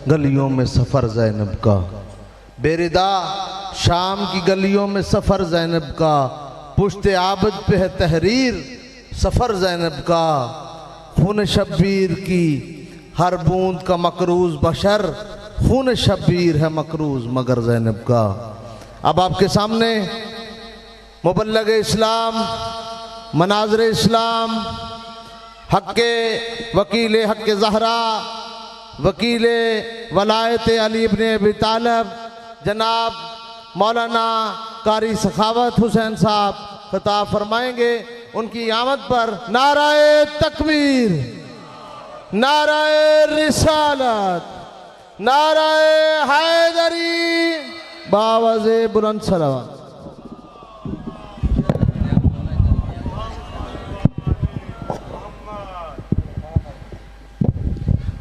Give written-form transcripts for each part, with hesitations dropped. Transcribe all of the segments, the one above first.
गलियों में सफ़र ज़ैनब का, बेरिदा शाम की गलियों में सफ़र ज़ैनब का, पुश्ते आबद पे है तहरीर सफ़र ज़ैनब का, खून शब्बीर की हर बूंद का मकरूज बशर, खून शब्बीर है मकरूज मगर ज़ैनब का। अब आपके सामने मुबल्लग इस्लाम, मनाज़िर इस्लाम, हक़्क़े वकील हक़्क़े ज़हरा, वकील वलायत अली इब्न अबी तालिब जनाब मौलाना कारी सखावत हुसैन साहब खिताब फरमाएंगे। उनकी आमद पर नाराए तकबीर, नाराए रिसालत, नाराए हैदरी बावाज़े बुलंद सलावत।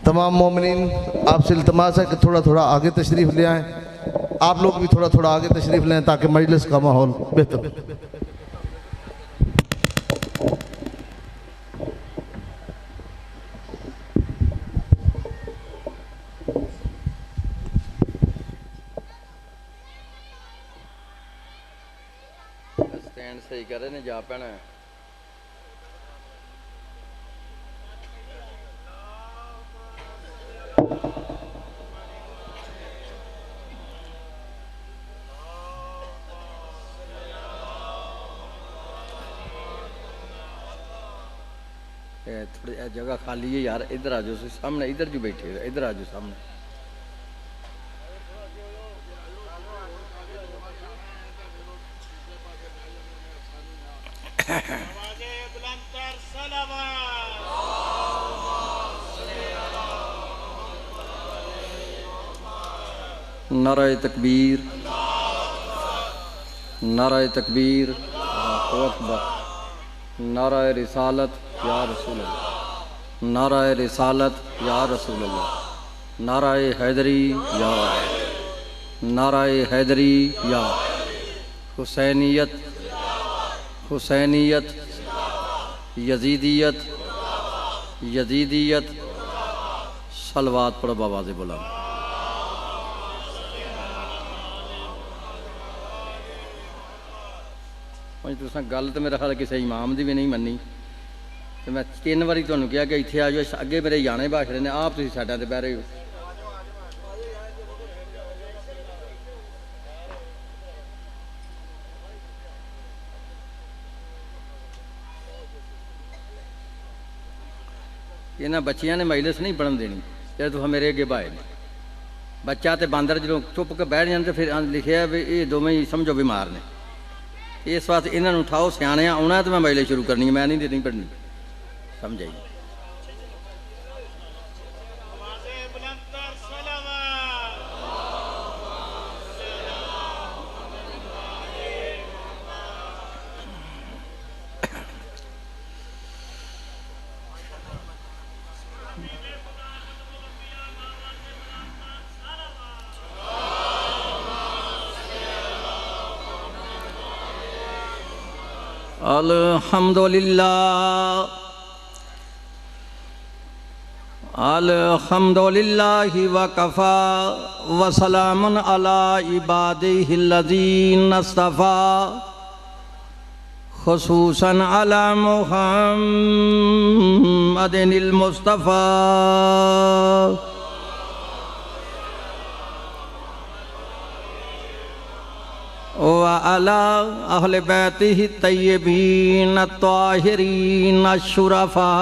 तमाम मोमिनीन आपसे इल्तमास है कि थोड़ा थोड़ा आगे तशरीफ़ ले आएँ। आप लोग भी थोड़ा थोड़ा आगे तशरीफ़ लें ताकि मजलिस का माहौल बेहतर। स्टैंड सही करे ने जा पैना है। थोड़ी जगह खाली है यार, इधर आ जाओ सामने, इधर जो बैठे हो इधर आ जाओ सामने। नाराए तकबीर, नाराए तकबीर, अल्लाहु अकबर, नाराए रिसालत या रसूल अल्लाह, नाराए रिसालत या रसूल अल्लाह, नाराए हैदरी या, नाराए हैदरी या, हुसैनियत, हुसैनियत, यजीदियत, यजीदियत, सलवात पढ़ो बाबाज़े बुलंद। तुसां गल तो मेरा ख्याल किसी इमाम की भी नहीं मनी, तो मैं 3 बारी तुहानूं कहा कि इत्थे आ जाओ, अगे मेरे जाने भाषण ने, आप तुसीं साडा ते बह रहे हो। इन्हां बच्चियां ने मजलिस नहीं पढ़न देनी जब तुहां मेरे अगे बाए ने। बच्चा तो बांदर जो चुप के बैठ जाते फिर लिखिया भी ये दोवें ही समझो बीमार ने। इस वास्ते इन्होंने उठाओ, सियाने आना तो मैं मजलिस शुरू करनी है, मैं नहीं पढ़नी, समझ आई। अल्हम्दुलिल्लाह, अल्हम्दुलिल्लाहि वकफ़ा वसलामुन अला इबादिहिल्लज़ीना इस्तफ़ा खुसूसन अला मुहम्मदिनिल मुस्तफ़ा व अला अहले बैतिहि तय्यबीन अत्ताहिरीन अश्शुरफ़ा।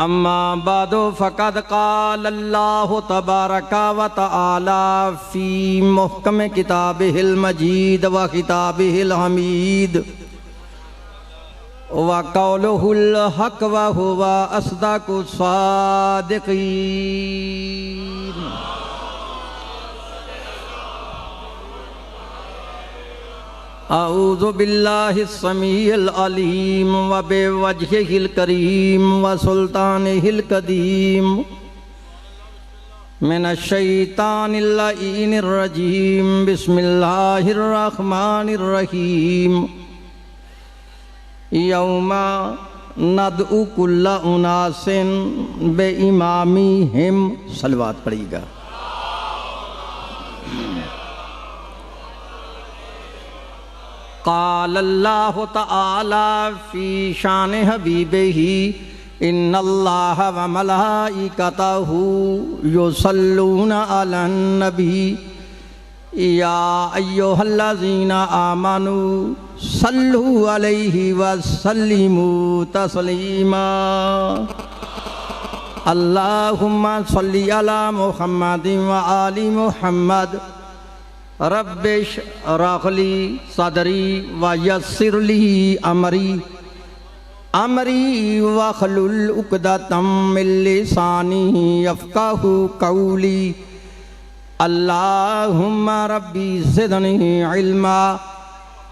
अम्मा बादो फ़क़द क़ाल अल्लाहु तबारक व तआला फ़ी मुहकम किताबिहिल मजीद व किताबिहिल हमीद व क़ौलुहुल हक़ व हुवा अस्दक़ुस सादिक़ीन। अऊज़ु बिल्लाहिस समीइल अलीम व बिवजहिल करीम व सुल्तानिहिल कदीम मिनश शैतानिर लईनिर रजीम। बिस्मिल्लाहिर रहमानिर रहीम। यौमा नदउ कुल्ला उनासिन बे इमामी हिम। सलवात पढ़िएगा। क़ाल अल्लाह तआला फ़ी शान हबीबिही इन्नल्लाह व मलाइकतहू युसल्लूना अलन नबी या अय्युहल्लज़ीना आमनू सल्लू अलैहि व सल्लिमू तस्लीमा। अल्लाहुम्मा सल्ली अला मुहम्मदिन व आलि मुहम्मद। रब्बिश रखली सदरी व यस्सिरली अमरी अमरी वखलुल उक़दतम मिन लिसानी यफ़क़हू क़ौली। अल्लाहुम्मा रब्बी ज़िदनी इल्मा।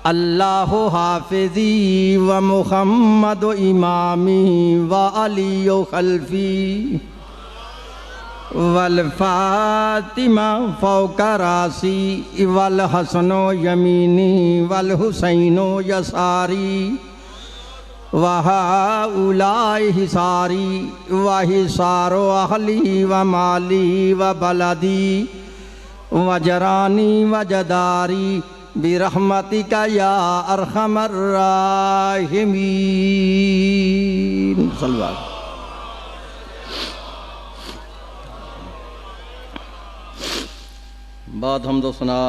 अल्लाहु हाफ़िज़ी व मुहम्मद इमामी व अली खल्फ़ी वल फ़ातिमा फ़ौक़ रासी वल हसनो यमीनी वल हुसैनो यसारी वहाउलाई हिसारी व हिसारो अहली व माली व बलदी व जरानी व जदारी बिरहमतिका या अरहमर राहिमीन। सल्लल्लाहु। बाद हमदो सना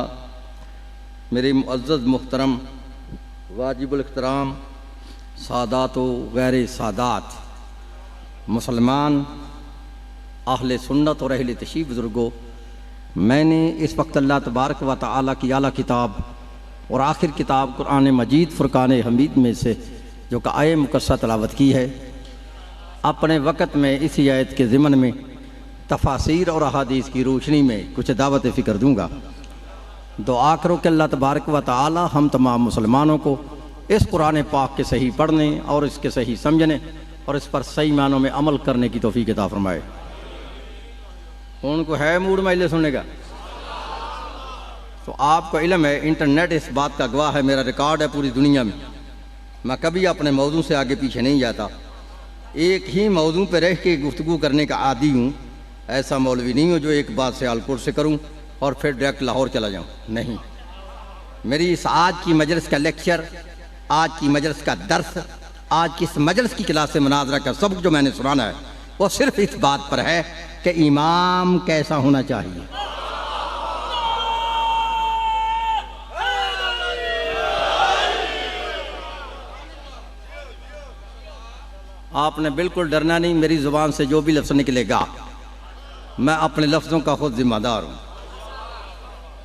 मेरे मुअज़्ज़ज़ मुहतरम वाजिबुल इहतराम सादात व गैर सादात मुसलमान अहले सुन्नत और अहले तशरीफ़ बुज़ुर्गों, मैंने इस वक्त अल्लाह तबारक व तआला की आला किताब और आखिर किताब कुरान मजीद फ़ुरक़ान हमीद में से जो कि आय मुकस्सा तलावत की है, अपने वक़्त में इसी आयत के ज़िमन में तफासीर और अहादीस की रोशनी में कुछ दावत फ़िक्र दूँगा। दुआ करो कि अल्लाह तबारक व तआला हम तमाम मुसलमानों को इस कुरान पाक के सही पढ़ने और इसके सही समझने और इस पर सही मानों में अमल करने की तौफीक अता फरमाए। उनको है मूड माइले सुनने का? तो आपको इल्म है, इंटरनेट इस बात का गवाह है, मेरा रिकॉर्ड है पूरी दुनिया में। मैं कभी अपने मौजू से आगे पीछे नहीं जाता, एक ही मौजू पर रह के गुफ्तगू करने का आदी हूँ। ऐसा मौलवी नहीं हूँ जो एक बात से आलकोट से करूँ और फिर डायरेक्ट लाहौर चला जाऊँ, नहीं। मेरी इस आज की मजलिस का लेक्चर, आज की मजलिस का दर्स, आज की इस मजलिस की क्लास से मुनाजरा का सबक जो मैंने सुनाना है वो सिर्फ इस बात पर है कि इमाम कैसा होना चाहिए। आपने बिल्कुल डरना नहीं, मेरी ज़ुबान से जो भी लफ्ज़ निकलेगा मैं अपने लफ्ज़ों का खुद ज़िम्मेदार हूँ।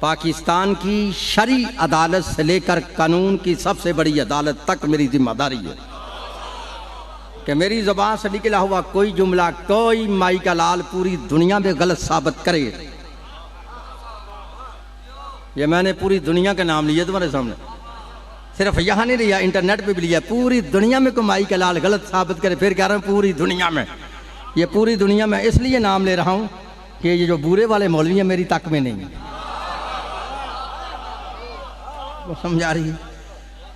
पाकिस्तान की शरी अदालत से लेकर कानून की सबसे बड़ी अदालत तक मेरी जिम्मेदारी है कि मेरी ज़ुबान से निकला हुआ कोई जुमला, कोई माई का लाल पूरी दुनिया में गलत साबित करे। ये मैंने पूरी दुनिया का नाम लिया तुम्हारे सामने, सिर्फ यहाँ नहीं लिया, इंटरनेट पे भी लिया। पूरी दुनिया में कोई माई का लाल गलत साबित करे, फिर कह रहा हूँ पूरी दुनिया में। ये पूरी दुनिया में इसलिए नाम ले रहा हूँ कि ये जो बुरे वाले मौलवी हैं मेरी तक में नहीं, वो समझा रही है।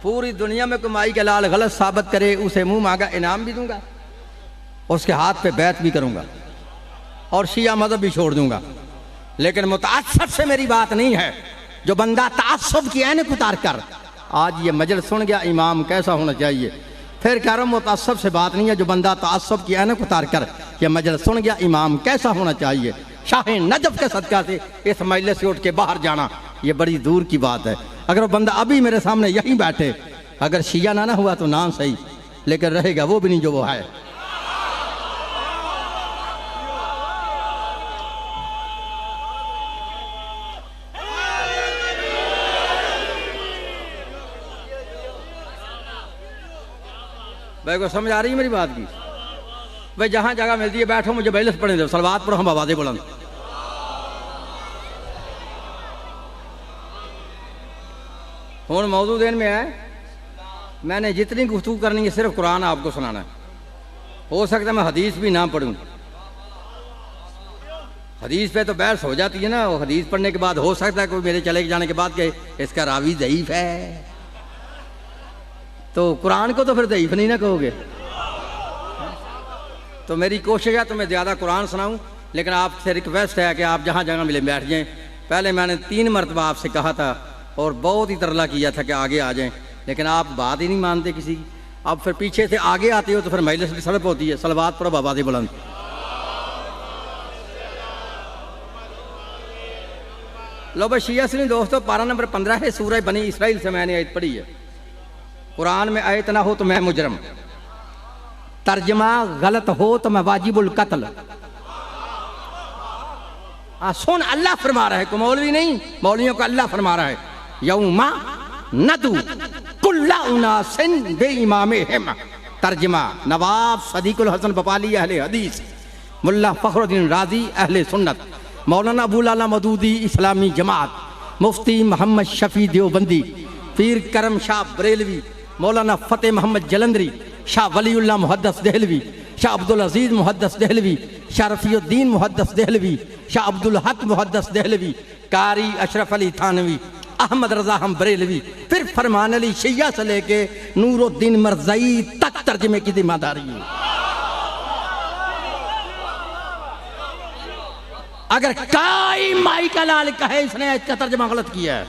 पूरी दुनिया में कोई माई का लाल गलत साबित करे, उसे मुंह मांगा इनाम भी दूंगा, उसके हाथ पे बैत भी करूंगा और शिया मज़हब भी छोड़ दूंगा। लेकिन मुतअस्सिब से मेरी बात नहीं है जो बंदा तअस्सुब की ऐनक उतार कर आज ये मजलिस सुन गया इमाम कैसा होना चाहिए। फिर कह रहा हूँ मुतअस्सिब से बात नहीं है जो बंदा तअस्सुब की ऐनक उतार कर ये मजलिस सुन गया इमाम कैसा होना चाहिए। शाह नजफ के सदका से इस मजलिस से उठ के बाहर जाना ये बड़ी दूर की बात है। अगर वो बंदा अभी मेरे सामने यहीं बैठे, अगर शिया ना हुआ तो नाम सही, लेकिन रहेगा वो भी नहीं जो वो है। भाई को समझ आ रही है मेरी बात की? भाई जहां जगह मिलती है बैठो, मुझे मजलिस पढ़ने दो, सलवात पढ़ो, हम आवाज़ें बुलंद। हुण मौजू दिन में है, मैंने जितनी गुफ्तगू करनी है सिर्फ कुरान आपको सुनाना है। हो सकता है मैं हदीस भी ना पढ़ूं, हदीस पे तो बहस हो जाती है ना। वो हदीस पढ़ने के बाद हो सकता है कोई मेरे चले जाने के बाद के इसका रावी ज़ईफ़ है, तो कुरान को तो फिर ज़ईफ़ नहीं ना कहोगे। तो मेरी कोशिश है तुम्हें ज़्यादा कुरान सुनाऊं, लेकिन आपसे रिक्वेस्ट है कि आप जहाँ जगह मिले बैठ जाएं। पहले मैंने 3 मरतबा आपसे कहा था और बहुत ही तरला किया था कि आगे आ जाएं, लेकिन आप बात ही नहीं मानते किसी की। अब फिर पीछे से आगे आते हो तो फिर मजलिस की सड़प होती है। सलवात पढ़ो बाबा दे बुलंद। लो भाई शिया सुन्नी दोस्तों, पारा नंबर 15 है, सूरह बनी इसराइल से मैंने आयत पढ़ी है। कुरान में आयत ना हो तो मैं मुजरम, तर्जमा गलत हो तो मैं वाजिबुल कत्ल। सुन, अल्लाह फरमा रहा है, को मौलवी नहीं, मौलवियों का अल्लाह फरमा रहा है, यौमा नदू कुल्ला उनासिन बेइमामिहिम। तर्जमा नवाब सदीकुल हसन बपाली अहले हदीस, मुल्ला फखरुद्दीन राजी अहले सुन्नत, मौलाना अबुल आला मदूदी इस्लामी जमात, मुफ्ती मोहम्मद शफी देवबंदी, पीर करम शाह बरेलवी, मौलाना फ़तेह मोहम्मद जलंधरी, शाह वलीउल्लाह मुहद्दस देहलवी, शाह अब्दुल अजीज़ मुहद्दस देहलवी, शाह रफ़ीउद्दीन मुहद्दस देहलवी, शाह अब्दुल हक मुहद्दस देहलवी, कारी अशरफ अली थानवी, अहमद रज़ा हम बरेलवी, फिर फरमान अली शिया से लेके नूरुद्दीन मरज़ई तक तर्जमे की जिम्मेदारी है। अगर काई माई का लाल कहे इसने इसका तर्जमा गलत किया है,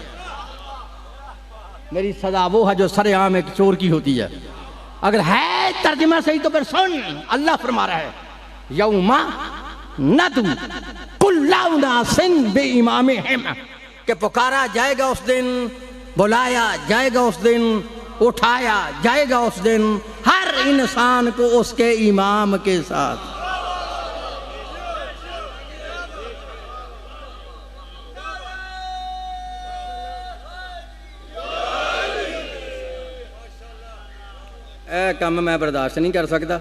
मेरी सजा वो है जो सरेआम एक चोर की होती है। अगर है तर्जमा सही तो फिर सुन, अल्लाह फरमा रहा है, यौमा नदू कुल्ला उनासिन बेइमामिहिम, के पुकारा जाएगा उस दिन, बुलाया जाएगा उस दिन, उठाया जाएगा उस दिन हर इंसान को उसके इमाम के साथ। काम मैं बर्दाश्त नहीं कर सकता।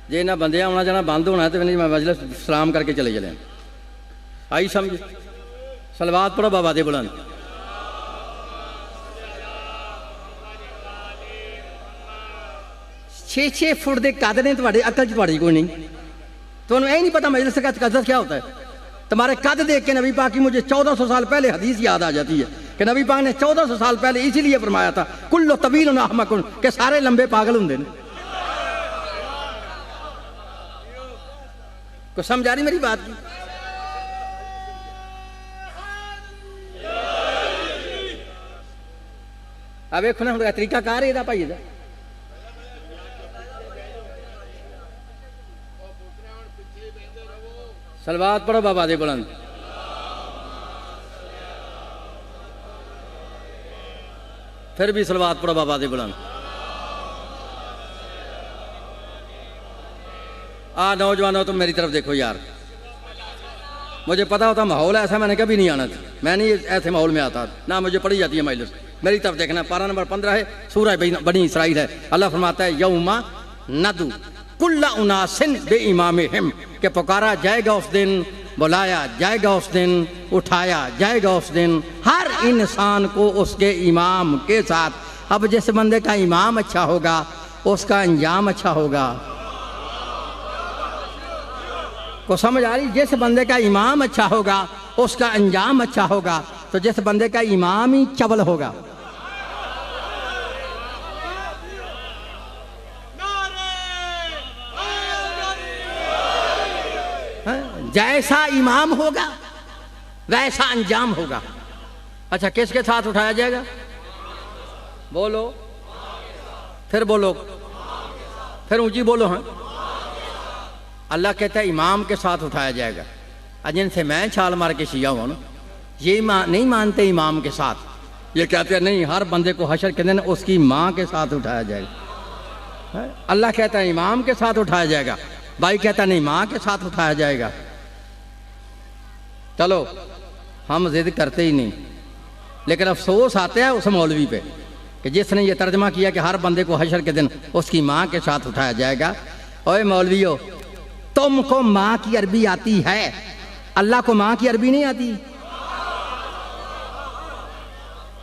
जे इन्हें बंदे आना जाना बंद होना तो मैं मजलिस सलाम करके चले चले। आई समझ? सलवात पढ़ो बाबा दे बुलंद। छे 6 फुट के कद ने तुम्हारे अकल च कोई नहीं। तुम्हें यही नहीं पता मजलिस का कद क्या होता है। तुम्हारे कद देख के नबी पाक की मुझे 1400 साल पहले हदीस याद आ जाती है कि नबी पाक ने 1400 साल पहले इसीलिए फरमाया था कुल्लो तवील अहमकुन, के सारे लंबे पागल होंगे। को समझ आ रही मेरी बात की? अब देखो ना तरीका कार है भाई दा। सलवात पढ़ो बाबा दे बुलंद। फिर भी सलवात पढ़ो बाबा दे बुलंद। नौजवानों तुम मेरी तरफ देखो यार, मुझे पता होता माहौल ऐसा मैंने कभी नहीं आना था, मैं नहीं ऐसे माहौल में आता ना, मुझे पढ़ी जाती है मजलिस। मेरी तरफ देखना, पारा नंबर 15 है, सूरह बनी इसराइल है। अल्लाह फरमाता है यौमा नदू कुल्ला उनासिन बेइमामिहिम, के पुकारा जाएगा उस दिन, बुलाया जाएगा उस दिन, उठाया जाएगा उस दिन हर इंसान को उसके इमाम के साथ। अब जिस बंदे का इमाम अच्छा होगा उसका अंजाम अच्छा होगा। को समझ आ रही? जिस बंदे का इमाम अच्छा होगा उसका अंजाम अच्छा होगा। तो जिस बंदे का इमाम ही चवल होगा, जैसा इमाम होगा वैसा अंजाम होगा। अच्छा, किसके साथ उठाया जाएगा? बोलो, फिर बोलो, फिर ऊंची बोलो। हाँ, अल्लाह कहता है इमाम के साथ उठाया जाएगा। जिनसे मैं छाल मार के शिया हूं ना, ये नहीं मानते इमाम के साथ, ये कहते हैं नहीं, हर बंदे को हशर के दिन उसकी माँ के साथ उठाया जाएगा। अल्लाह कहता है इमाम के साथ उठाया जाएगा, भाई कहता नहीं माँ के साथ उठाया जाएगा। चलो हम जिद करते ही नहीं, लेकिन अफसोस आता है उस मौलवी पे कि जिसने ये तर्जमा किया कि हर बंदे को हशर के दिन उसकी माँ के साथ उठाया जाएगा। ओए मौलवियों, तुमको माँ की अरबी आती है, अल्लाह को माँ की अरबी नहीं आती।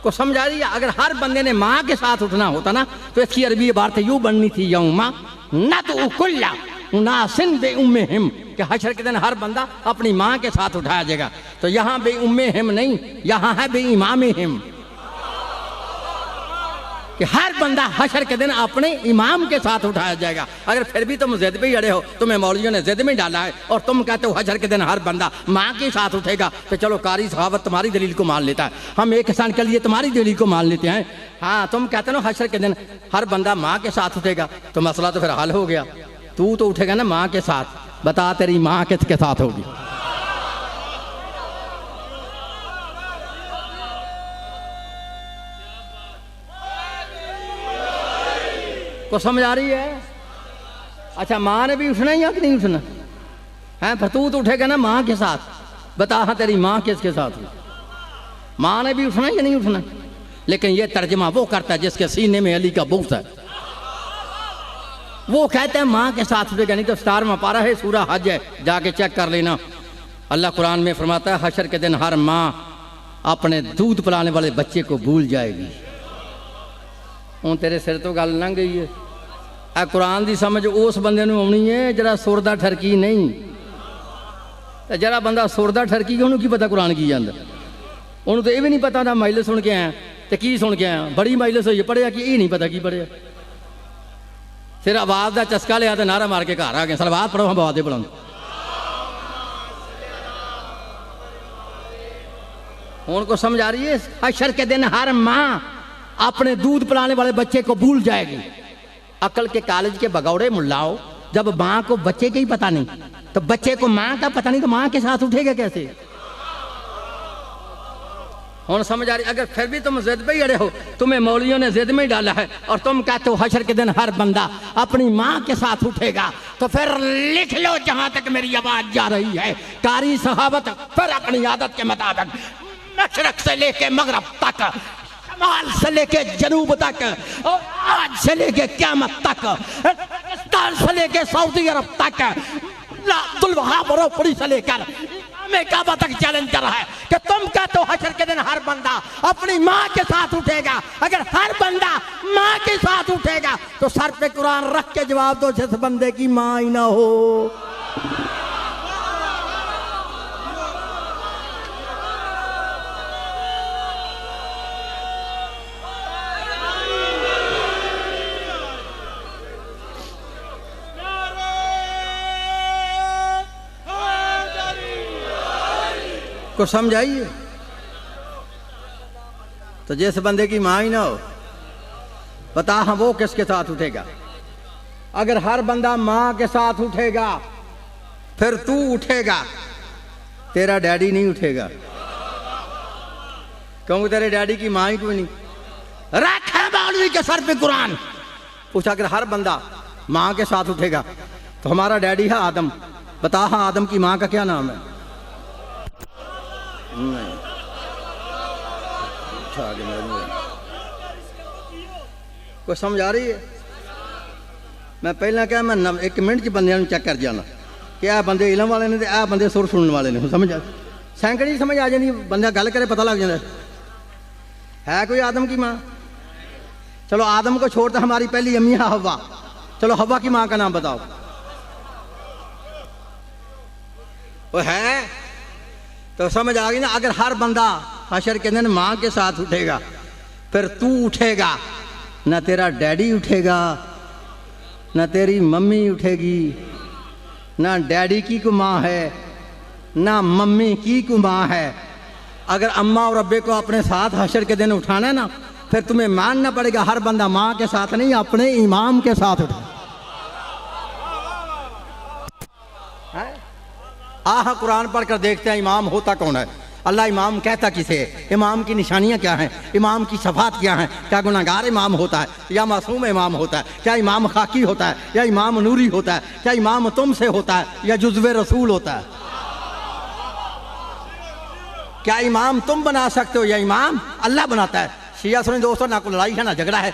को समझा दिया? अगर हर बंदे ने माँ के साथ उठना होता ना तो इसकी अरबी इबारत यूं बननी थी, यौमा नदउ कुल्ला उनासिन बेउम्मिहिम, कि हशर के दिन हर बंदा अपनी माँ के साथ उठाया जाएगा। तो यहाँ बेउम्मिहिम नहीं, यहाँ है बेइमामिहिम। कि हर बंदा हशर के दिन अपने इमाम के साथ उठाया जाएगा। अगर फिर भी तुम जिद पे ही अड़े हो, तुम्हें मौलवियों ने जिद में डाला है और तुम कहते हो हशर के दिन हर बंदा माँ के साथ उठेगा, तो चलो कारी सहावत तुम्हारी दलील को मान लेता है, हम एक किसान के लिए तुम्हारी दलील को मान लेते हैं। हाँ, तुम कहते हो हशर के दिन हर बंदा माँ के साथ उठेगा, तो मसला तो फिर हल हो गया। तू तो उठेगा ना माँ के साथ, बता तेरी माँ किसके साथ होगी? को समझ आ रही है? अच्छा, माँ ने भी उठना ही या कि नहीं उठना है? फिर तू तो उठेगा ना माँ के साथ, बता हाँ तेरी माँ किसके साथ हुई? माँ ने भी उठना या नहीं उठना? लेकिन ये तर्जमा वो करता है जिसके सीने में अली का बुग़्ज़ है, वो कहते हैं माँ के साथ उठेगा। नहीं तो 17वां पारा है, सूरा हज है, जाके चेक कर लेना। अल्लाह कुरान में फरमाता है हशर के दिन हर माँ अपने दूध पिलाने वाले बच्चे को भूल जाएगी। हूँ तेरे सिर तो गल लंघ गई है। आ कुरान की समझ उस बंदे नूं आउणी है जरा सुरदा ठरकी नहीं, तो जरा बंदा सुरदा ठरकी उन्होंने की पता कुरान की जाता? उन्होंने तो ये भी नहीं पता ना माइलस सुन के आया तो की सुन के आया, बड़ी माइलस हुई पढ़िया कि ये नहीं पता की पढ़िया। फिर आवाज़ का चस्का लिया तो नारा मार के घर आ गए, सलवार पढ़ो हम बात बुलंद। हूँ को समझ आ रही है? हशर के दिन हर माँ अपने दूध पिलाने वाले बच्चे को भूल जाएगी। अकल के कॉलेज के भगौड़े मुल्लाओ, जब माँ को बच्चे का ही पता नहीं तो बच्चे को माँ का पता नहीं तो माँ के साथ उठेगा कैसे? हूँ समझ आ रही? अगर फिर भी तुम जिद पे ही अड़े हो, तुम्हें मौलवियों ने जिद में ही डाला है और तुम कहते हो हशर के दिन हर बंदा अपनी माँ के साथ उठेगा, तो फिर लिख लो जहां तक मेरी आवाज जा रही है, कारी सहाबत फिर अपनी आदत के मुताबिक मशरक से लेके मगरब तक, शमाल से लेके जनूब तक, और आज से लेके क़यामत तक, पाकिस्तान से लेके सऊदी अरब तक, अब्दुल वहाब बरोपड़ी से लेकर में काबा तक चैलेंज कर रहा है कि तुम कहते हो हशर के दिन हर बंदा अपनी माँ के साथ उठेगा। अगर हर बंदा माँ के साथ उठेगा तो सर पे कुरान रख के जवाब दो जिस बंदे की माँ ही ना हो। को समझ आइए? तो जिस बंदे की माँ ही ना हो, बता हाँ वो किसके साथ उठेगा? अगर हर बंदा माँ के साथ उठेगा फिर तू उठेगा, तेरा डैडी नहीं उठेगा, क्योंकि तेरे डैडी की माँ ही कोई नहीं। रखा मौलवी के सर पे कुरान। पूछा अगर हर बंदा माँ के साथ उठेगा तो हमारा डैडी है आदम, बता हाँ आदम की माँ का क्या नाम है? नहीं। कोई समझ आ रही है? मैं पहला क्या मैं 1 मिनट च बंदे चेक कर जाना कि आ बंदे इलम वाले ने ते आ बंदे सुर सुनने वाले ने। समझ आ सैकड़ी समझ आ जानी, बंदा गल करे पता लग जाता है कोई आदम की माँ। चलो आदम को छोड़, तो हमारी पहली अम्मी है हवा, चलो हवा की माँ का नाम बताओ। वो है तो समझ आ गई ना। अगर हर बंदा हशर के दिन माँ के साथ उठेगा फिर तू उठेगा, ना तेरा डैडी उठेगा, ना तेरी मम्मी उठेगी, ना डैडी की को माँ है, ना मम्मी की को माँ है। अगर अम्मा और अब्बे को अपने साथ हशर के दिन उठाना है ना, फिर तुम्हें मानना पड़ेगा हर बंदा माँ के साथ नहीं अपने इमाम के साथ उठा। आह कुरान पढ़कर देखते हैं इमाम होता कौन है, अल्लाह इमाम कहता किसे है, इमाम की निशानियां क्या हैं, इमाम की सफ़ात क्या हैं, क्या गुनाहगार इमाम होता है या मासूम इमाम होता है, क्या इमाम खाकी होता है या इमाम नूरी होता है, क्या इमाम तुमसे होता है या जुज़्वे रसूल होता है, क्या इमाम तुम बना सकते हो या इमाम अल्लाह बनाता है। शिया सुनी दोस्तों, ना कोई लड़ाई है ना झगड़ा है,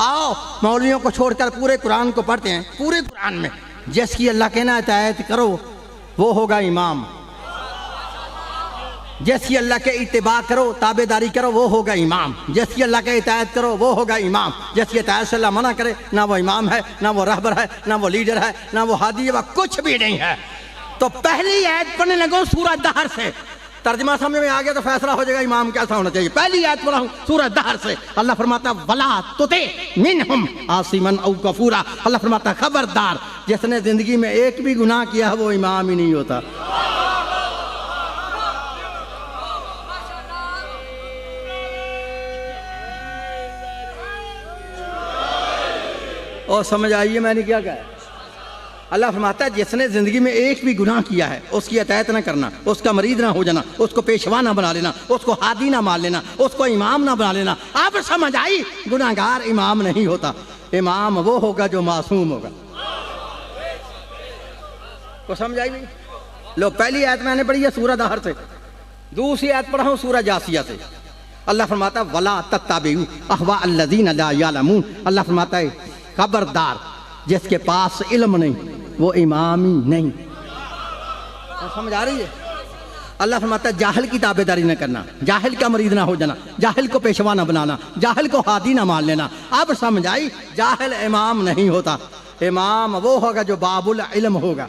आओ मौलवियों को छोड़कर पूरे कुरान को पढ़ते हैं। पूरे कुरान में जिसकी अल्लाह कहना है इताअत करो वो होगा इमाम, जिसकी अल्लाह के इत्तिबा करो ताबेदारी करो वो होगा इमाम, जिसकी अल्लाह के इताअत करो वो होगा इमाम, जिसकी इताअत से अल्लाह मना करे ना वो इमाम है, ना वो रहबर है, ना वो लीडर है, ना वो हादी है, वह कुछ भी नहीं है। तो पहली आयत पढ़ने लगो सूरह दहर से, तर्जमा समझ में आ गया तो फैसला हो जाएगा इमाम कैसा होना चाहिए। पहली आयत पढ़ा हूं सूरह दहर से, अल्लाह फरमाता वला तुते मिनहुम आसिमन औ कफूरा। अल्लाह फरमाता खबरदार जिसने जिंदगी में एक भी गुनाह किया है वो इमाम ही नहीं होता। और समझ आइए मैंने क्या कहा। अल्लाह फरमाता है जिसने ज़िंदगी में एक भी गुनाह किया है उसकी अतैत ना करना, उसका मरीद ना हो जाना, उसको पेशवा ना बना लेना, उसको हादी ना मान लेना, उसको इमाम ना बना लेना। अब समझ आई, गुनाहगार इमाम नहीं होता, इमाम वो होगा जो मासूम होगा। को समझ आई भाई? लो पहली आयत मैंने पढ़ी है सूरह दहर से, दूसरी आयत पढ़ा हूँ सूरह जासिया से। अल्लाह फरमाता वला तत्ताबिउ अहवा अल्लज़ीना ला यअलमून। अल्लाह फरमाता है खबरदार जिसके पास इल्म नहीं वो इमाम ही नहीं। और समझ आ रही है? अल्लाह फरमाता है जाहिल की ताबेदारी न करना, जाहिल का मरीद ना हो जाना, जाहिल को पेशवा ना बनाना, जाहिल को हादी ना मान लेना। अब समझ आई, जाहिल इमाम नहीं होता, इमाम वो होगा जो बाबुल इल्म होगा,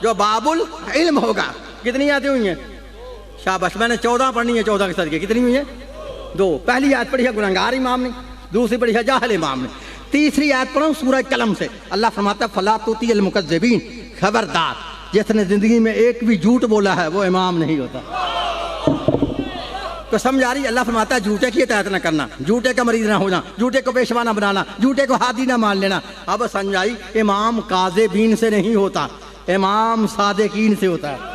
जो बाबुल इल्म होगा। कितनी आती हुई हैं? शाबाश, मैंने 14 पढ़नी है, 14 के साथ कितनी हुई है? 2। पहली आयत पढ़ी है गुनहगार इमाम ने, दूसरी पढ़ी है जाहिल इमाम ने, तीसरी आयत पढ़ो सूरह कलम से। अल्लाह फरमाता फला तुतिल मुकज़्ज़िबीन, खबरदार जिसने जिंदगी में एक भी झूठ बोला है वो इमाम नहीं होता। तो समझ आ रही? अल्लाह फरमाता है झूठे की इताअत न करना, झूठे का मरीज ना होना, झूठे को पेशवा ना बनाना, झूठे को हादी ना मान लेना। अब समझ आई, इमाम काज़िबीन से नहीं होता, इमाम सादिकीन से होता है।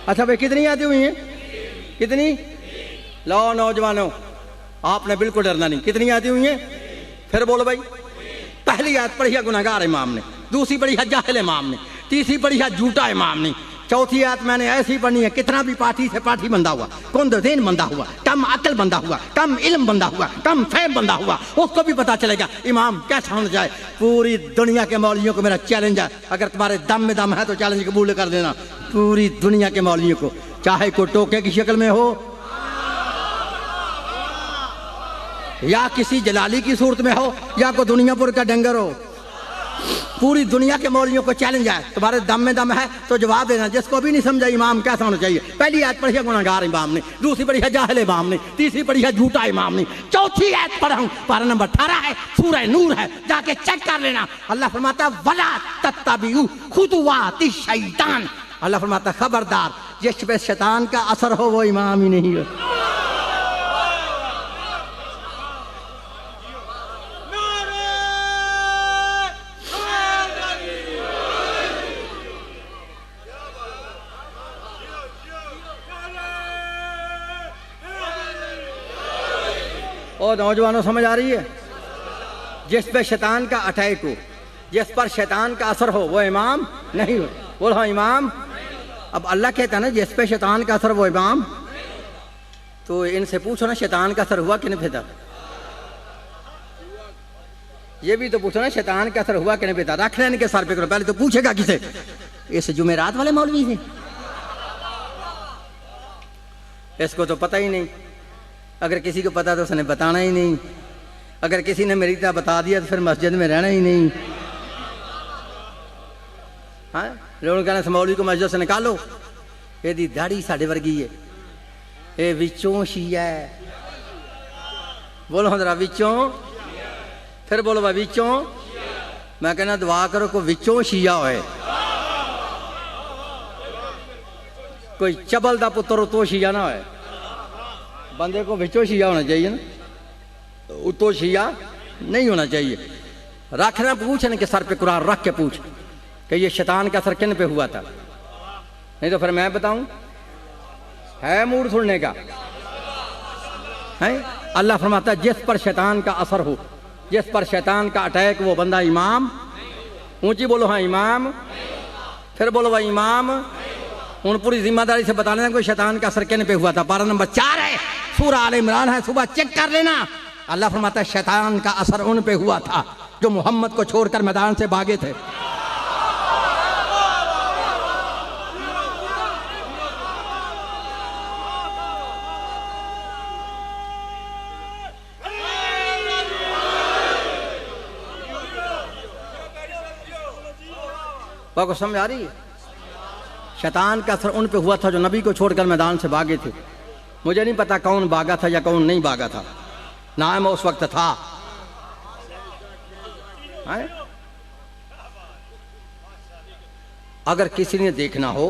अच्छा भाई कितनी आती हुई हैं? कितनी? लो नौजवानों आपने बिल्कुल डरना नहीं। कितनी आती हुई हैं? फिर बोलो भाई। पहली आयत पढ़ी है गुनहगार इमाम ने, दूसरी पढ़ी है जाहिल इमाम ने, तीसरी पढ़ी है झूठा इमाम ने, चौथी आयत मैंने ऐसी पढ़नी है कितना भी पाठी से पाठी बंदा हुआ, कुंदीन बंदा हुआ, कम अकल बंदा हुआ, कम इल्म बंदा हुआ, कम फैम बंदा हुआ, उसको भी पता चलेगा इमाम कैसा होना चाहिए। पूरी दुनिया के मौलवियों को मेरा चैलेंज है, अगर तुम्हारे दम में दम है तो चैलेंज कबूल कर देना। पूरी दुनिया के मौलवियों को, चाहे कोई टोके की शक्ल में हो या किसी जलाली की सूरत में हो या कोई दुनियापुर का डंगर हो, पूरी दुनिया के मौलवियों को चैलेंज है, तुम्हारे दम में दम है तो जवाब देना। जिसको भी नहीं समझा इमाम कैसा होना चाहिए। पहली आयत पढ़ी है गुनहगार इमाम ने, दूसरी पढ़ी है जाहिल इमाम ने, तीसरी पढ़ी है झूठा इमाम ने, चौथी आयत पढ़ा हूं पारा नंबर 18 है, सूरह नूर है, जाके चेक कर लेना। अल्लाह फरमाता वला तत्तबिउ खुतुवाति शैतान। अल्लाह फरमाता खबरदार जिस पे शैतान का असर हो वो इमाम ही नहीं हो। और नौजवानों समझ आ रही है? जिस पे शैतान का अटैक हो, जिस पर शैतान का असर हो वो इमाम नहीं हो। बोल हाँ इमाम। अब अल्लाह कहता है ना जिस पे शैतान का असर वो इमाम, तो इनसे पूछो ना शैतान का असर हुआ कि नहीं फिदा? ये भी तो पूछो ना शैतान का असर हुआ कि नहीं फिदा? रख लेने के सर पे करो, पहले तो पूछेगा किसे? इस जुमेरात वाले मौलवी से। इसको तो पता ही नहीं, अगर किसी को पता तो उसने बताना ही नहीं, अगर किसी ने मेरी तरह बता दिया तो फिर मस्जिद में रहना ही नहीं। हाँ लोग कहना मौलवी को मस्जिद से निकालो, यदि दाढ़ी साढ़े वर्गी है, ये विचों शिया है। बोलो जरा विचों, फिर बोलो भाई विचों। मैं कहना दुआ करो को विचों शिया होए, कोई चबल दा पुत्र तो शिया ना होए। बंदे को विचों शिया होना चाहिए ना, उतो शिया नहीं होना चाहिए। रखना पूछने के सर पे कुरान रख के पूछ कि ये शैतान का असर किन पे हुआ था, नहीं तो फिर मैं बताऊं। है मूड सुनने का? है? अल्लाह फरमाता जिस पर शैतान का असर हो, जिस पर शैतान का अटैक, वो बंदा इमाम। ऊंची बोलो हाँ इमाम, फिर बोलो भाई इमाम। उन पूरी जिम्मेदारी से बता लेना कोई शैतान का असर किन पे हुआ था। पारा नंबर 4 है, सूरह आल इमरान है, सुबह चेक कर लेना। अल्लाह फरमाता है शैतान का असर उन पे हुआ था जो मोहम्मद को छोड़कर मैदान से भागे थे। बात को समझ आ रही है? शैतान का असर उन पे हुआ था जो नबी को छोड़कर मैदान से भागे थे। मुझे नहीं पता कौन भागा था या कौन नहीं भागा था, ना मैं उस वक्त था। है? अगर किसी ने देखना हो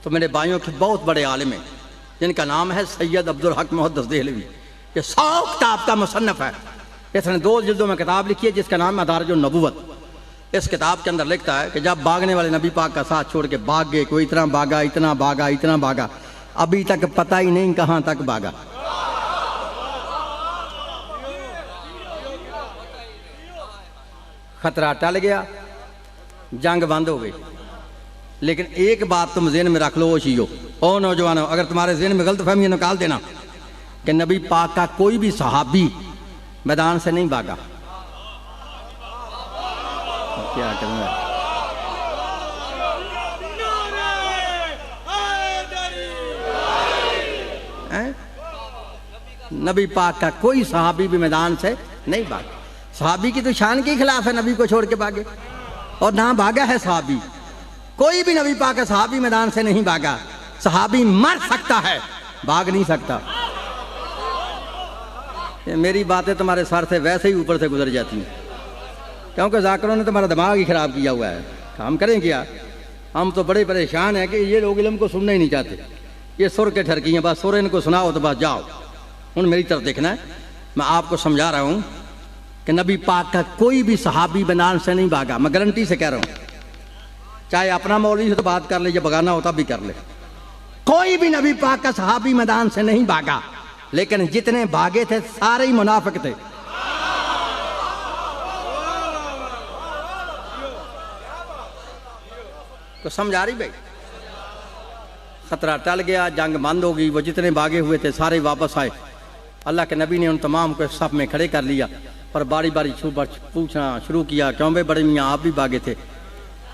तो मेरे भाइयों के बहुत बड़े आलिम हैं जिनका नाम है सैयद अब्दुल हक मुहद्दिस देहलवी। ये 100 किताब का मुसन्नफ है। इसने 2 जिल्दों में किताब लिखी है जिसका नाम है मदारिजुन नबुव्वत। इस किताब के अंदर लिखता है कि जब भागने वाले नबी पाक का साथ छोड़ के भाग गए, कोई इतना भागा इतना भागा इतना भागा, अभी तक पता ही नहीं कहां तक भागा। खतरा टल गया, जंग बंद हो गई। लेकिन एक बात तुम ज़हन में रख लो ओ शियो, ओ नौजवानों, अगर तुम्हारे ज़हन में गलत फहमी निकाल देना कि नबी पाक का कोई भी सहाबी मैदान से नहीं भागा, क्या करूँगा? नबी पाक का कोई सहाबी भी मैदान से नहीं भागा। सहाबी की तो शान के खिलाफ है नबी को छोड़ के भागे, और ना भागा है सहाबी। कोई भी नबी पाक का सहाबी मैदान से नहीं भागा। सहाबी मर सकता है, भाग नहीं सकता। ये मेरी बातें तुम्हारे सर से वैसे ही ऊपर से गुजर जाती हैं, क्योंकि जाकिरों ने तुम्हारा दिमाग ही खराब किया हुआ है। काम करें क्या? हम तो बड़े परेशान हैं कि ये लोग इल्म को सुनना ही नहीं चाहते। ये सुर के ठरकी हैं, बस सुर इनको सुनाओ तो बस जाओ। उन मेरी तरफ देखना है, मैं आपको समझा रहा हूँ कि नबी पाक का कोई भी सहाबी मैदान से नहीं भागा। मैं गारंटी से कह रहा हूँ, चाहे अपना मौलवी से तो बात कर ले, या बगाना होता भी कर ले। कोई भी नबी पाक का सहाबी मैदान से नहीं भागा, लेकिन जितने भागे थे सारे ही मुनाफिक थे। तो समझ आ रही भाई? खतरा टल गया, जंग बंद हो गई। वो जितने भागे हुए थे सारे वापस आए। अल्लाह के नबी ने उन तमाम को सब में खड़े कर लिया और बारी बारी पूछना शुरू किया, क्यों भाई बड़े मियाँ आप भी भागे थे?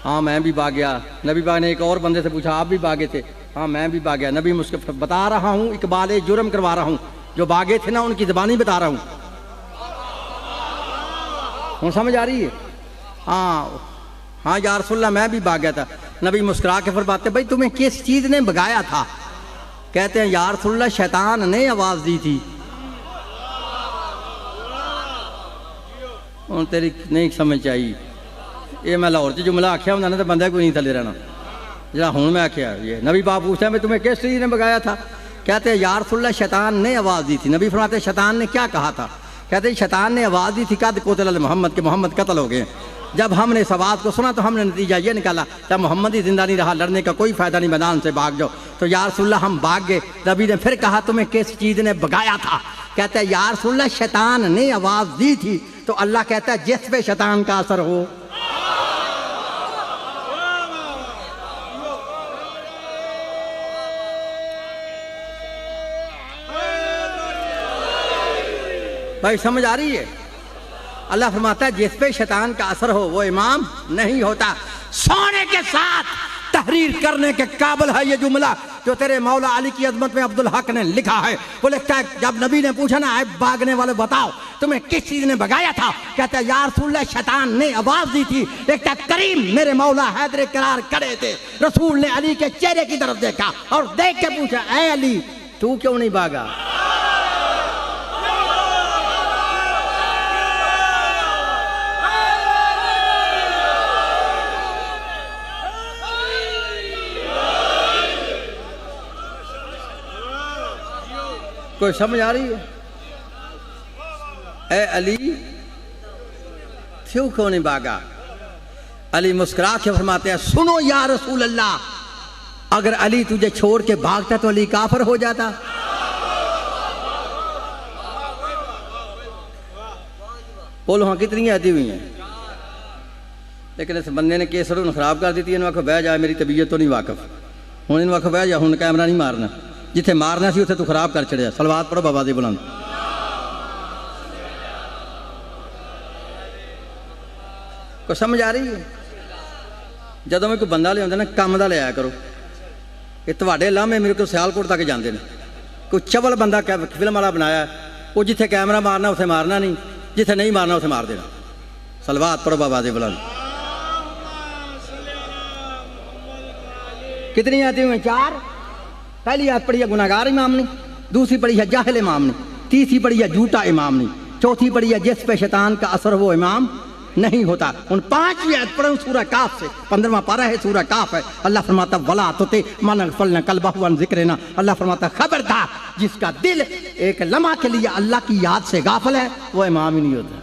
हाँ मैं भी भाग गया। नबी पाक ने एक और बंदे से पूछा, आप भी भागे थे? हाँ मैं भी भाग गया। नबी मुझको बता रहा हूँ, इकबाल जुर्म करवा रहा हूँ। जो भागे थे ना उनकी ज़बानी बता रहा हूँ। समझ आ रही है? हाँ हाँ या रसूलल्लाह मैं भी भाग गया था। नबी मुस्कुरा के फरमाते, भाई तुम्हें किस चीज़ ने भगाया था? कहते हैं या रसूलल्लाह शैतान ने आवाज़ दी थी। और तेरी नहीं समझ चाहिए। ये मैं लाहौर से जुमला आख्या होंगे ना तो बंदा कोई नहीं थले रहना, जरा हूँ मैं आख्या। ये नबी पाक पूछते हैं, भाई तुम्हें किस चीज़ ने भगाया था? कहते हैं या रसूलल्लाह शैतान ने आवाज़ दी थी। नबी फरमाते शैतान ने क्या कहा था? कहते हैं शैतान ने आवाज़ दी थी, कद कोतल मोहम्मद के मोहम्मद कत्ल हो गए। जब हमने इस आवाज़ को सुना तो हमने नतीजा ये निकाला, जब मोहम्मद ही जिंदा नहीं रहा, लड़ने का कोई फ़ायदा नहीं, मैदान से भाग जाओ। तो या रसूलल्लाह हम भाग गए। नबी ने फिर कहा, तुम्हें किस चीज़ ने भगाया था? कहते हैं या रसूलल्लाह शैतान ने आवाज़ दी थी। तो अल्लाह कहता है जिस पे शैतान का असर हो। भाई समझ आ रही है? अल्लाह फरमाता है जिस पे शैतान का असर हो वो इमाम नहीं होता। सोने के साथ तहरीर करने के काबिल है ये जुमला जो तेरे मौला अली की अजमत में अब्दुल हक ने लिखा है। वो लिखता है, जब नबी ने पूछा ना, भागने वाले बताओ तुम्हें किस चीज ने भगाया था? कहता है या रसूलल्लाह शैतान ने आवाज दी थी। लिखता करीम मेरे मौला हैदर करार खड़े थे, रसूल ने अली के चेहरे की तरफ देखा और देख के पूछा, ऐ अली तू क्यों नहीं भागा? कोई समझ आ रही है? ए अली क्यों नहीं भागा? अली मुस्कुरा के फरमाते हैं, सुनो या रसूल अल्लाह, अगर अली तुझे छोड़ के भागता तो अली काफिर हो जाता। बोलो हाँ कितनी आती हुई हैं। लेकिन इस बंदे ने केस खराब कर दी थी। इन आखो बह जा, मेरी तबीयत तो नहीं वाकफ। हूँ इन आखो बह जा, हूँ कैमरा नहीं मारना। जिथे मारना सी उथे तू खराब कर छड़िया। सलवात पढ़ो बाबा दी बुलंद। को समझ आ रही है? जदों मैं कोई बंदा लिया ना काम का लिया करो। ये तुहाडे लामे मेरे को सियालकोट तक जाते हैं। कोई चवल बंदा फिल्म वाला बनाया, वो जिथे कैमरा मारना उसे मारना नहीं, जिथे नहीं मारना उसे मार देना। सलवात पढ़ो बाबा दी बुलंद। कितनी आयतें हुई? 4। पहली आयत पढ़ी है गुनाहगार इमाम ने, दूसरी पढ़ी है जाहिल इमाम ने, तीसरी पढ़ी है झूठा इमाम ने, चौथी पढ़ी है जिस पे शैतान का असर वो इमाम नहीं होता। उन 5 आयत पढ़ो सूरह काफ से, 15वां पारा है सूरह काफ है। अल्लाह फरमाता वला तुते मन फलना कल्बहु अन जिक्रना। अल्लाह फरमाता खबरदार जिसका दिल एक लम्हा के लिए अल्लाह की याद से गाफिल है वो इमाम ही नहीं होता।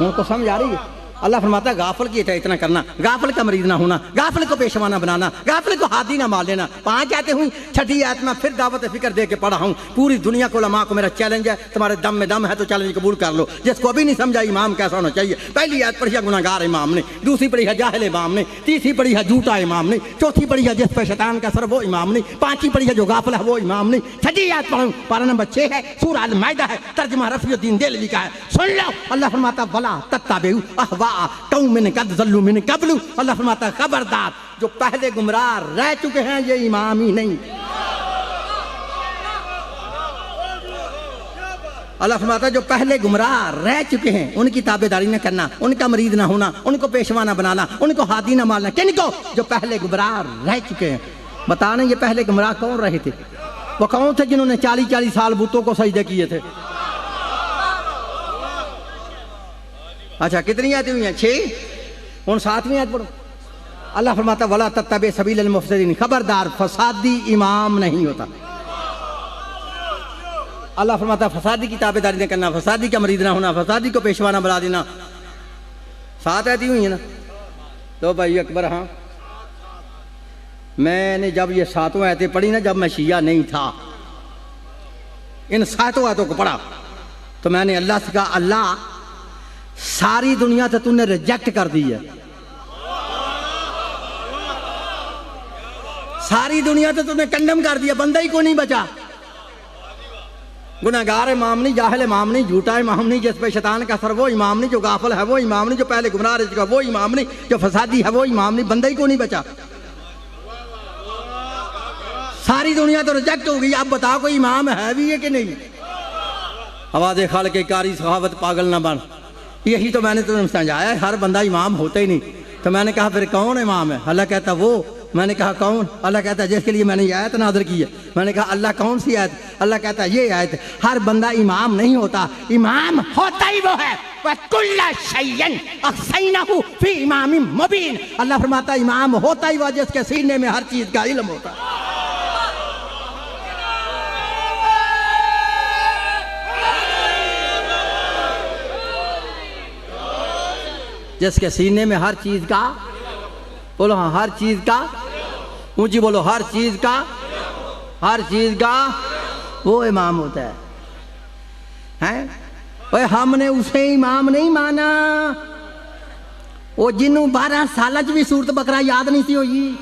उनको समझ आ रही है? अल्लाह फरमाता गाफिल की इतना करना, गाफिल का मरीज ना होना, गाफिल को पेशवाना बनाना, गाफिल को हादी ना मार लेना। 5 आयतें हुई, छठी आयत में फिर दावत फिक्र दे के पढ़ा हूँ। पूरी दुनिया को उलमा को मेरा चैलेंज है, तुम्हारे दम में दम है तो चैलेंज कबूल कर लो। जिसको अभी नहीं समझा इमाम कैसा होना चाहिए। पहली आयत पढ़ी है गुनाहगार इमाम ने, दूसरी पढ़ी है जाहिल इमाम ने, तीसरी पढ़ी है झूठा इमाम ने, चौथी पढ़ी है जिस पर शैतान का असर वो इमाम ने, 5वीं पढ़ी है जो गाफिल है वो इमाम ने। छठी आयत पढ़ूं, पारा नंबर 6 है, सूरह अल माइदा है, तर्जुमा रफीउद्दीन देलवी का है। सुन लो, अल्लाह फरमाता वला तत्ताबिउ अहवा कौमिन कद ज़ल्लू मिन क़ब्लु। अल्लाह फरमाता खबरदार जो पहले गुमराह रह चुके हैं ये इमाम ही नहीं। अल्लाह फरमाता जो पहले गुमराह रह चुके हैं उनकी ताबेदारी न करना, उनका मरीद ना होना, उनको पेशवा ना बनाना, उनको हादी ना मारना। किनको? जो पहले गुमराह रह चुके हैं। बताना ये पहले गुमराह कौन रहे थे? वो कौन थे जिन्होंने 40-40 साल बुतों को सजदे किए थे? अच्छा कितनी आयतें हुई हैं? 6। उन 7वीं आयत पढ़ो। अल्लाह फरमाता वला तत्तबि सबीलल मुफसिदीन। खबरदार फसादी इमाम नहीं होता। अल्लाह फरमाता फसादी की ताबेदारी न करना, फसादी का मरीद ना होना, फसादी को पेशवाना बना देना। 7 आयतें हुई है ना? तो भाई अकबर, हाँ मैंने जब ये 7 आयतें पढ़ी ना, जब मैं शिया नहीं था, इन 7 आयतों को पढ़ा तो मैंने अल्लाह से कहा अल्लाह सारी दुनिया से तूने रिजेक्ट कर दी है, सारी दुनिया से तूने कंडम कर दिया, बंदा ही को नहीं बचा। गुनाहगार इमाम नहीं, जाहिल इमाम नहीं, झूठा इमाम नहीं, जिस पे शैतान का असर वो इमाम नहीं, जो गाफिल है वो इमाम नहीं, जो पहले गुमराह रह चुका वो इमाम नहीं, जो फसादी है वो इमाम नहीं, बंदा ही को नहीं बचा। सारी दुनिया तो रिजेक्ट हो गई। अब बताओ कोई इमाम है भी है कि नहीं? आवाज़ खाल के कारी सहावत पागल ना बन। यही तो मैंने तुम्हें समझाया, हर बंदा इमाम होता ही नहीं। तो मैंने कहा फिर कौन इमाम है? अल्लाह कहता वो। मैंने कहा कौन? अल्लाह कहता जिसके लिए मैंने ये आयत नाज़िल की है। मैंने कहा अल्लाह कौन सी आयत? अल्लाह कहता ये आयत। हर बंदा इमाम नहीं होता, इमाम होता ही वो है। वकुल्ला शैयन अहसैनहु फी इमामिन मुबीन। अल्लाह फरमाता इमाम होता ही वो जिसके सीने में हर चीज़ का इल्म होता है। जिसके सीने में हर चीज का, बोलो हाँ, हर चीज का, ऊंची बोलो, हर चीज का, हर चीज का वो इमाम होता है। हैं? ओए हमने उसे इमाम नहीं माना, वो जिन्हों 12 साल भी सूरत बकरा याद नहीं सी हुई।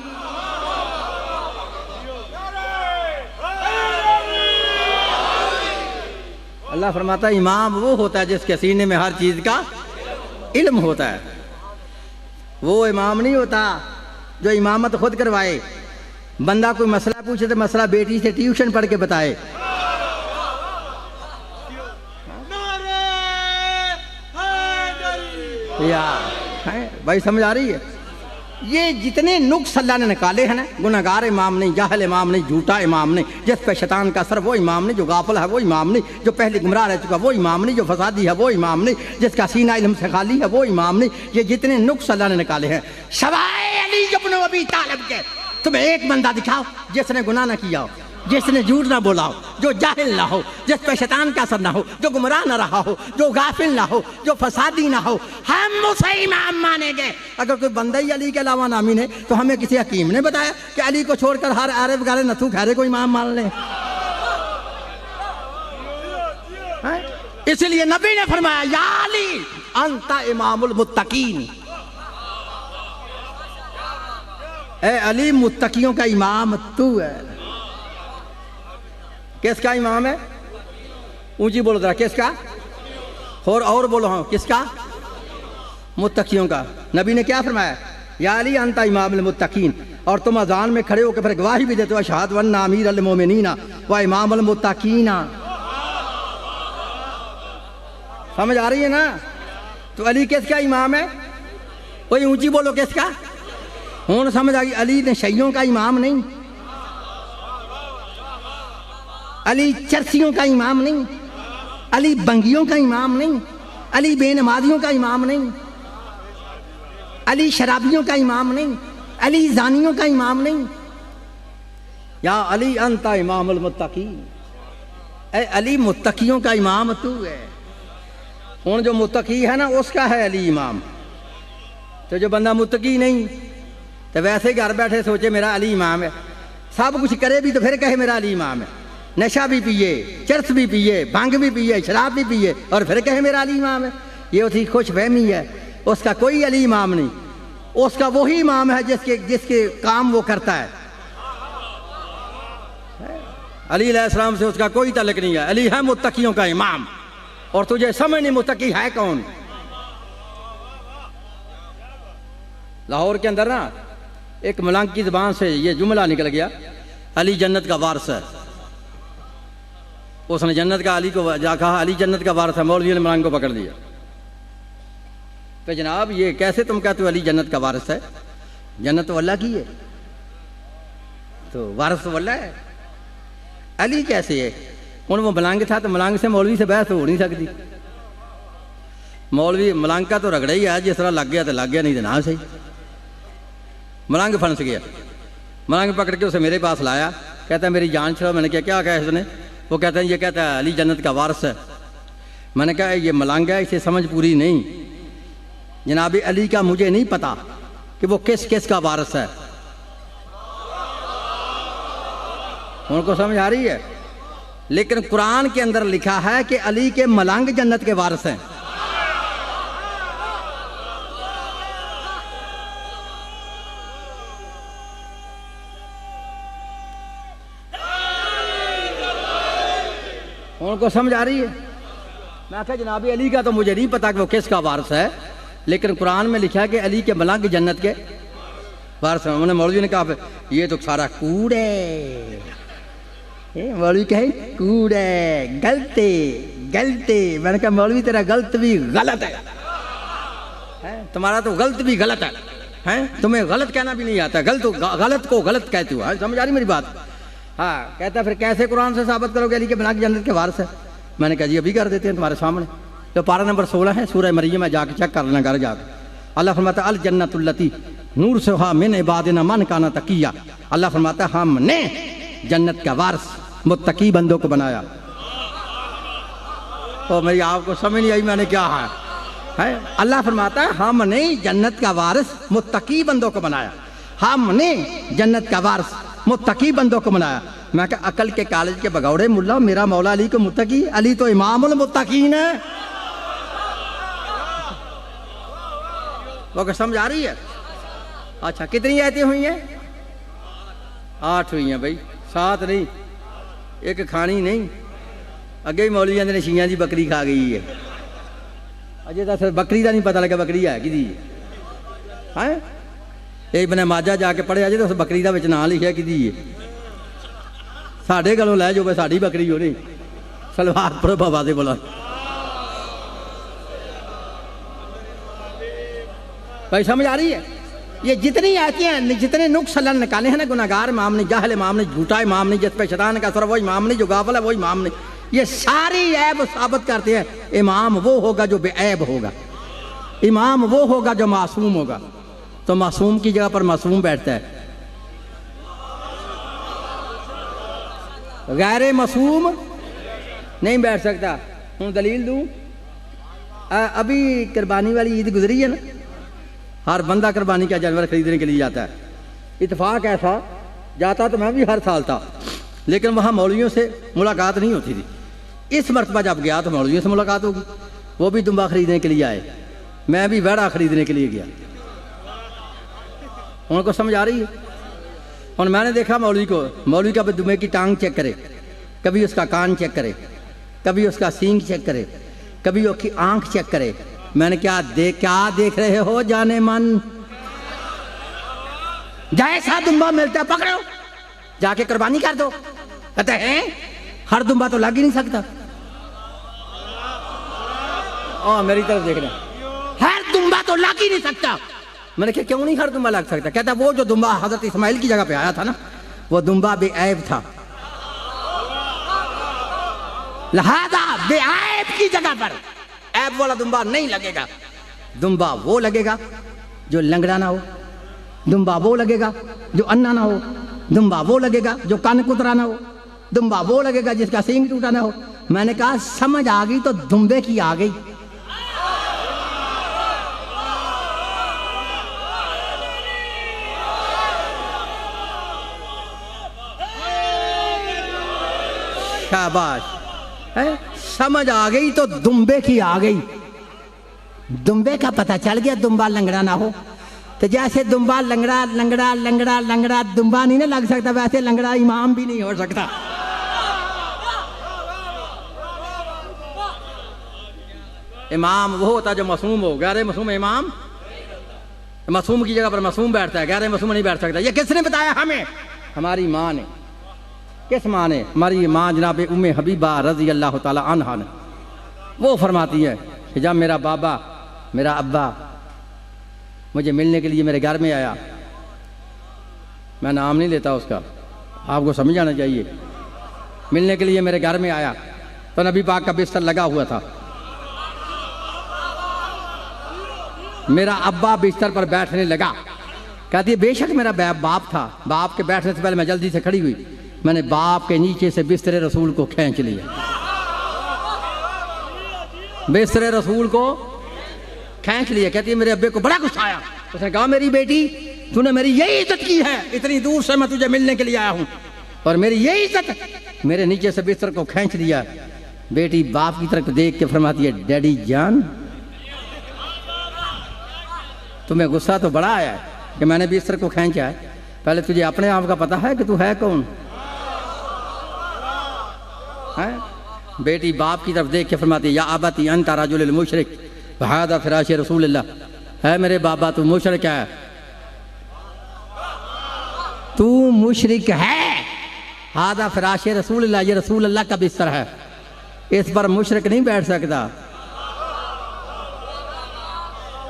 अल्लाह फरमाता इमाम वो होता है जिसके सीने में हर चीज का इल्म होता है। वो इमाम नहीं होता जो इमामत खुद करवाए। बंदा कोई मसला पूछे तो मसला बेटी से ट्यूशन पढ़ के बताए। यार भाई समझ आ रही है? ये जितने नुक्स अल्लाह ने निकाले हैं ना, गुनाहगार इमाम नहीं, जाहिल इमाम नहीं, झूठा इमाम नहीं, जिस पे शैतान का असर वो इमाम नहीं, जो गाफिल है वो इमाम नहीं, जो पहले गुमराह रह चुका वो इमाम नहीं, जो फसादी है वो इमाम नहीं, जिसका सीना इल्म से खाली है वो इमाम नहीं। ये जितने नुक्स अल्लाह ने निकाले हैं शवाए अली इब्न अबी तालिब के, तुम्हें एक बंदा दिखाओ जिसने गुनाह ना किया हो, जिसने झूठ ना बोला हो, जो जाहिल ना हो, जिस पे शैतान का असर ना हो, जो गुमराह ना रहा हो, जो गाफिल ना हो, जो फसादी ना हो, हम उसे इमाम मानेंगे। अगर कोई बंदा ही अली के अलावा नामी ने तो हमें किसी हकीम ने बताया कि अली को छोड़कर हर अरब गारे नथु खैरे को इमाम मान ले। इसलिए नबी ने फरमाया या अली अंता इमामुल मुत्तकीन, ए अली मुत्तकियों का इमाम तू है। किसका इमाम है? ऊंची बोलो जरा, किसका? और बोलो हाँ, किसका? मुत्तकियों का। नबी ने क्या फरमाया? या अली अंता इमामुल मुत्तकीन। और तुम अजान में खड़े होकर फिर गवाही भी देते हो अशहदु अन्ना अमीरुल मोमिनीना व इमामुल मुत्तकीना। समझ आ रही है ना? तो अली किसका इमाम है? वही ऊंची बोलो, किसका? हुण समझ आ गई, अली नशइयों का इमाम नहीं, अली चरसियों का इमाम नहीं, अली बंगियों का इमाम नहीं, अली बेनमाजियों का इमाम नहीं, अली शराबियों का इमाम नहीं, अली जानियों का इमाम नहीं। या अली अंता इमामुल मुत्तकीन, ए अली मुत्तकियों का इमाम तू है। हुण जो मुत्तकी है ना उसका है अली इमाम। तो जो बंदा मुत्तकी नहीं तो वैसे घर बैठे सोचे मेरा अली इमाम है, सब कुछ करे भी तो फिर कहे मेरा अली इमाम है, नशा भी पिए, चरस भी पिए, भांग भी पिए, शराब भी पिए और फिर कहे मेरा अली इमाम है। ये उसकी खुश फहमी है, उसका कोई अली इमाम नहीं, उसका वही इमाम है जिसके जिसके काम वो करता है। अली अलैहिस्सलाम से उसका कोई तल्लुक नहीं है, अली है मुत्तकियों का इमाम। और तुझे समझ नहीं मुत्तकी है कौन। लाहौर के अंदर ना एक मलंग की ज़बान से ये जुमला निकल गया, अली जन्नत का वारिस है। उसने जन्नत का अली को जा कहा अली जन्नत का वारिस है, मौलवी ने मलंग को पकड़ लिया। तो जनाब ये कैसे तुम कहते हो अली जन्नत का वारिस है, जन्नत तो अल्लाह की है, तो वारिस तो अल्लाह है, अली कैसे है। उन वो मलंग था तो मलंग से मौलवी से बहस हो नहीं सकती। मौलवी मलंग का तो रगड़ा ही है, जिस तरह लग गया तो लग गया, नहीं तो ना सही। मलंग फंस गया, मलंग पकड़ के उसे मेरे पास लाया, कहता है मेरी जान छुड़ाओ। मैंने कहा क्या कहा इसने। वो कहता है ये कहता है अली जन्नत का वारिस है। मैंने कहा ये मलंग है, इसे समझ पूरी नहीं। जनाब अली का मुझे नहीं पता कि वो किस किस का वारिस है। उनको समझ आ रही है, लेकिन कुरान के अंदर लिखा है कि अली के मलंग जन्नत के वारिस हैं। उनको समझ आ रही है। मैं कहा जनाब अली का तो मुझे नहीं पता कि वो किसका वारिस है, लेकिन कुरान में लिखा है कि अली के मलंग जन्नत के वारिस हैं। उन्होंने मौलवी ने कहा ये तो सारा कूड़ है। मौलवी कहे कूड़ है, गलते गलते। मैंने कहा मौलवी तेरा गलत भी गलत है, तुम्हारा तो गलत भी गलत है, तुम्हें गलत कहना भी नहीं आता, गलत को गलत कहते हो। समझ आ रही मेरी बात। हाँ, कहता फिर कैसे कुरान से साबित करोगे अली के मलंग जन्नत के वारिस है। मैंने कहा जी अभी कर देते हैं तुम्हारे सामने। तो पारा नंबर 16 है सूरह मरियम में, जाके चेक कर लेना घर जाकर। अल्लाह फरमाता अल जन्नतुल्लती नूर सुहा मिन इबादिना मन काना तकिया। अल्लाह फरमाता हमने जन्नत का वारिस मुत्तकी बंदों को बनाया। तो मेरी आपको समझ नहीं आई मैंने क्या है। अल्लाह फरमाता है हमने जन्नत का वारिस मुत्तकी बंदों को बनाया, हमने जन्नत का वारिस मुत्तकी बंदों को बनाया। मैं कहा अकल के कॉलेज के बगौड़े मुल्ला, मेरा मौला अली को मुत्तकी, अली तो इमामुल मुत्तकीन है। वो समझ आ रही है। अच्छा कितनी आयतें हुई हैं? 8 हुई हैं भाई, 7 नहीं, एक खानी नहीं। अगे ही मौलवियां ने शियां की बकरी खा गई है, अजे तो सिर्फ बकरी का नहीं पता लगा बकरी है कि है। एक बने माजा जाके पढ़िया जे तो उस बकरी का नाम लिखा कि साढ़े गलों लै जाओ साड़ी बकरी हो नहीं सलवार पर बाबा दे बोला। भाई समझ आ रही है। ये जितनी आती हैं, जितने नुक्स अल्लाह ने निकाले हैं ना, गुनाहगार इमाम नहीं, जाहिल इमाम नहीं, झूठा इमाम नहीं, जिस पे शैतान का असर वो इमाम नहीं, जो गाफिल है वो इमाम नहीं, ये सारी ऐब साबित करते हैं। इमाम वो होगा जो बेऐब होगा, इमाम वो होगा जो मासूम होगा। तो मासूम की जगह पर मासूम बैठता है, गैर मासूम नहीं बैठ सकता। हूँ दलील दूँ, अभी कुर्बानी वाली ईद गुजरी है ना, हर बंदा कुर्बानी का जानवर खरीदने के लिए जाता है। इत्तेफाक ऐसा जाता तो मैं भी हर साल था, लेकिन वहाँ मौलवियों से मुलाकात नहीं होती थी। इस मरतबा जब गया तो मौलवियों से मुलाकात होगी, वो भी दुम्बा खरीदने के लिए आए, मैं भी वेड़ा खरीदने के लिए गया। उनको समझ आ रही है। और मैंने देखा मौलवी को, मौलवी का दुम्बे की टांग चेक करे, कभी उसका कान चेक करे, कभी उसका सींग चेक करे, कभी उसकी आंख चेक करे। मैंने क्या देख रहे हो जाने मन, जैसा दुम्बा मिलता है पकड़ो जाके कुर्बानी कर दो। कहते हैं हर दुम्बा तो लग ही नहीं सकता। मेरी तरफ देख रहे, हर दुम्बा तो लग ही नहीं सकता। मैंने कहा क्यों नहीं हर दुम्बा लग सकता? कहता वो जो दुम्बा हजरत इस्माइल की जगह पे आया था ना, वो दुम्बा बेऐब था, लिहाजा बेऐब की जगह पर ऐब वाला दुम्बा नहीं लगेगा। दुम्बा वो लगेगा जो लंगड़ा ना हो, दुम्बा वो लगेगा जो अन्ना ना हो, दुम्बा वो लगेगा जो कान कुतरा ना हो, दुम्बा वो लगेगा जिसका सींग टूटा ना हो। मैंने कहा समझ आ गई तो दुम्बे की आ गई। शाबाश है, समझ आ गई तो दुम्बे की आ गई। दुम्बे का पता चल गया, दुम्बा लंगड़ा ना हो। तो जैसे दुम्बा लंगड़ा लंगड़ा लंगड़ा लंगड़ा दुम्बा नहीं ना लग सकता, वैसे लंगड़ा इमाम भी नहीं हो सकता। इमाम वो होता जो मासूम हो, गैर मासूम इमाम। मासूम की जगह पर मासूम बैठता है, गैर मासूम नहीं बैठ सकता। ये किसने बताया हमें? हमारी माँ ने। किस माँ ने? हमारी माँ जनाब उम्मे हबीबा रजी अल्लाह ताला अन्हा ने। वो फरमाती है कि जब मेरा बाबा, मेरा अब्बा मुझे मिलने के लिए मेरे घर में आया, मैं नाम नहीं लेता उसका, आपको समझ आना चाहिए, मिलने के लिए मेरे घर में आया तो नबी पाक का बिस्तर लगा हुआ था। मेरा अब्बा बिस्तर पर बैठने लगा। कहती है बेशक मेरा बाप था, बाप के बैठने से पहले मैं जल्दी से खड़ी हुई, मैंने बाप के नीचे से बिस्तर रसूल को खींच लिया, बिस्तर रसूल को खींच लिया। कहती है मेरे अब्बे को बड़ा गुस्सा आया, उसने कहा मेरी बेटी तूने मेरी यही इज्जत की है, इतनी दूर से मैं तुझे मिलने के लिए आया हूं और मेरी यही इज्जत, मेरे नीचे से बिस्तर को खींच लिया। बेटी बाप की तरफ देख के फरमाती है डैडी जान तुम्हें गुस्सा तो बड़ा आया है कि मैंने बिस्तर को खींचा है, पहले तुझे अपने आप का पता है कि तू है कौन? है? बेटी बाप की तरफ देख के फरमाती है या अबती अंता रजुल मुशरिक हादा फिराश रसूलुल्लाह, है मेरे बाबा तू मुशरिक है, तू मुशरिक है। हादा फिराश रसूलुल्लाह, ये रसूल अल्लाह का बिस्तर है, इस पर मुशरिक नहीं बैठ सकता।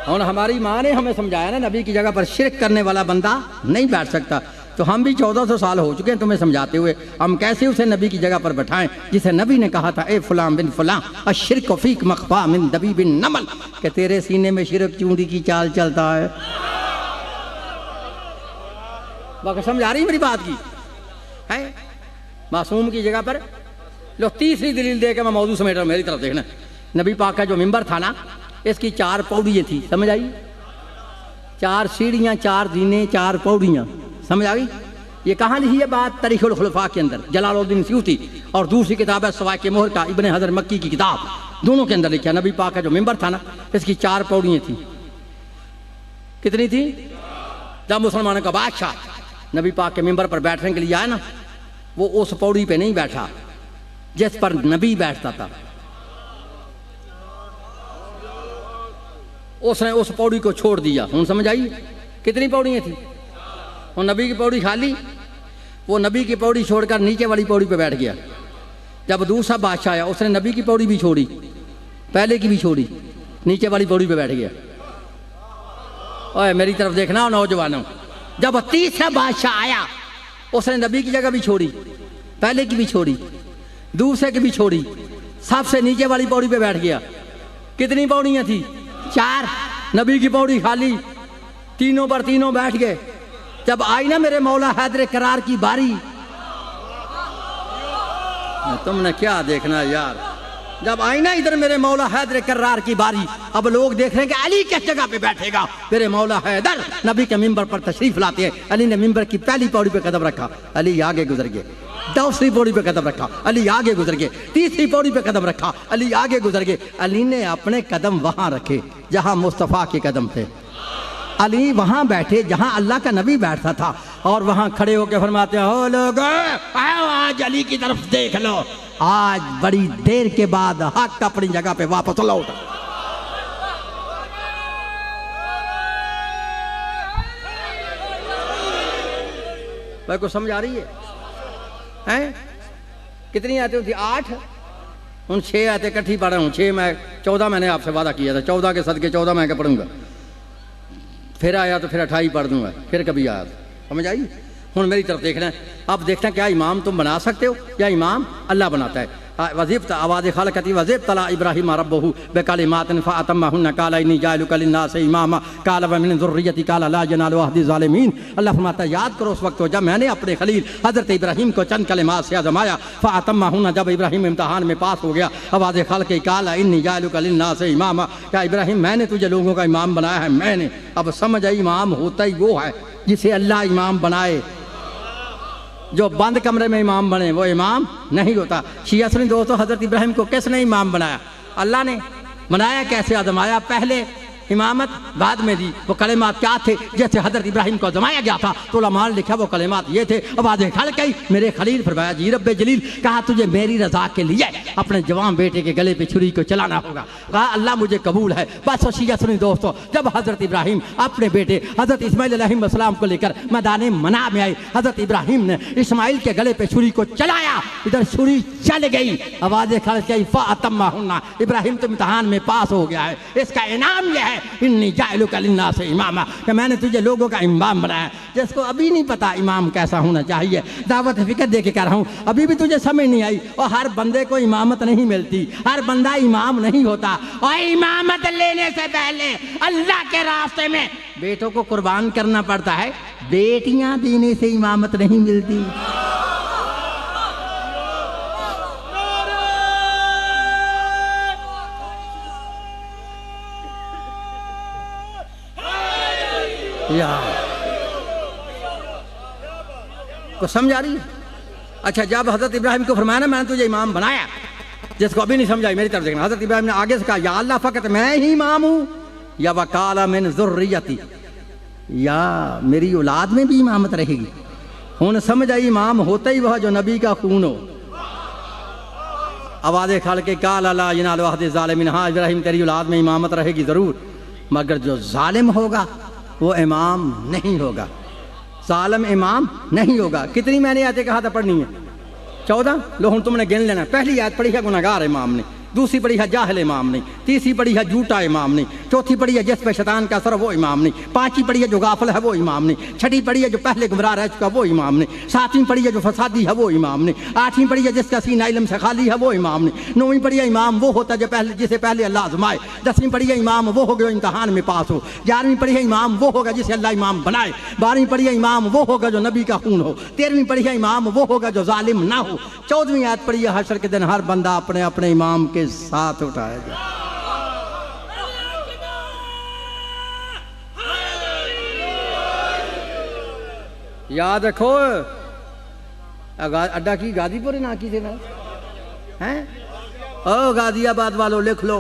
और हमारी माँ ने हमें समझाया ना, नबी की जगह पर शिरक करने वाला बंदा नहीं बैठ सकता। तो हम भी 1400 साल हो चुके हैं तुम्हें समझाते हुए, हम कैसे उसे नबी की जगह पर बैठाएं जिसे नबी ने कहा था ए फलां बिन फलां अशिरक फीक मखफा मिन दबी बिन नमल, कि तेरे सीने में शिरक चूंडी की चाल चलता है। बाकी समझ आ रही मेरी बात की है? मासूम की जगह पर लो तीसरी दलील दे के मैं मौजूद समेट रहा हूं, मेरी तरफ देखना। नबी पाक का जो मिंबर था ना, इसकी 4 पौड़ियाँ थी, समझ आई? 4 सीढ़ियाँ, 4 जीने, 4 पौड़ियाँ, समझ आ गई? ये कहाँ लिखी है बात? तारीखुल खुलफा के अंदर, जलालुद्दीन सयूती, और दूसरी किताब है सवाए के मोहर का इब्ने हजर मक्की की किताब, दोनों के अंदर लिखा नबी पाक का जो मिंबर था ना, इसकी 4 पौड़ियाँ थी। कितनी थी? जब मुसलमानों का बादशाह नबी पाक के मिंबर पर बैठने के लिए आया ना, वो उस पौड़ी पे नहीं बैठा जिस पर नबी बैठता था, उसने उस पौड़ी को छोड़ दिया। हूँ समझ आई? कितनी पौड़ियाँ थी? वो नबी की पौड़ी खाली, वो नबी की पौड़ी छोड़कर नीचे वाली पौड़ी पे बैठ गया। जब दूसरा बादशाह आया उसने नबी की पौड़ी भी छोड़ी, पहले की भी छोड़ी, नीचे वाली पौड़ी पे बैठ गया। ओए मेरी तरफ देखना नौजवानों, जब तीसरा बादशाह आया उसने नबी की जगह भी छोड़ी, पहले की भी छोड़ी, दूसरे की भी छोड़ी, सबसे नीचे वाली पौड़ी पे बैठ गया। कितनी पौड़ियाँ थी? 4। नबी की पौड़ी खाली, तीनों पर तीनों बैठ गए। जब आई ना मेरे मौला हैदर करार की बारी, तुमने क्या देखना यार, जब आई ना इधर मेरे मौला हैदर करार की बारी, अब लोग देख रहे हैं कि अली किस जगह पे बैठेगा। मेरे मौला हैदर नबी के मिंबर पर तशरीफ लाते हैं, अली ने मिंबर की पहली पौड़ी पे कदम रखा, अली आगे गुजर गए। दूसरी पौड़ी पे कदम रखा, अली आगे गुजर गए। तीसरी पौड़ी पे कदम रखा, अली आगे गुजर गए। अली ने अपने कदम वहां रखे जहां मुस्तफा के कदम थे। अली वहां बैठे जहां अल्लाह का नबी बैठता था, और वहां खड़े होकर फरमाते हो लोग आओ आज अली की तरफ देख लो, आज बड़ी देर के बाद हक अपनी जगह पे वापस लौट। भाई को समझ आ रही है? हैं? कितनी आयतें होती? 8। उन 6 आयतें इकट्ठी पढ़ा हूँ, 6 मैं 14 मैंने आपसे वादा किया था, 14 के सदके 14 मैं के पढ़ूंगा। फिर आया तो फिर 28 पढ़ दूंगा, फिर कभी आया समझ आई। हूँ मेरी तरफ देखना है, अब देखना क्या इमाम तुम बना सकते हो या इमाम अल्लाह बनाता है। वज़ीब आवाज़ खालकती वज़ीब तला इब्राहीम रब्बहु बिकलिमातिन फ़अतम्महुन्ना क़ाल इन्नी जाइलुका लिन्नासि इमामा क़ाल व मिन ज़ुर्रिय्यती क़ाल ला यनालु अहदी ज़ालिमीन। अल्लाह फरमाता है याद करो उस वक्त को जब मैंने अपने खलील हज़रत इब्राहीम को चंद कलिमात से आज़माया। फ़अतम्महुन्ना जब इब्राहीम इम्तिहान में पास हो गया, आवाज़ खालकी क़ाल इन्नी जाइलुका लिन्नासि इमामा, क्या इब्राहीम मैंने तुझे लोगों का इमाम बनाया है मैंने। अब समझ आई इमाम होता ही वो है जिसे अल्लाह इमाम बनाए। जो बंद कमरे में इमाम बने वो इमाम नहीं होता। शिया सुन्नी दोस्तों, हज़रत इब्राहीम को किसने इमाम बनाया? अल्लाह ने। बनाया कैसे? आज़माया, पहले इमामत बाद में दी। वो कलेमात क्या थे? जैसे हज़रत इब्राहीम को आज़माया गया था तो उलमाए लिखा वो कलेमात ये थे। अब आधे खल कई मेरे खलील फरमाया जी रब्बे जलील, कहा तुझे मेरी रज़ा के लिए अपने जवान बेटे के गले पे छुरी को चलाना होगा। कहा अल्लाह मुझे कबूल है। बस शिया सुनी दोस्तों, जब हज़रत इब्राहीम अपने बेटे हज़रत इस्माइल अलैहिस्सलाम को लेकर मैदान मना में आए, हज़रत इब्राहीम ने इस्माइल के गले पे छुरी को चलाया, इधर छुरी चल गई। आवाज़ खल कई फ़अतम्महुन्ना, इब्राहीम तो इम्तिहान में पास हो गया है, इसका इनाम यह है इन्नी जाइलुका लिन्नासि इमामा, कि मैंने तुझे लोगों का इमाम बनाया। जिसको अभी नहीं पता इमाम कैसा होना चाहिए, दावत फिक्र दे के कह रहा हूँ, अभी भी तुझे समझ नहीं आई। और हर बंदे को इमामत नहीं मिलती, हर बंदा इमाम नहीं होता। और इमामत लेने से पहले अल्लाह के रास्ते में बेटों को कुर्बान करना पड़ता है। बेटियां देने से इमामत नहीं मिलती। को समझ आ रही है? अच्छा, जब हज़रत इब्राहीम को फरमाया ना मैंने तुझे इमाम बनाया, जिसको अभी नहीं समझाई मेरी तरफ देखना, हज़रत इब्राहीम ने आगे से कहा या अल्लाह फ़कत मैं ही इमाम हूँ, या वकाला मिन ज़ुर्रियती, या मेरी औलाद में भी इमामत रहेगी। हूँ समझ आई, इमाम होता ही वह जो नबी का खून हो। आवाज़ खाल के काल ला यनालु अहदी ज़ालिमीन, हाँ इब्राहीम तेरी औलाद में इमामत रहेगी ज़रूर, मगर जो ज़ालिम होगा वो इमाम नहीं होगा। ज़ालिम इमाम नहीं होगा। कितनी मैंने आयतें कहा था पढ़नी है? 14। लो हूँ तुमने गिन लेना। पहली आयत पढ़ी है गुनहगार इमाम ने, दूसरी पढ़ी है जाहिल इमाम नहीं, तीसरी पढ़ी है झूठा इमाम नहीं, चौथी पढ़ी है जिस पे शैतान का असर वो इमाम नहीं, पांचवी पढ़ी है जो गाफिल है वो इमाम नहीं, छठी पढ़ी है जो पहले गुमराह रह चुका वो इमाम नहीं, सातवीं पढ़ी है जो फसादी है वो इमाम नहीं, आठवीं पढ़ी है जिसका सीना इल्म से खाली है वो इमाम नहीं, नौवीं पढ़ी है इमाम वो होता है जो पहले जिसे पहले अल्लाह आजमाए, 10वीं पढ़ी है इमाम वो होगा जो इम्तहान में पास हो, 11वीं पढ़ी है इमाम वो होगा जिसे अल्लाह इमाम बनाए, 12वीं पढ़ी है इमाम वो होगा जो नबी का खून हो, 13वीं पढ़ी है इमाम वो होगा जो जालिम ना हो, 14वीं आयत पढ़ी है हशर के दिन हर बंदा अपने अपने इमाम के साथ उठाएगा। याद रखो, अड्डा की गाजीपुर ना की थे ना हैं? ओ गाजियाबाद वालों लिख लो,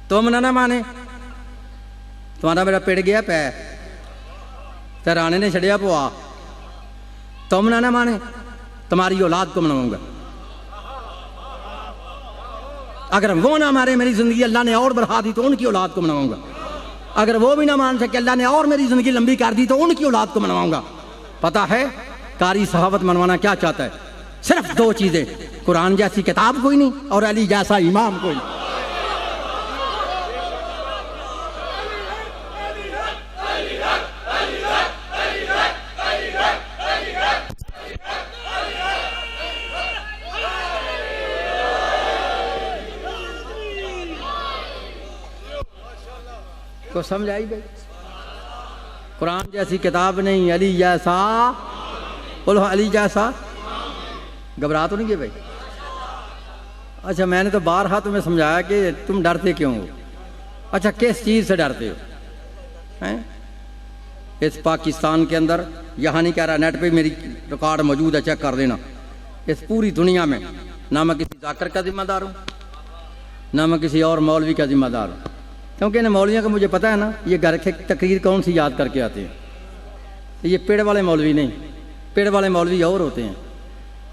तुम ना माने तुम्हारा मेरा पिड़ गया पैर, ते राणे ने छड़िया पुआ, तुम ना माने तुम्हारी औलाद को मनाऊंगा। अगर वो ना मारे मेरी जिंदगी अल्लाह ने और बढ़ा दी तो उनकी औलाद को मनाऊंगा। अगर वो भी ना मान सके अल्लाह ने और मेरी जिंदगी लंबी कर दी तो उनकी औलाद को मनवाऊंगा। पता है कारी सहावत मनवाना क्या चाहता है? सिर्फ 2 चीजें, कुरान जैसी किताब कोई नहीं और अली जैसा इमाम कोई नहीं। को समझ आई भाई? कुरान जैसी किताब नहीं, अली जैसा, बोलो अली जैसा। घबरा तो नहीं गए भाई? अच्छा, मैंने तो बारहा तुम्हें समझाया कि तुम डरते क्यों हो। अच्छा, किस चीज़ से डरते हो? हैं? इस पाकिस्तान के अंदर, यहाँ नहीं कह रहा, नेट पे मेरी रिकॉर्ड मौजूद है, चेक कर देना। इस पूरी दुनिया में ना मैं किसी जाकर का जिम्मेदार हूँ, ना मैं किसी और मौलवी का जिम्मेदार हूँ, क्योंकि इन मौलवियों का मुझे पता है ना ये घर के तकरीर कौन सी याद करके आते हैं। ये पेड़ वाले मौलवी नहीं, पेड़ वाले मौलवी और होते हैं।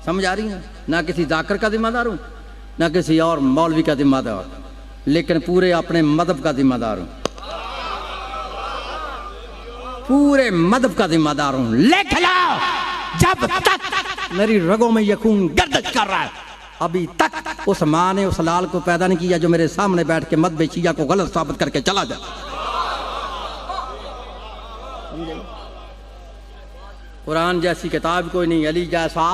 समझ आ रही है? ना किसी जाकर का जिम्मेदार हूँ, ना किसी और मौलवी का जिम्मेदार, लेकिन पूरे अपने मदहब का जिम्मेदार हूँ, पूरे मदहब का जिम्मेदार हूँ। लिख लो, जब तक मेरी रगों में ये खून गर्दिश कर रहा है, अभी तक उस माँ ने उस लाल को पैदा नहीं किया जो मेरे सामने बैठ के मदहब शिया को गलत साबित करके चला जाए। समझे? कुरान जैसी किताब कोई नहीं, अली जैसा।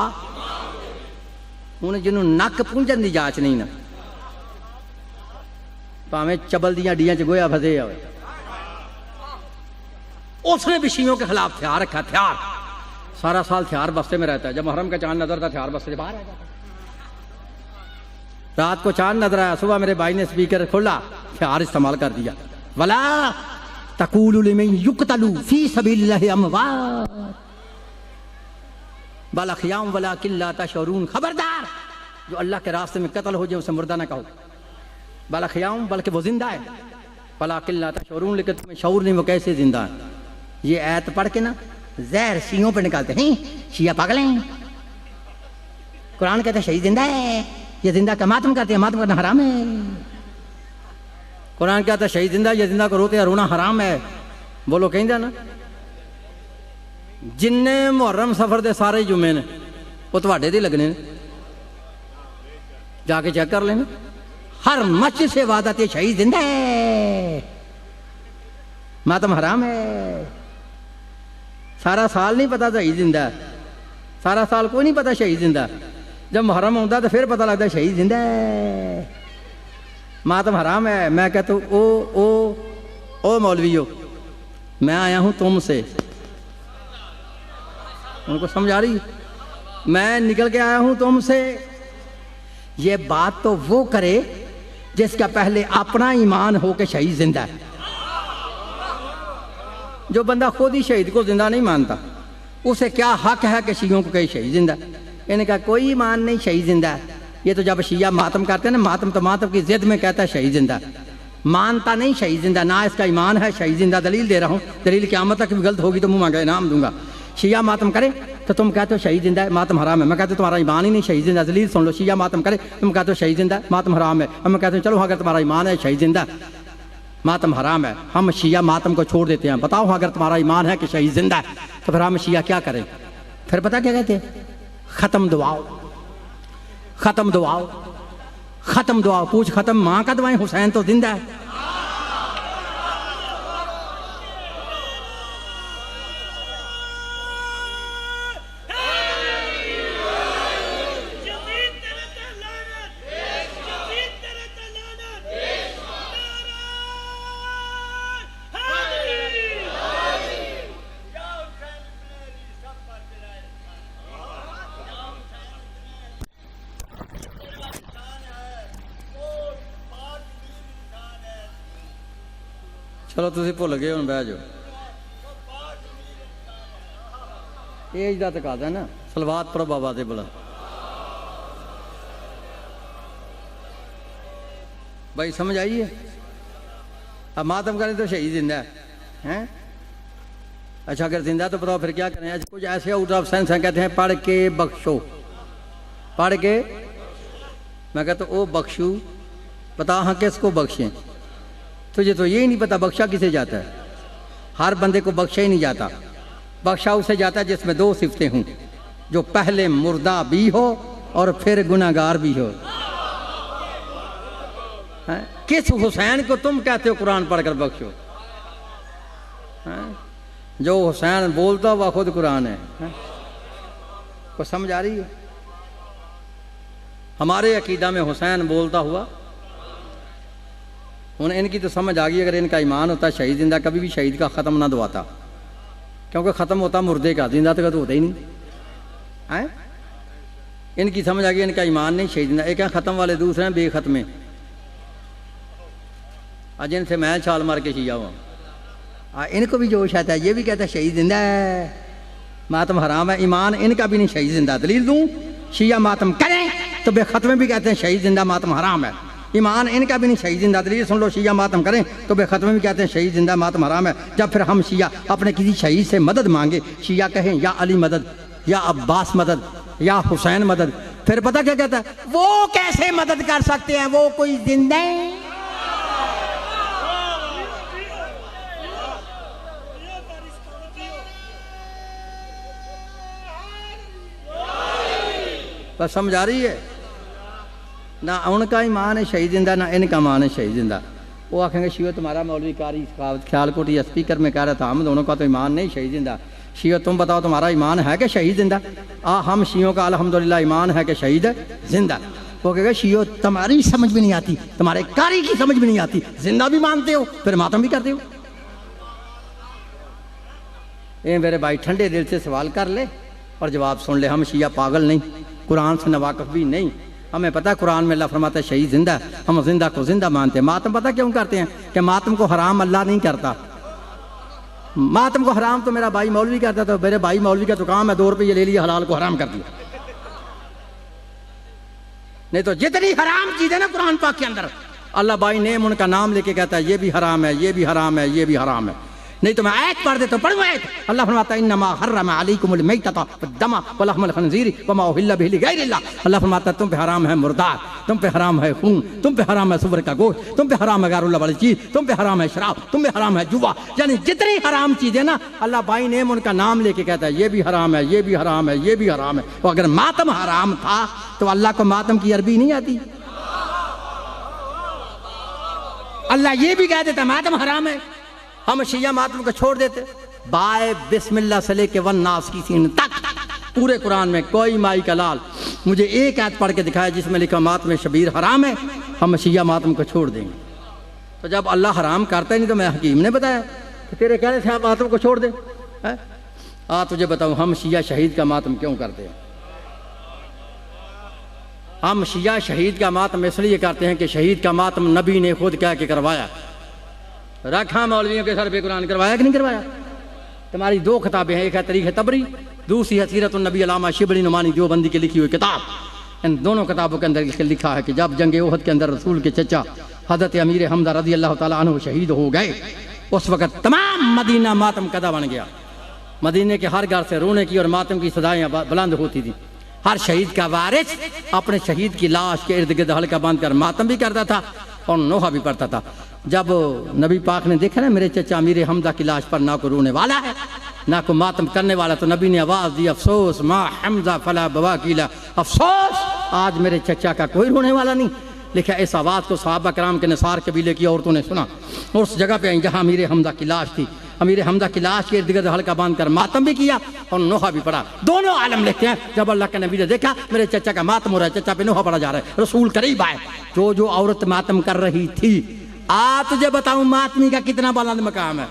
हूँ जिन्हों नक पूंजन की जांच नहीं ना, भावें चबल दियाँ डियां च गोया फसे हो, उसने भी शियों के खिलाफ हथियार रखा। हथियार सारा साल हथियार बस्ते में रहता है। जब मुहर्रम का चांद नजर था, हथियार बस्ते से बाहर आ जाता। रात को चांद नजर आया, सुबह मेरे भाई ने स्पीकर खोला, हथियार इस्तेमाल कर दिया। वला तकूलु लिमन युक्तलू फी सबीलिल्लाहि अमवात बल अहयाउन वलाकिन ला तशऊरून। खबरदार, जो अल्लाह के रास्ते में कत्ल हो जाए उसे मुर्दा ना कहो। बल अहयाउन, बल्कि वो जिंदा है। वलाकिन ला तशऊरून, लेकिन तुम्हें शऊर नहीं वो कैसे जिंदा है। ये आयत पढ़ के ना जहर शियों पे निकालते हैं, शिया पागल हैं। कुरान कहते हैं शहीद जिंदा है, ये जिंदा का मातम करते हैं, मातम करना हराम है। कुरान कहता है शहीद जिंदा, ये जिंदा को रोते हैं, रोना हराम है। बोलो कहता ना, जिन्ने मुहर्रम सफर दे सारे जुमे ने वो तुहाडे दे लगने ने, जाके चेक कर लेना। हर मस्जिद से वादा थे शहीद जिंदा है, मातम हराम है। सारा साल नहीं पता शहीद जिंदा, सारा साल कोई नहीं पता शहीद जिंदा। जब मुहर्रम होता तो फिर पता लगता शहीद जिंदा है, मातम हराम है। मैं कहता हूँ ओ मौलवियो, मैं आया हूँ तुमसे, उनको समझ आ रही, मैं निकल के आया हूँ तुमसे। ये बात तो वो करे जिसका पहले अपना ईमान हो के शहीद जिंदा है। जो बंदा खुद ही शहीद को जिंदा नहीं मानता, उसे क्या हक है कि शियों को कहे शहीद जिंदा। इन्हें कहा कोई ईमान नहीं, शहीद जिंदा है। ये तो जब शिया मातम करते हैं ना, मातम तो मातम की जिद में कहता है शहीद जिंदा, मानता नहीं शहीद जिंदा, ना इसका ईमान है शहीद जिंदा। दलील दे रहा हूँ, दलील क़यामत तक भी गलत होगी तो मुँह मांगा इनाम दूंगा। शिया मातम करे तो तुम कहते हो शहीद जिंदा है, मातम हराम है। मैं कहता हूँ तुम्हारा ईमान ही नहीं, शहीद जिंदा। दलील सुन लो, शिया मातम करे, तुम कहते हो शहीद जिंदा है, मातम हराम है। अब मैं कहता हूँ चलो अगर तुम्हारा ईमान है शहीद जिंदा, मातम हराम है, हम शिया मातम को छोड़ देते हैं। बताओ अगर तुम्हारा ईमान है कि शहीद जिंदा है, तो फिर हम शिया क्या करें? फिर पता क्या कहते हैं? खत्म दुआओ, खत्म दुआओ, खत्म दुआओ। पूछ खत्म माँ का दुआएं, हुसैन तो जिंदा है। चलो तुम भुल गए, हूँ बह जाओ। एज का तकाजा ना, सलवात पढ़ो बाबा से बोला। भाई समझ आई है? अब मातम करें तो शहीद जिंदा है। अच्छा अगर जिंदा तो बताओ फिर क्या करें? आज कुछ ऐसे आउट ऑफ सेंस हैं, कहते हैं पढ़ के बख्शो, पढ़ के। मैं कहता ओ बख्शू, बता हाँ किसको बख्शें? तुझे तो यही नहीं पता बख्शा किसे जाता है। हर बंदे को बख्शा ही नहीं जाता, बख्शा उसे जाता है जिसमें दो सिफतें हों, जो पहले मुर्दा भी हो और फिर गुनाहगार भी हो। किस हुसैन को तुम कहते हो कुरान पढ़कर बख्शो? जो हुसैन बोलता वह खुद कुरान है। को समझ आ रही है? हमारे अकीदा में हुसैन बोलता हुआ, उन्हें इनकी तो समझ आ गई। अगर इनका ईमान होता शहीद जिंदा, कभी भी शहीद का ख़त्म ना दबाता, क्योंकि ख़त्म होता मुर्दे का, जिंदा तो होता ही नहीं है। इनकी समझ आ गई इनका ईमान नहीं शहीद जिंदा। एक है ख़त्म वाले, दूसरे हैं बेखत्मे। आज इनसे मैं छाल मार के शिया हुआ। इनको भी जोश आता है, ये भी कहता है शहीद जिंदा है, मातम हराम है। ईमान इनका भी नहीं शहीद जिंदा। दलील दूँ, शिया मातम करें तो बेखत्मे भी कहते हैं शहीद जिंदा, मातम हराम है। ईमान इनका भी नहीं शहीद जिंदा। दलील सुन लो, शिया मातम करें तो बेखत्मे भी कहते हैं शहीद जिंदा, मातम हराम है। जब फिर हम शिया अपने किसी शहीद से मदद मांगे, शिया कहें या अली मदद, या अब्बास मदद, या हुसैन मदद, फिर पता क्या कहता है? वो कैसे मदद कर सकते हैं, वो कोई जिंदा है? बस समझ आ रही है ना? उनका ईमान है शहीद जिंदा, ना इनका मान है शहीद जिंदा। वो आखेंगे शियो तुम्हारा मौलवी कारी ख्यालकोट या स्पीकर में कह रहा था हम दोनों का तो ईमान नहीं शहीद जिंदा। शियो तुम बताओ तुम्हारा ईमान है कि शहीद जिंदा? हम शियों का अल्हम्दुलिल्लाह ईमान है कि शहीद जिंदा। वो कहेगा शियो तुम्हारी समझ में नहीं आती, तुम्हारे कारी की समझ में नहीं आती, जिंदा भी मानते हो फिर मातम भी करते हो। ये मेरे भाई ठंडे दिल से सवाल कर ले और जवाब सुन ले। हम शिया पागल नहीं, कुरान से नवाकफ भी नहीं। हमें पता है कुरान में अल्लाह फरमाता है शहीद जिंदा, हम जिंदा को जिंदा मानते हैं। मातम पता क्यों करते हैं? कि मातम को हराम अल्लाह नहीं करता। मातम को हराम तो मेरा भाई मौलवी करता, तो मेरे भाई मौलवी का तो काम है 2 रुपये ले लिया, हलाल को हराम कर दिया। नहीं तो जितनी हराम चीज है ना कुरान पाक के अंदर, अल्लाह भाई नेम उनका नाम लेके कहता है ये भी हराम है, ये भी हराम है, ये भी हराम है। नहीं तो मैं आयत पढ़ देता हूं, पढ़ो आयत। अल्लाह फरमाता है इन्नमा हर्रम अलैकुमुल मैतता वद्दमा वलहमुल खंजीर वमा उहिल्ला बिही लिगैरिल्लाह। अल्लाह फरमाता है तुम पे हराम है मुर्दार, तुम पे हराम है खून, तुम पे हराम है सुअर का गोश्त, तुम पे हराम है गैरुल्लाह वाली चीज, तुम पे हराम है शराब, तुम पे हराम है जुआ। यानी जितनी हराम चीजें ना अल्लाह भाई ने उनका नाम लेके कहता है ये भी हराम है, ये भी हराम है, ये भी हराम है। और अगर मातम हराम था तो अल्लाह को मातम की अरबी नहीं आती? अल्लाह ये भी कह देता मातम हराम है, हम शिया मातम को छोड़ देते। बाय बिस्मिल्लाह से लेके वन नास की सीन तक पूरे कुरान में कोई माई का लाल मुझे एक आयत पढ़ के दिखाया जिसमें लिखा मातम शबीर हराम है, हम शिया मातम को छोड़ देंगे। तो जब अल्लाह हराम करता ही नहीं तो मैं हकीम ने बताया कि तेरे कहने से आप मातम को छोड़ दे। तुझे बताऊं हम शिया शहीद का मातम क्यों करते हैं? हम शिया शहीद का मातम इसलिए करते हैं कि शहीद का मातम नबी ने खुद कह के करवाया। रखा मौलवियों के सर पे कुरान करवाया कि नहीं करवाया? तुम्हारी 2 किताबें हैं, एक है तरीक़ तबरी, दूसरी है सीरतुन नबी अल्लामा शिबली नुमानी देवबंदी की लिखी हुई किताब। इन दोनों किताबों के अंदर लिखा है कि जब जंग ओहद के अंदर रसूल के चचा हज़रत अमीर हमजा रज़ी अल्लाह तआला अन्हु शहीद हो गए, उस वक़्त तमाम मदीना मातम कदा बन गया। मदीने के हर घर से रोने की और मातम की सदाएँ बुलंद होती थी। हर शहीद का वारिस अपने शहीद की लाश के इर्द गिर्द हल्का बांध कर मातम भी करता था और नोहा भी पड़ता था। जब नबी पाक ने देखा ना मेरे चचा अमीर हमजा की लाश पर ना को रोने वाला है ना को मातम करने वाला, तो नबी ने आवाज़ दी अफसोस माँ हमजा फला बवा कीला, अफसोस आज मेरे चचा का कोई रोने वाला नहीं। लिखा इस आवाज़ को सहाबा कराम के निसार कबीले की औरतों ने सुना और उस जगह पे आई जहाँ अमीर हमजा की लाश थी। अमीर हमजा की लाश के इर्द गिर्द हल्का बांध कर मातम भी किया और नोहा भी पड़ा। दोनों आलम लिखते हैं जब अल्लाह के नबी ने देखा मेरे चचा का मातम हो रहा है, चचा पे नोहा पड़ा जा रहा है, रसूल करीब आए। जो औरत मातम कर रही थी, तुझे बताऊं मातमी का कितना बुलंद मकाम है।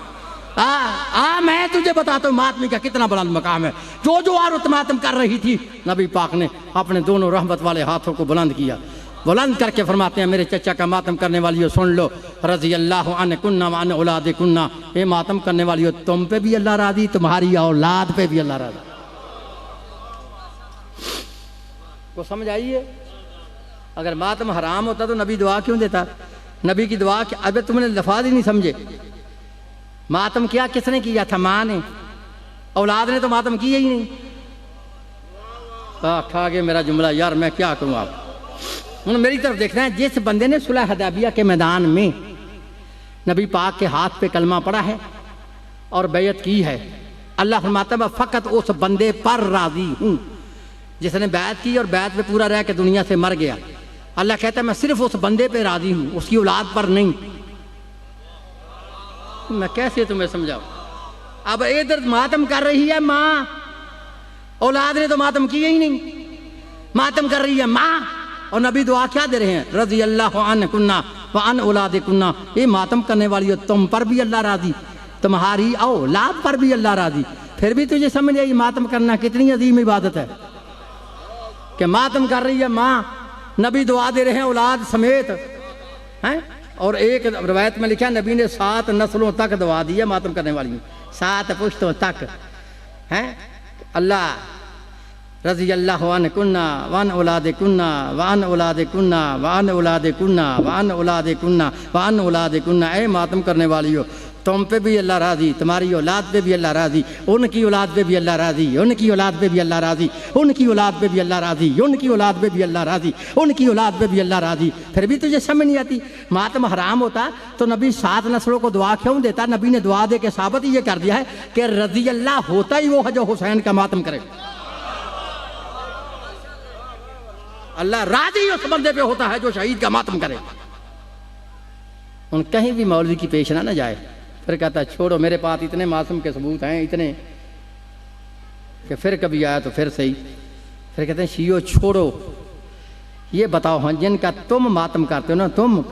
मैं तुझे बताता हूँ मातमी का कितना बुलंद मकाम है। जो औरत मातम कर रही थी, नबी पाक ने अपने दोनों रहमत वाले हाथों को बुलंद किया, बुलंद करके फरमाते हैं मेरे चचा का मातम करने वाली हो सुन लो, रज़ी अल्लाह अन कुन्ना व अन औलाद कुन्ना। ये मातम करने वाली हो तुम पे भी अल्लाह राजी, तुम्हारी औलाद पे भी अल्लाह राजी। को समझ आइए? अगर मातम हराम होता तो नबी दुआ क्यों देता? नबी की दुआ कि अबे तुमने लफाज ही नहीं समझे। मातम क्या किसने किया था? माँ ने। औलाद ने तो मातम किया ही नहीं। खा गए मेरा जुमला यार, मैं क्या करूँ। आप हूँ मेरी तरफ देखना है। जिस बंदे ने सुलह हदैबिया के मैदान में नबी पाक के हाथ पे कलमा पड़ा है और बैयत की है, अल्लाह फरमाता है मैं फ़कत उस बंदे पर राज़ी हूँ जिसने बैत की और बैत पे पूरा रह के दुनिया से मर गया। अल्लाह कहता है मैं सिर्फ उस बंदे पे राज़ी हूँ, उसकी औलाद पर नहीं। मैं कैसे तुम्हें समझाऊँ? अब इधर मातम कर रही है माँ, औलाद ने तो मातम किया ही नहीं। मातम कर रही है माँ और नबी दुआ क्या दे रहे हैं? रज़ी अल्लाह अन कुन्ना व अन औलाद कुन्ना। ये मातम करने वाली हो तुम पर भी अल्लाह राज़ी, तुम्हारी औलाद पर भी अल्लाह राज़ी। फिर भी तुझे समझ आई मातम करना कितनी अजीम इबादत है कि मातम कर रही है माँ, नबी दुआ दे रहे हैं औलाद समेत हैं। और एक रवायत में लिखा नबी ने 7 नस्लों तक दुआ दी है मातम करने वाली, 7 पुश्तों तक हैं। अल्लाह रज़ी अल्लाह अन कुन्ना वन औलाद कुन्ना वन औलाद कुन्ना वन औलाद कुन्ना वन औलाद कुन्ना वन औलाद कुन्ना। ए मातम करने वाली हो तुम पे भी अल्लाह राज़ी, तुम्हारी औलाद पे भी अल्लाह राज़ी, उनकी औलाद पे भी अल्लाह राज़ी, उनकी औलाद पे भी अल्लाह राज़ी, उनकी औलाद पे भी अल्लाह राज़ी, उनकी औलाद पे भी अल्लाह राज़ी, उनकी औलाद पे भी अल्लाह राज़ी। फिर भी तुझे समझ नहीं आती। मातम हराम होता तो नबी 7 नस्लों को दुआ क्यों देता? नबी ने दुआ दे के साबित ये कर दिया है कि रज़ी अल्लाह होता ही वो है जो हुसैन का मातम करे। अल्लाह राज़ी उस बंदे पे होता है जो शहीद का मातम करे। उन कहीं भी मौलवी की पेश ना जाए। फिर कहता छोड़ो, मेरे पास इतने मासूम के सबूत हैं इतने कि फिर कभी आया तो फिर सही। फिर कहते हैं शियो छोड़ो, ये बताओ हाँ जिनका तुम मातम करते हो ना, तुम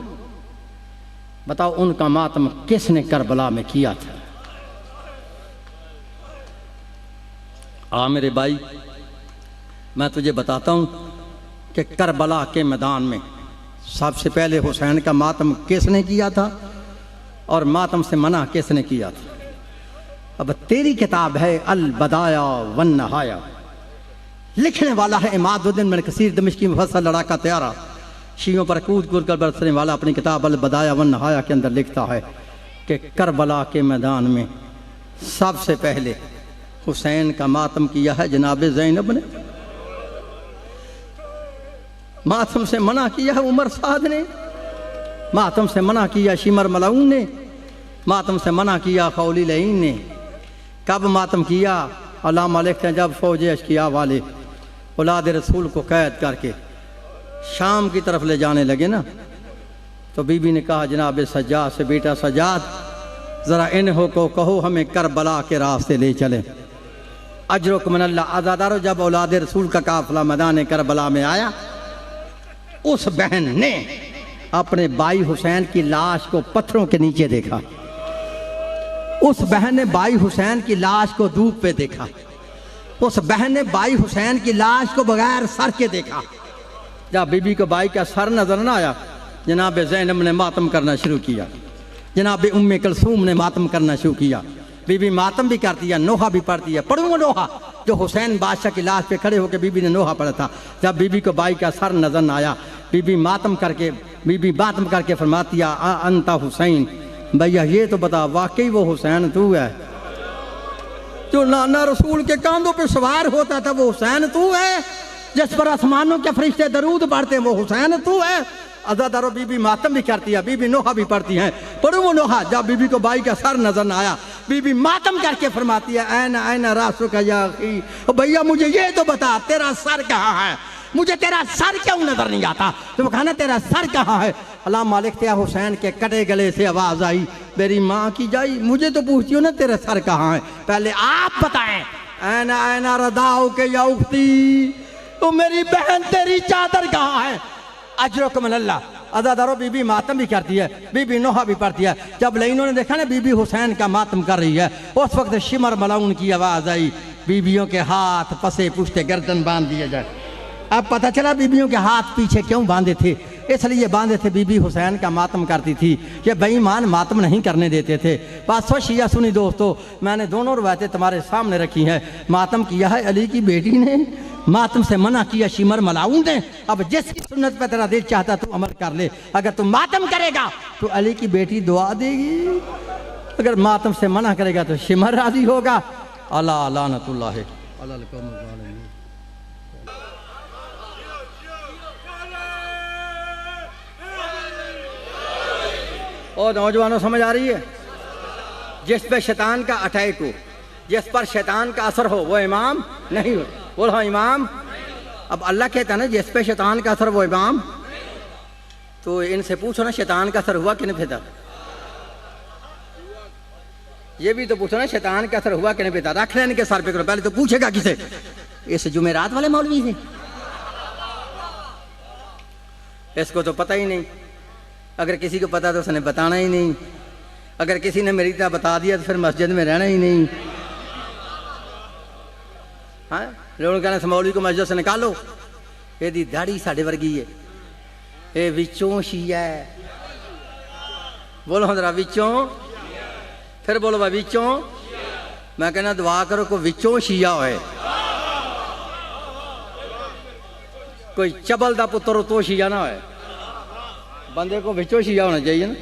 बताओ उनका मातम किसने करबला में किया था। आ मेरे भाई, मैं तुझे बताता हूँ कि करबला के मैदान में सबसे पहले हुसैन का मातम किसने किया था और मातम से मना किसने किया था। अब तेरी किताब है अल बदाया वन नहाया, लिखने वाला है इमादुद्दीन बिन कसीर दमिश्की मुफस्सल लड़ाका त्यारा, शीयों पर कूद कूद कर बरसने वाला अपनी किताब अल बदाया वन नहाया के अंदर लिखता है कि करबला के मैदान में सबसे पहले हुसैन का मातम किया है जनाब ज़ैनब ने, मातम से मना किया है उमर साद ने, मातम से मना किया शिमर मलाऊन ने, मातम से मना किया खौली लईन ने। कब मातम किया? अल्लामा लिखते हैं जब फौज अशकिया वाले औलाद रसूल को कैद करके शाम की तरफ ले जाने लगे ना, तो बीबी ने कहा जनाब सज्जाद से, बेटा सज्जाद ज़रा इन्हों को कहो हमें करबला के रास्ते ले चलें। अजरुकमनल्ला आज़ादारो, जब औलाद रसूल का काफिला मैदान करबला में आया, उस बहन ने अपने भाई हुसैन की लाश को पत्थरों के नीचे देखा, उस बहन ने भाई हुसैन की लाश को धूप पे देखा, उस बहन ने भाई हुसैन की लाश को बगैर सर के देखा। जब बीबी को भाई का सर नजर न आया, जनाब ज़ैनब ने मातम करना शुरू किया, जनाब उम्मे कलसूम ने मातम करना शुरू किया। बीबी मातम भी करती है, नोहा भी पढ़ती है। पढ़ूंगा नोहा जो हुसैन बादशाह की लाश पे खड़े होकर बीबी ने नोहा पढ़ा था। जब बीबी को भाई का सर नजर न आया, बीबी मातम करके फरमाती अंता हुसैन, भैया ये तो बता वाकई वो हुसैन तू है जो नाना रसूल के कांधों पे सवार होता था, वो हुसैन तू है जिस पर आसमानों के फरिश्ते दरूद पढ़ते हैं, वो हुसैन तू है। अज़ादारो बीबी मातम भी करती है, बीबी नोहा भी पढ़ती हैं। पढ़ू वो नोहा। जब बीबी को भाई का सर नजर न आया, बीबी मातम करके फरमाती है ऐना ऐना रासु का या अखी, भैया मुझे ये तो बता तेरा सर कहाँ है, मुझे तेरा सर क्यों नजर नहीं आता। तो वो कहना तेरा सर कहाँ है। अल्लाह मालिक त्या हुसैन के कटे गले से आवाज आई, मेरी माँ की जाई, मुझे तो पूछती हो ना तेरा सर कहाँ है, पहले आप बताएं। ऐना ऐना रदाओ के या उख्ती, तो मेरी बहन तेरी चादर कहाँ है। अजरुकमनल्ला। अज़ादारो बीबी मातम भी करती है, बीबी नोहा भी पढ़ती है। जब लईनों ने देखा ना बीबी हुसैन का मातम कर रही है, उस वक्त शिमर मलाउन की आवाज आई, बीबियों के हाथ पसे पुश्ते गर्दन बांध दिए जाए। अब पता चला बीबियों के हाथ पीछे क्यों बांधे थे, इसलिए बांधे थे बीबी हुसैन का मातम करती थी, ये बेईमान मातम नहीं करने देते थे। बात सो शिया सुनी दोस्तों, मैंने दोनों रवायतें तुम्हारे सामने रखी हैं। मातम किया है अली की बेटी ने, मातम से मना किया शिमर मलाउन ने। अब जिसकी सुन्नत पे तेरा दिल चाहता तू अमल कर ले। अगर तू मातम करेगा तो अली की बेटी दुआ देगी, अगर मातम से मना करेगा तो शिमर राजी होगा। अला लानतुल्लाह अलल कौम ज़ालिमीन। और नौजवानों समझ आ रही है, जिस पे शैतान का अटैक हो, जिस पर शैतान का असर हो, वो इमाम नहीं हो। बोल हाँ इमाम। अब अल्लाह कहता है ना जिस पे शैतान का असर वो इमाम, तो इनसे पूछो ना शैतान का असर हुआ कि नहीं फिदा। ये भी तो पूछो ना शैतान का असर हुआ कि नहीं फिदा। रख लेने के सर पे करो, पहले तो पूछेगा किसे, इस जुमेरात वाले मौलवी से। इसको तो पता ही नहीं, अगर किसी को पता तो उसने बताना ही नहीं, अगर किसी ने मेरी तरह बता दिया तो फिर मस्जिद में रहना ही नहीं। हाँ लोग कहने मौलवी को मस्जिद से निकालो, यदि दाढ़ी साढ़े वर्गी है, ये विचों शिया है। बोलो जरा विचों, फिर बोलो भाई विचों। मैं कहना दुआ करो को विचों शिया होए, कोई चबल दा पुत्र तो शिया ना होए। बंदे को विचों शिया होना चाहिए ना,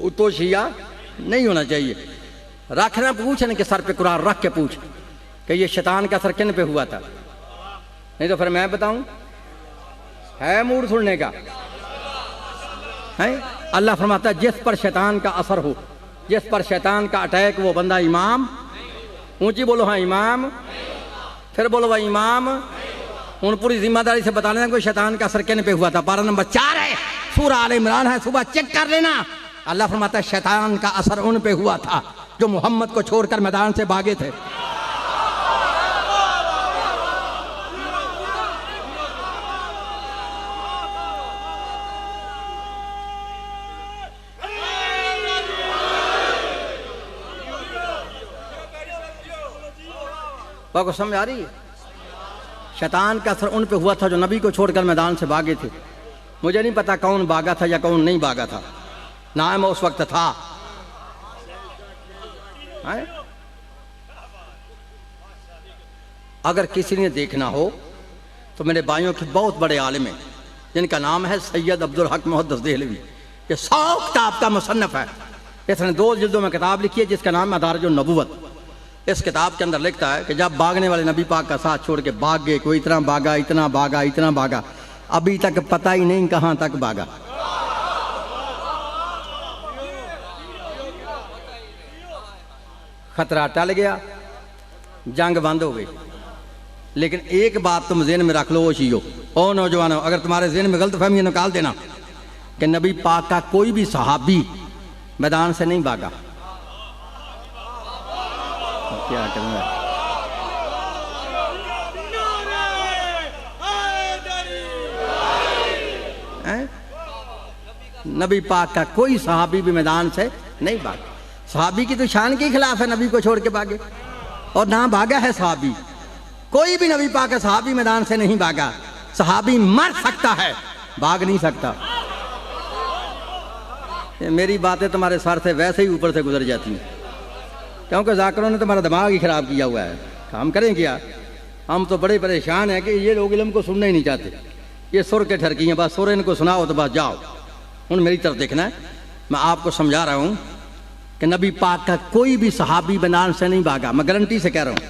उतो शिया नहीं होना चाहिए। रखना पूछने के सर पे कुरान रख के पूछ कि ये शैतान का असर किन पे हुआ था, नहीं तो फिर मैं बताऊं। है मूड सुनने का है। अल्लाह फरमाता है जिस पर शैतान का असर हो, जिस पर शैतान का अटैक, वो बंदा इमाम। ऊंची बोलो हाँ इमाम, फिर बोलो भाई इमाम। उन पूरी जिम्मेदारी से बता लेना कोई शैतान का असर किन पे हुआ था। 12 नंबर 4 है सूरह आल इमरान है, सुबह चेक कर लेना। अल्लाह फरमाता है शैतान का असर उन पे हुआ था जो मोहम्मद को छोड़कर मैदान से भागे थे। बात समझ आ रही है? शैतान का असर उन पे हुआ था जो नबी को छोड़कर मैदान से भागे थे। मुझे नहीं पता कौन भागा था या कौन नहीं भागा था, ना मैं उस वक्त था। है? अगर किसी ने देखना हो तो मेरे भाइयों के बहुत बड़े आलिम हैं जिनका नाम है सैयद अब्दुल हक मुहद्दिस देहलवी। ये 100 किताब का मुसन्नफ है। इसने 2 जिल्दों में किताब लिखी है जिसका नाम है मदारिजुन नबुव्वत। इस किताब के अंदर लिखता है कि जब भागने वाले नबी पाक का साथ छोड़ के भाग गए, कोई इतना भागा इतना भागा इतना भागा, अभी तक पता ही नहीं कहां तक भागा। खतरा टल गया, जंग बंद हो गई। लेकिन एक बात तुम ज़हन में रख लो ओ शियो, ओ नौजवानों, अगर तुम्हारे ज़हन में गलतफहमी निकाल देना कि नबी पाक का कोई भी सहाबी मैदान से नहीं भागा, क्या करूँगा? नबी पाक का कोई सहाबी भी मैदान से नहीं भागा। सहाबी की तो शान के खिलाफ है नबी को छोड़ के भागे, और ना भागा है सहाबी। कोई भी नबी पाक का सहाबी मैदान से नहीं भागा। सहाबी मर सकता है, भाग नहीं सकता। मेरी बातें तुम्हारे सर से वैसे ही ऊपर से गुजर जाती हैं, क्योंकि जाकिरों ने तुम्हारा दिमाग ही खराब किया हुआ है। काम करें क्या? हम तो बड़े परेशान हैं कि ये लोग इल्म को सुनना ही नहीं चाहते। ये सुर के ठरकी हैं, बस सुर इनको सुनाओ तो बस जाओ। उन मेरी तरफ देखना है, मैं आपको समझा रहा हूँ कि नबी पाक का कोई भी सहाबी मैदान से नहीं भागा। मैं गारंटी से कह रहा हूँ,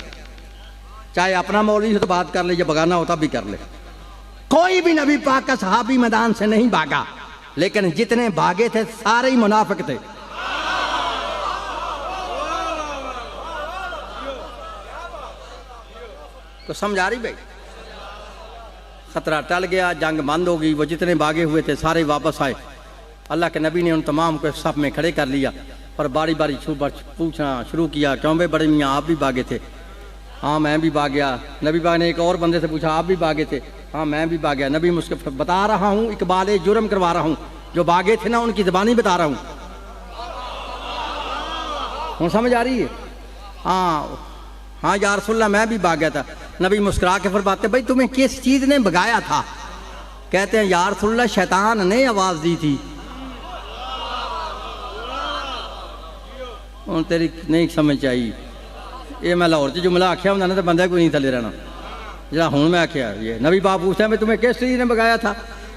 चाहे अपना मौलवी से तो बात कर ले, या बगाना होता भी कर ले। कोई भी नबी पाक का सहाबी मैदान से नहीं भागा, लेकिन जितने भागे थे सारे ही मुनाफिक थे। तो समझ आ रही भाई? खतरा टल गया, जंग बंद हो गई। वो जितने भागे हुए थे सारे वापस आए। अल्लाह के नबी ने उन तमाम को सब में खड़े कर लिया और बारी बारी पूछना शुरू किया, क्यों भाई बड़े मियाँ आप भी भागे थे? हाँ मैं भी भाग गया। नबी पाक ने एक और बंदे से पूछा, आप भी भागे थे? हाँ मैं भी भाग गया। नबी मुझको बता रहा हूँ, इकबाल जुर्म करवा रहा हूँ, जो भागे थे ना उनकी ज़बानी बता रहा हूँ। समझ आ रही है? हाँ हाँ या रसूलल्लाह मैं भी भाग गया था। नबी मुस्कुरा के फरमाते, भाई तुम्हें किस चीज़ ने भगाया था? कहते हैं या रसूलल्लाह शैतान ने आवाज़ दी थी। और तेरी नहीं समझ आई। ये मैं लाहौर से जुमला आख्या होंगे ना तो बंदा कोई नहीं थले रहना, जरा हूँ मैं आख्या। ये नबी पाक पूछते हैं, भाई तुम्हें किस चीज़ ने भगाया था?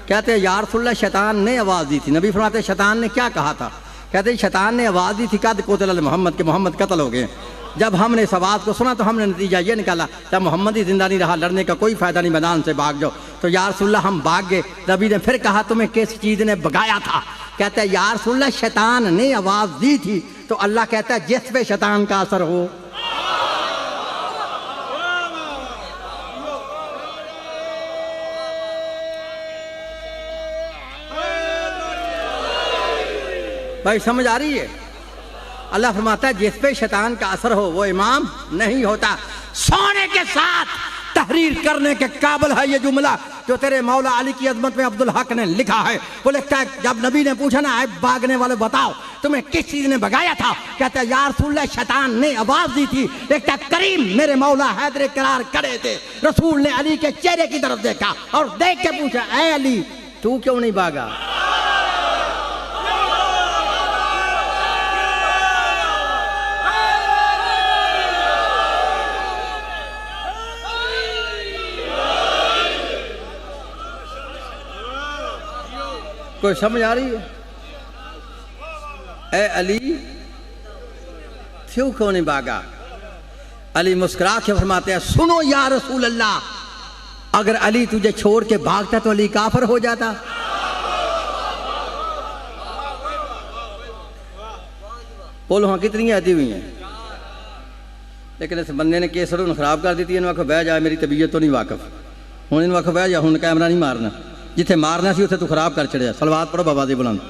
कहते हैं या रसूलल्लाह शैतान ने आवाज़ दी थी। नबी फरमाते शैतान ने क्या कहा था? कहते हैं शैतान ने आवाज़ दी थी, कद कोतल मोहम्मद के मोहम्मद कत्ल हो गए। जब हमने इस आवाज़ को सुना तो हमने नतीजा ये निकाला, जब मोहम्मद ही जिंदा नहीं रहा, लड़ने का कोई फ़ायदा नहीं, मैदान से भाग जाओ। तो या रसूलल्लाह हम भाग गए। नबी ने फिर कहा, तुम्हें किस चीज़ ने भगाया था? कहते हैं या रसूलल्लाह शैतान ने आवाज़ दी थी। तो अल्लाह कहता है जिस पे शैतान का असर हो। भाई समझ आ रही है? अल्लाह फरमाता है जिस पे शैतान का असर हो वो इमाम नहीं होता। सोने के साथ तहरीर करने के काबिल है ये जुमला जो तेरे मौला अली की अजमत में अब्दुल हक ने लिखा है। वो लिखता है, जब नबी ने पूछा ना भागने वाले बताओ तुम्हें किस चीज ने भगाया था? कहता है या रसूलल्लाह शैतान ने आवाज दी थी। लिखता करीम मेरे मौला हैदर करार खड़े थे, रसूल ने अली के चेहरे की तरफ देखा और देख के पूछा, ऐ अली तू क्यों नहीं भागा? कोई समझ आ रही है? ए अली क्यों नहीं भागा? अली मुस्कुरा के फरमाते हैं, सुनो या रसूल अल्लाह, अगर अली तुझे छोड़ के भागता तो अली काफिर हो जाता। बोलो हाँ कितनी आती हुई हैं। लेकिन इस बंदे ने केसर खराब कर दी थी। इन वक्त बह जाए, मेरी तबीयत तो नहीं वाकफ हूँ, इन वक्त बह जा, हूँ कैमरा नहीं मारना। जिथे मारना सी उत्थे तू खराब कर छड़िया। सलवात पढ़ो बाबा दी बुलंद।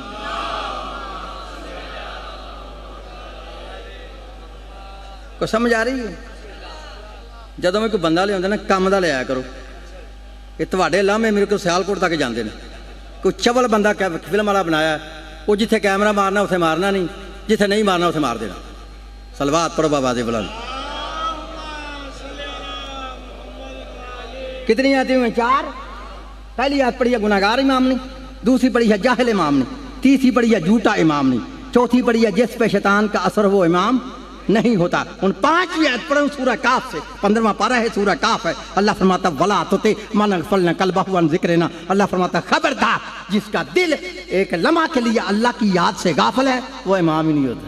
को समझ आ रही है? जदों मैं कोई बंदा लिया ना काम का लिया करो। ये तुहाडे लामे मेरे को सियालकोट तक जाते हैं। कोई चवल बंदा फिल्म वाला बनाया, वो जिथे कैमरा मारना उसे मारना नहीं, जिथे नहीं मारना उसे मार देना। सलवात पढ़ो बाबा दी बुलंद। कितनी आती हुई? 4। पहली आयत पढ़ी है गुनाहगार इमाम ने, दूसरी पढ़ी है जाहिल इमाम ने, तीसरी पढ़ी है झूठा इमाम ने, चौथी पढ़ी है जिस पे शैतान का असर वो इमाम नहीं होता। उन 5वीं आयत पढ़ो सूरह काफ से, 15वां पारा है सूरह काफ है। अल्लाह फरमाता वला तुति मन फलना कल्बहु अन जिक्रिना। अल्लाह फरमाता खबरदार जिसका दिल एक लम्हा के लिए अल्लाह की याद से गाफिल है वो इमाम ही नहीं होता।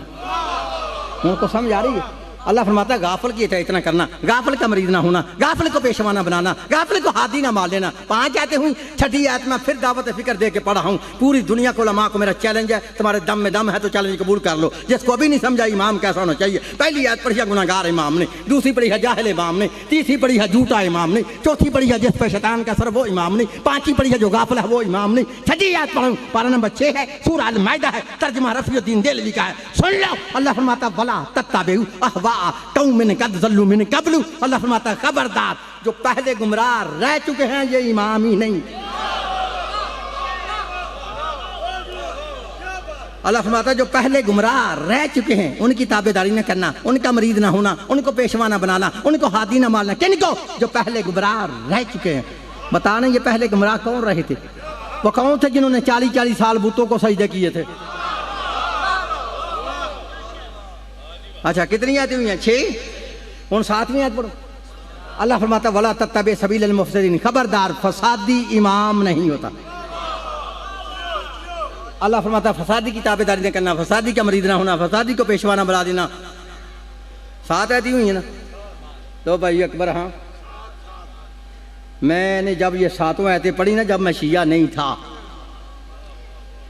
उनको समझ आ रही है? अल्लाह फरमाता गाफिल की इतना करना, गाफिल का मरीज ना होना, गाफिल को पेशवाना बनाना, गाफिल को हादी ना मार लेना। 5 आयतें हुई, 6ठी आयत में फिर दावत फिक्र दे के पढ़ा हूँ। पूरी दुनिया को उलमा को मेरा चैलेंज है, तुम्हारे दम में दम है तो चैलेंज कबूल कर लो। जिसको अभी नहीं समझा इमाम कैसा होना चाहिए। पहली आयत पढ़ी है गुनाहगार इमाम ने, दूसरी पढ़ी है जाहिल इमाम ने, तीसरी पढ़ी है झूठा इमाम ने, चौथी पढ़ी है जिस पर शैतान का असर वो इमाम ने, 5वीं पढ़ी है जो गाफिल है वो इमाम ने, 6ठी आयत पढ़ो पारा नंबर 6 है, सूरह अल माइदा है, तर्जुमा रफीउद्दीन देलवी का है। सुन लो, अल्लाह फरमाता वला तत्ताबिउ अहवा कौमिन कद ज़ल्लू मिन क़ब्लु। अल्लाह फरमाता खबरदार जो पहले गुमराह रह चुके हैं ये इमाम ही नहीं। अल्लाह फरमाता जो पहले गुमराह रह चुके हैं उनकी ताबेदारी न करना, उनका मरीद ना होना, उनको पेशवा ना बनाना, उनको हादी ना मारना। किनको? जो पहले गुमराह रह चुके हैं। बताना ये पहले गुमराह कौन रहे थे? वो कौन थे जिन्होंने 40-40 साल बुतों को सजदे किए थे? अच्छा कितनी आती हुई हैं? 6। उन 7वीं आयत पढ़ो। अल्लाह फरमाता वला तत्तबि सबीलल मुफसिदीन। खबरदार फसादी इमाम नहीं होता। अल्लाह फरमाता फसादी की ताबेदारी न करना, फसादी का मरीद ना होना, फसादी को पेशवाना बना देना। 7 आयतें हुई है ना? तो भाई अकबर, हाँ मैंने जब ये 7 आयतें पढ़ी ना, जब मैं शिया नहीं था,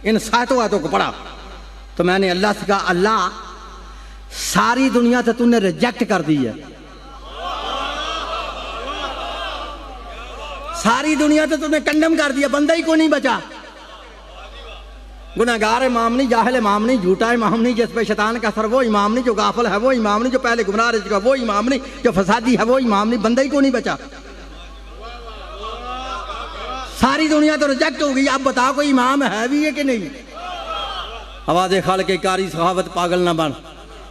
इन 7 आयतों को पढ़ा तो मैंने अल्लाह से कहा अल्लाह सारी दुनिया से तूने रिजेक्ट कर दी है, सारी दुनिया से तूने कंडम कर दिया, बंदा ही को नहीं बचा। गुनाहगार इमाम नहीं, जाहिल इमाम नहीं, झूठा इमाम नहीं, जिस पे शैतान का असर वो इमाम नहीं, जो गाफिल है वो इमाम नहीं, जो पहले गुमराह रह चुका वो इमाम नहीं, जो फसादी है वो इमाम नहीं, बंदा ही को नहीं बचा। सारी दुनिया तो रिजेक्ट हो गई। अब बताओ कोई इमाम है भी है कि नहीं? आवाज़ खाल के कारी सहावत पागल ना बन।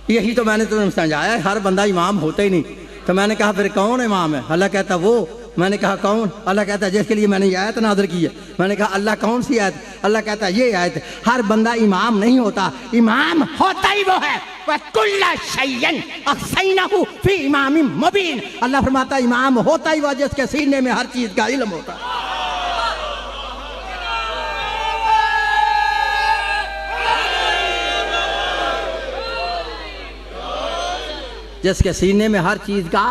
यही तो मैंने तुम्हें समझाया, हर बंदा इमाम होता ही नहीं। तो मैंने कहा फिर कौन इमाम है? अल्लाह कहता वो। मैंने कहा कौन? अल्लाह कहता जिसके लिए मैंने ये आयत नाज़िल की है। मैंने कहा अल्लाह कौन सी आयत? अल्लाह कहता ये आयत। हर बंदा इमाम नहीं होता, इमाम होता ही वो है। वकुल्ला शैयन अहसैनहु फी इमामिन मुबीन। अल्लाह फरमाता इमाम होता ही वो जिसके सीने में हर चीज़ का इल्म होता है। जिसके सीने में हर चीज का,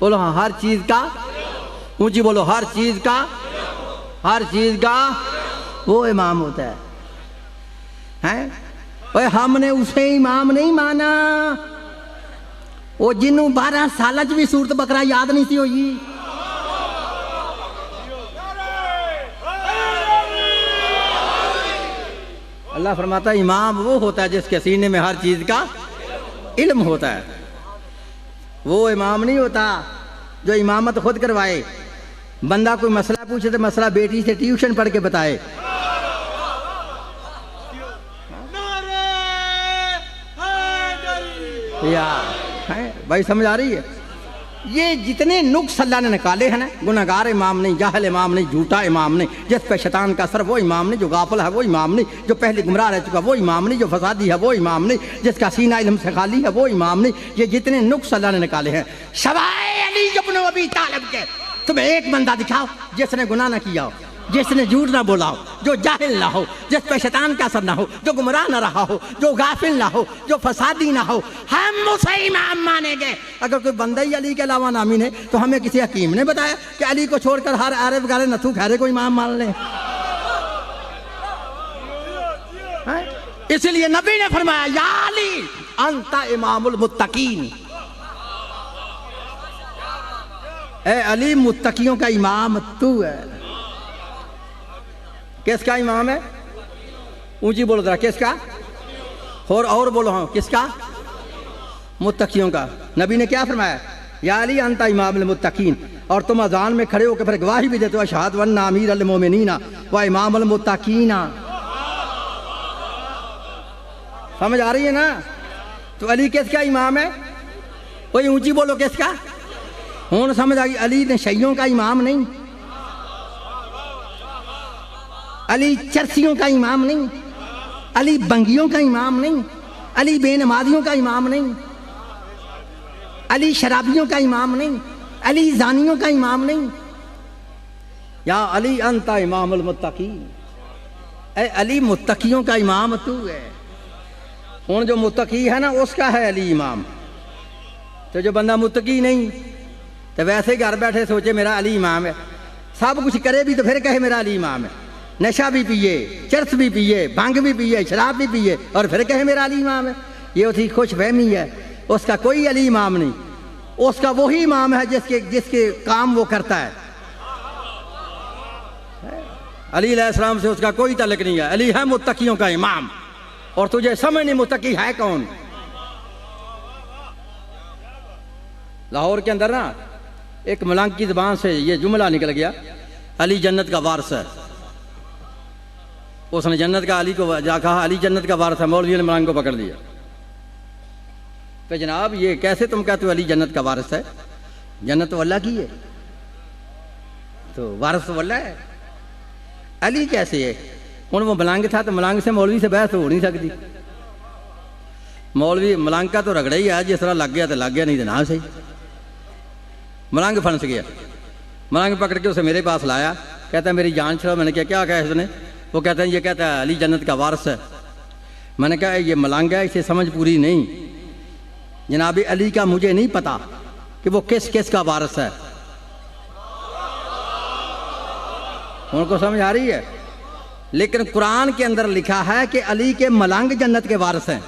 बोलो हाँ, हर चीज का, ऊंची बोलो, हर चीज का, हर चीज का वो इमाम होता है। हैं? ओए हमने उसे इमाम नहीं माना, वो जिन्हों 12 साल भी सूरत बकरा याद नहीं सी हुई। अल्लाह फरमाता इमाम वो होता है जिसके सीने में हर चीज का इल्म होता है। वो इमाम नहीं होता जो इमामत खुद करवाए। बंदा कोई मसला पूछे तो मसला बेटी से ट्यूशन पढ़ के बताए। यार भाई समझ आ रही है? ये जितने नुक्स अल्लाह ने निकाले हैं ना, गुनाहगार इमाम नहीं, जाहिल इमाम नहीं, झूठा इमाम नहीं, जिस पे शैतान का असर वो इमाम नहीं, जो गाफिल है वो इमाम नहीं, जो पहले गुमराह रह चुका वो इमाम नहीं, जो फसादी है वो इमाम नहीं, जिसका सीना इल्म से खाली है वो इमाम नहीं। ये जितने नुक्स अल्लाह ने निकाले हैं शवाए अली इब्न अबी तालिब के, तुम्हें एक बंदा दिखाओ जिसने गुनाह ना किया हो, जिसने झूठ ना बोला हो, जो जाहिल ना हो, जिस पे शैतान का असर ना हो, जो गुमराह ना रहा हो, जो गाफिल ना हो, जो फसादी ना हो, हम उसे इमाम मानेंगे। अगर कोई बंदा ही अली के अलावा नामी ने तो हमें किसी हकीम ने बताया कि अली को छोड़कर हर अरब गारे नथु खैरे को इमाम मान ले। इसलिए नबी ने फरमाया या अली अंता इमामुल मुत्तकीन, ए अली मुत्तकियों का इमाम तू है। किसका इमाम है? ऊंची बोलो जरा, किसका? और बोलो, हाँ किसका? मुत्तकियों का। नबी ने क्या फरमाया? या अली अंता इमामुल मुत्तकीन। और तुम अजान में खड़े होकर फिर गवाही भी देते हो अशहदु अन्ना अमीरुल मोमिनीना व इमामुल मुत्तकीना। समझ आ रही है ना? तो अली किसका इमाम है? कोई ऊंची बोलो, किसका? हूं समझ आ गई। अली नशइयों का इमाम नहीं, अली चरसियों का इमाम नहीं, अली बंगियों का इमाम नहीं, अली बेनमाजियों का इमाम नहीं, अली शराबियों का इमाम नहीं, अली जानियों का इमाम नहीं। या अली अंता इमामुल मुत्तकीन। ए अली मुत्तकियों का इमाम तू है। हूँ जो मुत्तकी है ना उसका है अली इमाम। तो जो बंदा मुत्तकी नहीं तो वैसे घर बैठे सोचे मेरा अली इमाम है, सब कुछ करे भी तो फिर कहे मेरा अली इमाम है। नशा भी पिए, चरस भी पिए, भांग भी पिए, शराब भी पिए और फिर कहे मेरा अली इमाम है। ये उसकी खुश फहमी है। उसका कोई अली इमाम नहीं, उसका वही इमाम है जिसके काम वो करता है। अली अलैहिस्सलाम से उसका कोई ताल्लुक नहीं है। अली है मुत्तकियों का इमाम। और तुझे समझ नहीं मुत्तकी है कौन। लाहौर के अंदर ना एक मलंग की ज़बान से ये जुमला निकल गया, अली जन्नत का वारिस है। उसने जन्नत का अली को जा कहा अली जन्नत का वारिस है। मौलवी ने मलंग को पकड़ लिया। तो जनाब ये कैसे तुम कहते हो अली जन्नत का वारिस है? जन्नत तो अल्लाह की है, तो वारिस तो अल्लाह है। अली कैसे है? हूँ वो मलंग था तो मलंग से मौलवी से बहस हो नहीं सकती। मौलवी मलंग का तो रगड़ा ही है, जिस तरह लग गया तो लग गया, नहीं तो ना सही। मलंग फंस गया। मलंग पकड़ के उसे मेरे पास लाया, कहता है मेरी जान छुड़ाओ। मैंने क्या कहा उसने? वो कहता है ये कहता है अली जन्नत का वारिस है। मैंने कहा ये मलंग है, इसे समझ पूरी नहीं। जनाब अली का मुझे नहीं पता कि वो किस किस का वारिस है। उनको समझ आ रही है? लेकिन कुरान के अंदर लिखा है कि अली के मलंग जन्नत के वारिस हैं।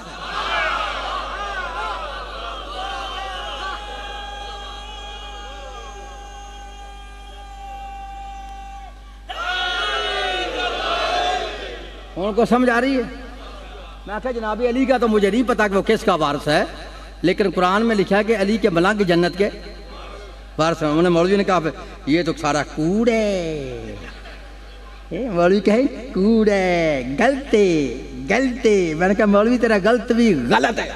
उनको समझ आ रही है? मैं कहा जनाब अली का तो मुझे नहीं पता कि वो किसका वारिस है, लेकिन कुरान में लिखा है कि अली के मलंग जन्नत के वारिस हैं। उन्होंने मौलवी ने कहा ये तो सारा कूड़ है। मौलवी कहे कूड़ है, गलते गलते। मैंने कहा मौलवी तेरा गलत भी गलत है,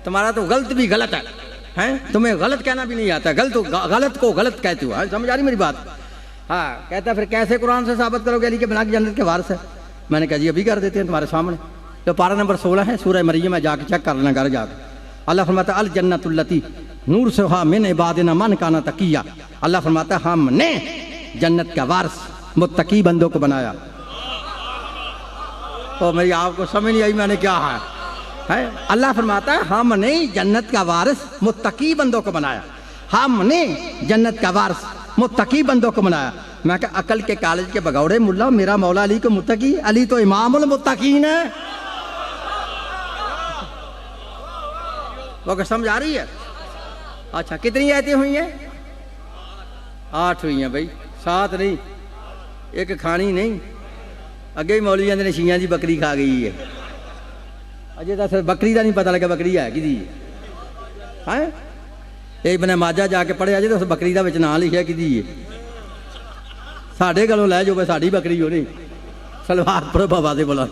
तुम्हारा तो गलत भी गलत है, तुम्हें गलत कहना भी नहीं आता, गलत को गलत कहते हो। समझ आ रही मेरी बात? हाँ। कहता फिर कैसे कुरान से साबित करोगे अली के मलंग जन्नत के वारिस है? मैंने कहा जी अभी कर देते हैं तुम्हारे सामने। तो पारा नंबर 16 है सूरह मरियम में, जाके चेक कर लेना घर जाकर। अल्लाह फरमाता अल जन्नतुल्लती नूर सुहा मिन इबादिना मन काना तकिया। अल्लाह फरमाता हमने जन्नत का वारिस मुत्तकी बंदों को बनाया। तो मेरी आपको समझ नहीं आई मैंने क्या है? अल्लाह फरमाता है हमने जन्नत का वारिस मुत्तकी बंदों को बनाया। हमने जन्नत का वारिस मुत्तकी बंदों को बनाया। मैं कहा अकल के कॉलेज के बगौड़े मुल्ला, मेरा मौला अली को मुत्तकी? अली तो इमामुल मुत्तकीन है। वो समझ आ रही है? अच्छा कितनी आयतें हुई हैं? 8 हुई हैं भाई, 7 नहीं, एक खानी नहीं। अगे ही मौलवियां ने शियां की बकरी खा गई है। अजे तो सिर्फ बकरी का नहीं पता लगा बकरी है कि है। एक बने माजा जाके पढ़िया जे तो उस बकरी का नाम लिखा कि साढ़े गलों लै जाओ साड़ी बकरी हो नहीं। सलवार पढ़ो बाबा दे बोला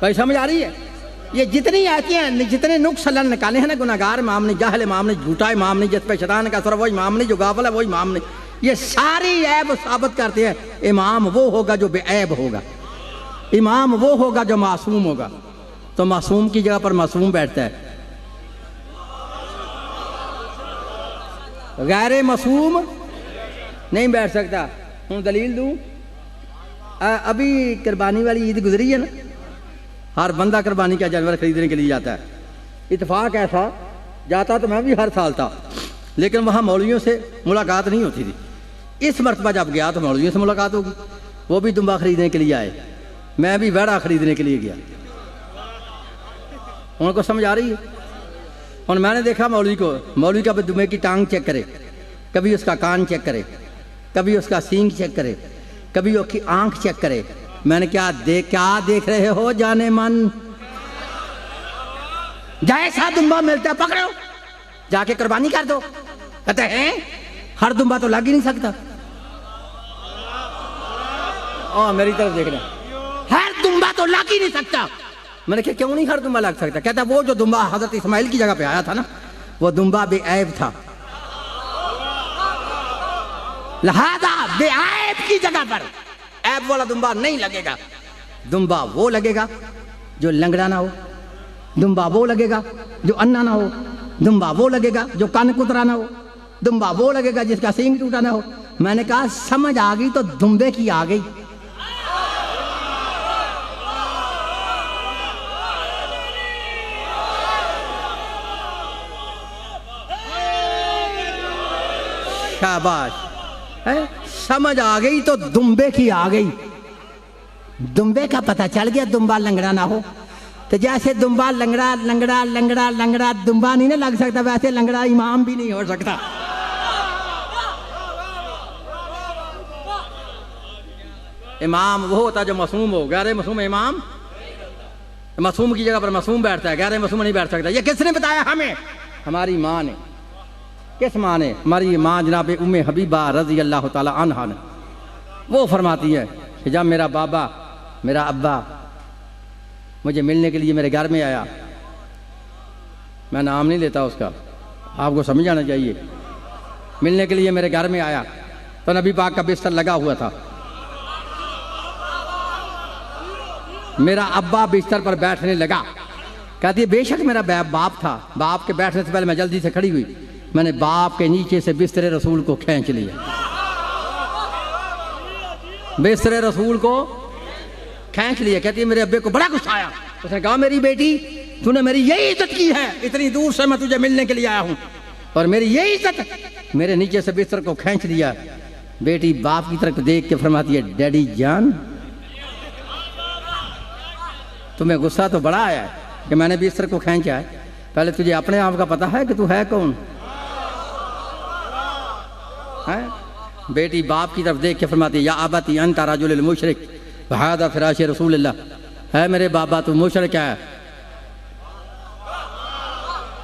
भाई। समझ आ रही है? ये जितनी आती हैं, जितने नुक्स अल्लाह ने निकाले हैं ना, गुनाहगार इमाम नहीं, जाहिल इमाम नहीं, झूठा इमाम नहीं, जिस पे शैतान का असर वो इमाम नहीं, जो गाफिल है वो इमाम नहीं, ये सारी ऐब साबित करते हैं। इमाम वो होगा जो बेऐब होगा, इमाम वो होगा जो मासूम होगा। तो मासूम की जगह पर मासूम बैठता है, गैर मासूम नहीं बैठ सकता। हूँ दलील दूँ, अभी कुर्बानी वाली ईद गुजरी है ना, हर बंदा कुर्बानी का जानवर खरीदने के लिए जाता है। इत्तेफाक ऐसा जाता तो मैं भी हर साल था, लेकिन वहाँ मौलवियों से मुलाकात नहीं होती थी। इस मरतबा जब गया तो मौलवियों से मुलाकात होगी। वो भी दुम्बा खरीदने के लिए आए, मैं भी वेड़ा खरीदने के लिए गया। उनको समझ आ रही है? और मैंने देखा मौलवी को, मौलवी का दुम्बे की टांग चेक करे, कभी उसका कान चेक करे, कभी उसका सींग चेक करे, कभी उसकी आंख चेक करे। मैंने क्या देख रहे हो जाने मन? जैसा दुम्बा मिलता है पकड़ो, जाके कुर्बानी कर दो। कहते हैं हर दुम्बा तो लग ही नहीं सकता। मेरी तरफ देख रहे हैं, हर दुम्बा तो लग ही नहीं सकता। मैंने कहा क्यों नहीं हर दुम्बा लग सकता? कहता वो जो दुम्बा हजरत इस्माइल की जगह पे आया था ना, वो दुम्बा बेऐब था, लिहाजा बेऐब की जगह पर ऐब वाला दुम्बा नहीं लगेगा। दुम्बा वो लगेगा जो लंगड़ा ना हो, दुम्बा वो लगेगा जो अन्ना ना हो, दुम्बा वो लगेगा जो कान कुतरा ना हो, दुम्बा वो लगेगा जिसका सींग टूटा ना हो। मैंने कहा समझ आ गई तो दुम्बे की आ गई। शाबाश है, समझ आ गई तो दुम्बे की आ गई। दुम्बे का पता चल गया, दुम्बा लंगड़ा ना हो। तो जैसे दुम्बा लंगड़ा लंगड़ा लंगड़ा लंगड़ा दुम्बा नहीं ना लग सकता, वैसे लंगड़ा इमाम भी नहीं हो सकता। इमाम वो होता जो मासूम हो, गैर मासूम इमाम। मासूम की जगह पर मासूम बैठता है, गैर मासूम नहीं बैठ सकता। ये किसने बताया हमें? हमारी माँ ने। किस माँ ने? हमारी माँ जनाब उम्मे हबीबा रज़ी अल्लाह ताला अन्हा ने। वो फरमाती है कि जब मेरा बाबा, मेरा अब्बा मुझे मिलने के लिए मेरे घर में आया, मैं नाम नहीं लेता उसका, आपको समझ आना चाहिए। मिलने के लिए मेरे घर में आया तो नबी पाक का बिस्तर लगा हुआ था। मेरा अब्बा बिस्तर पर बैठने लगा। कहती है बेशक मेरा बाप था, बाप के बैठने से पहले मैं जल्दी से खड़ी हुई, मैंने बाप के नीचे से बिस्तर रसूल को खींच लिया। बिस्तर रसूल को खींच लिया। कहती है मेरे अब्बे को बड़ा गुस्सा आया। उसने कहा मेरी बेटी, तूने मेरी यही इज्जत की है, इतनी दूर से मैं तुझे मिलने के लिए आया हूं और मेरी यही इज्जत, मेरे नीचे से बिस्तर को खींच लिया। बेटी बाप की तरफ देख के फरमाती है डैडी जान, तुम्हें गुस्सा तो बड़ा आया है कि मैंने बिस्तर को खींचा है, पहले तुझे अपने आप का पता है कि तू है कौन? है? बेटी बाप की तरफ देख के फरमाती है या अबती अंता रजुल मुशरिक हादा फिराश रसूलुल्लाह। है मेरे बाबा तू मुशरिक है,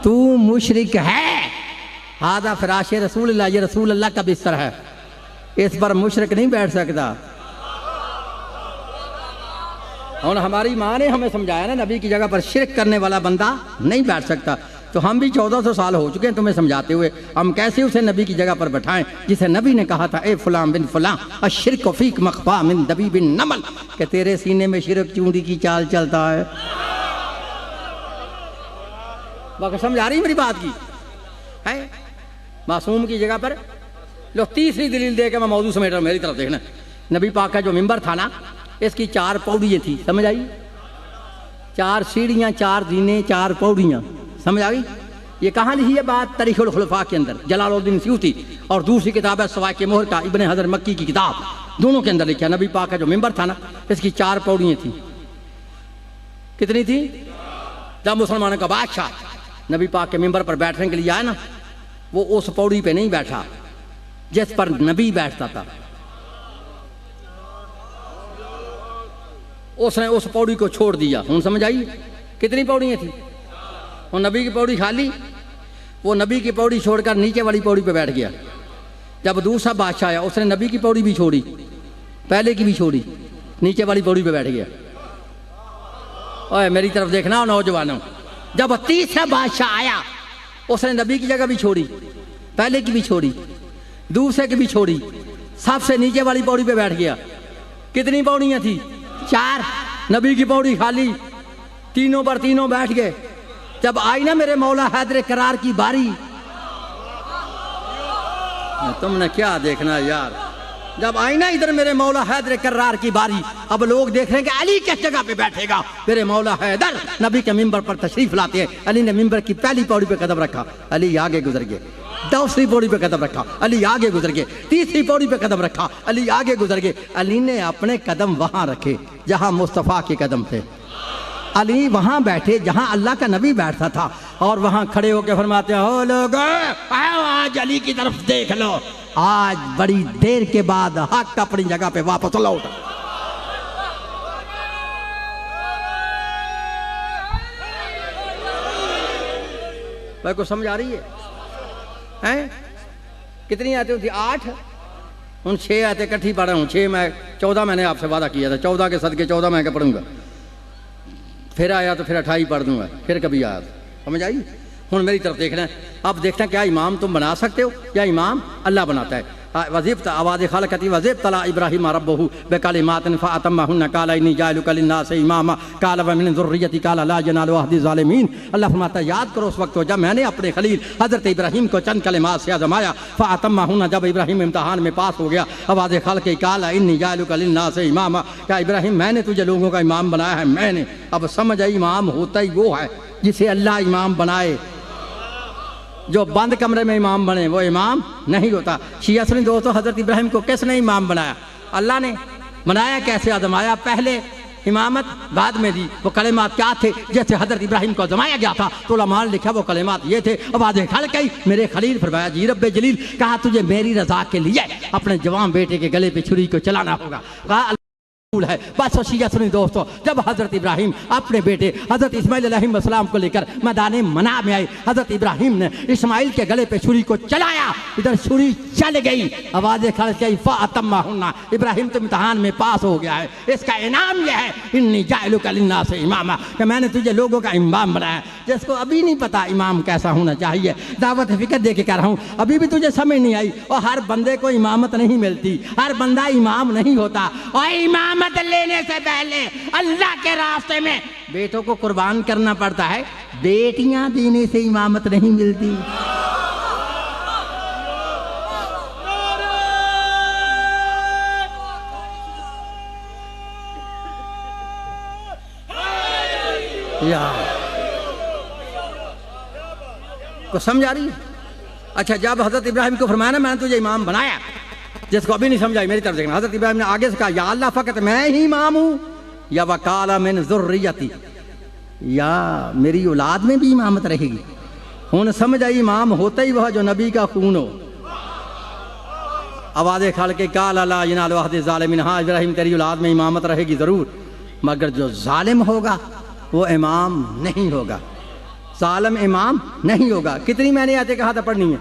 तू मुशरिक है। हादा फिराश रसूलुल्लाह, ये रसूल अल्लाह का बिस्तर है, इस पर मुशरिक नहीं बैठ सकता। और हमारी माँ ने हमें समझाया ना, नबी की जगह पर शिरक करने वाला बंदा नहीं बैठ सकता। तो हम भी 1400 साल हो चुके हैं तुम्हें समझाते हुए, हम कैसे उसे नबी की जगह पर बैठाएं जिसे नबी ने कहा था ए फलां बिन फलां अशिरक फीक मखफा मिन दबी बिन नमल, कि तेरे सीने में शिरक चूंडी की चाल चलता है। बाकी समझ आ रही मेरी बात की है? मासूम की जगह पर लो तीसरी दलील दे के मैं मौजूद समेट रहा हूं, मेरी तरफ देखना। नबी पाक का जो मिंबर था ना, इसकी 4 पौड़ियाँ थी, समझ आई? 4 सीढ़ियाँ, 4 जीने, 4 पौड़ियाँ, समझ आ गई? ये कहाँ लिखी है बात? तारीखुल खुलफा के अंदर, जलालुद्दीन सयूती, और दूसरी किताब है सवाए के मोहर का इब्ने हजर मक्की की किताब, दोनों के अंदर लिखा। नबी पाक का जो मिंबर था ना, इसकी 4 पौड़ियाँ थी। कितनी थी? जब मुसलमानों का बादशाह नबी पाक के मिंबर पर बैठने के लिए आया ना, वो उस पौड़ी पे नहीं बैठा जिस पर नबी बैठता था, उसने उस पौड़ी को छोड़ दिया। हूँ समझ आई? कितनी पौड़ियाँ थी? वो नबी की पौड़ी खाली, वो नबी की पौड़ी छोड़कर नीचे वाली पौड़ी पे बैठ गया। जब दूसरा बादशाह आया, उसने नबी की पौड़ी भी छोड़ी, पहले की भी छोड़ी, नीचे वाली पौड़ी पे बैठ गया। ओए मेरी तरफ देखना नौजवानों, जब तीसरा बादशाह आया, उसने नबी की जगह भी छोड़ी, पहले की भी छोड़ी, दूसरे की भी छोड़ी, सबसे नीचे वाली पौड़ी पे बैठ गया। कितनी पौड़ियाँ थी? 4। नबी की पौड़ी खाली, तीनों पर तीनों बैठ गए। जब आई ना मेरे मौला हैदर करार की बारी, तुमने क्या देखना यार, जब आई ना इधर मेरे मौला हैदर करार की बारी, अब लोग देख रहे हैं कि अली किस जगह पे बैठेगा। मेरे मौला हैदर नबी के मिंबर पर तशरीफ लाते हैं। अली ने मिंबर की पहली पौड़ी पे कदम रखा, अली आगे गुजर गए। दूसरी पौड़ी पे कदम रखा, अली आगे गुजर गए। तीसरी पौड़ी पे कदम रखा, अली आगे गुजर गए। अली ने अपने कदम वहां रखे जहां मुस्तफा के कदम थे। अली वहां बैठे जहां अल्लाह का नबी बैठता था, और वहां खड़े होकर फरमाते हैं हो लोग आओ आज अली की तरफ देख लो, आज बड़ी देर के बाद हक अपनी जगह पे वापस लौट। भाई को समझ आ रही है? हैं? कितनी आयतें होती? 8। उन 6 आयतें इकट्ठी पढ़ रहा हूँ। 6 मैं 14 मैंने आपसे वादा किया था, 14 के सदके 14 मैं क्या पढ़ूंगा। फिर आया तो फिर 28 पढ़ दूंगा, फिर कभी आया तो। समझ आई? हूँ मेरी तरफ देखना है। अब देखना क्या इमाम तुम बना सकते हो या इमाम अल्लाह बनाता है। वज़ीब आवाज़ खालकती वज़ीब तला इब्राहीम रब्बहु बिकलिमातिन फ़अतम्महुन्ना क़ाल इन्नी जाइलुका लिन्नासि इमामा क़ाल व मिन ज़ुर्रिय्यती क़ाल ला यनालु अहदी ज़ालिमीन। अल्लाह फरमाता है याद करो उस वक्त को जब मैंने अपने खलील हज़रत इब्राहीम को चंद कलिमात से आज़माया। फ़अतम्महुन्ना, जब इब्राहीम इम्तिहान में पास हो गया। आवाज़ खालकी क़ाल इन्नी जाइलुका लिन्नासि इमामा, क्या इब्राहीम मैंने तुझे लोगों का इमाम बनाया है मैंने। अब समझ आई इमाम होता ही वो है जिसे अल्लाह इमाम बनाए। जो बंद कमरे में इमाम बने वो इमाम नहीं होता। शिया सुन्नी दोस्तों, हज़रत इब्राहीम को किसने इमाम बनाया? अल्लाह ने। बनाया कैसे? आज़माया। पहले इमामत बाद में दी। वो कलिमात क्या थे? जैसे हज़रत इब्राहीम को आज़माया गया था तो उलमा ने लिखा वो कलिमात ये थे। अब आधे खल कई मेरे खलील फरमाया जी रब्बे जलील, कहा तुझे मेरी रज़ा के लिए अपने जवान बेटे के गले पे छुरी को चलाना होगा। कहा है। बस शिया सुनी दोस्तों, जब हजरत इब्राहिम अपने बेटे हजरत इस्माइल अलैहिस्सलाम को लेकर मैदान मना में आए, हजरत इब्राहिम ने इस्माइल के गले पे छुरी को चलाया, इधर छुरी चल गई। आवाज़ खर्च गई फ़अतम्महुन्ना, इब्राहिम तो इम्तिहान में पास हो गया है। इसका इनाम यह है इन्नी जाइलुका लिन्नासि इमामा, कि मैंने तुझे लोगों का इमाम बनाया। जिसको अभी नहीं पता इमाम कैसा होना चाहिए, दावत फिक्र दे के कह रहा हूँ, अभी भी तुझे समझ नहीं आई। और हर बंदे को इमामत नहीं मिलती, हर बंदा इमाम नहीं होता। और इमामत लेने से पहले अल्लाह के रास्ते में बेटों को कुर्बान करना पड़ता है। बेटियां देने से इमामत नहीं मिलती। को समझ आ रही है? अच्छा, जब हजरत इब्राहिम को फरमाया ना मैंने तुझे इमाम बनाया, जिसको अभी नहीं समझाई मेरी तरफ देखना, हजरत इब्राहिम ने आगे से कहा या अल्लाह फ़कत मैं ही इमाम हूँ, या वकाला मिन ज़ुर्रियती, या मेरी औलाद में भी इमामत रहेगी। हूँ समझ आई, इमाम होता ही वह जो नबी का खून हो। आवाज़ खाल के काला ला यनालु अहदी ज़ालिमीन, हाँ इब्राहिम तेरी औलाद में इमामत रहेगी ज़रूर, मगर जो ज़ालिम होगा वो इमाम नहीं होगा। ज़ालिम इमाम नहीं होगा। कितनी मैंने आयतें कहा था पढ़नी है?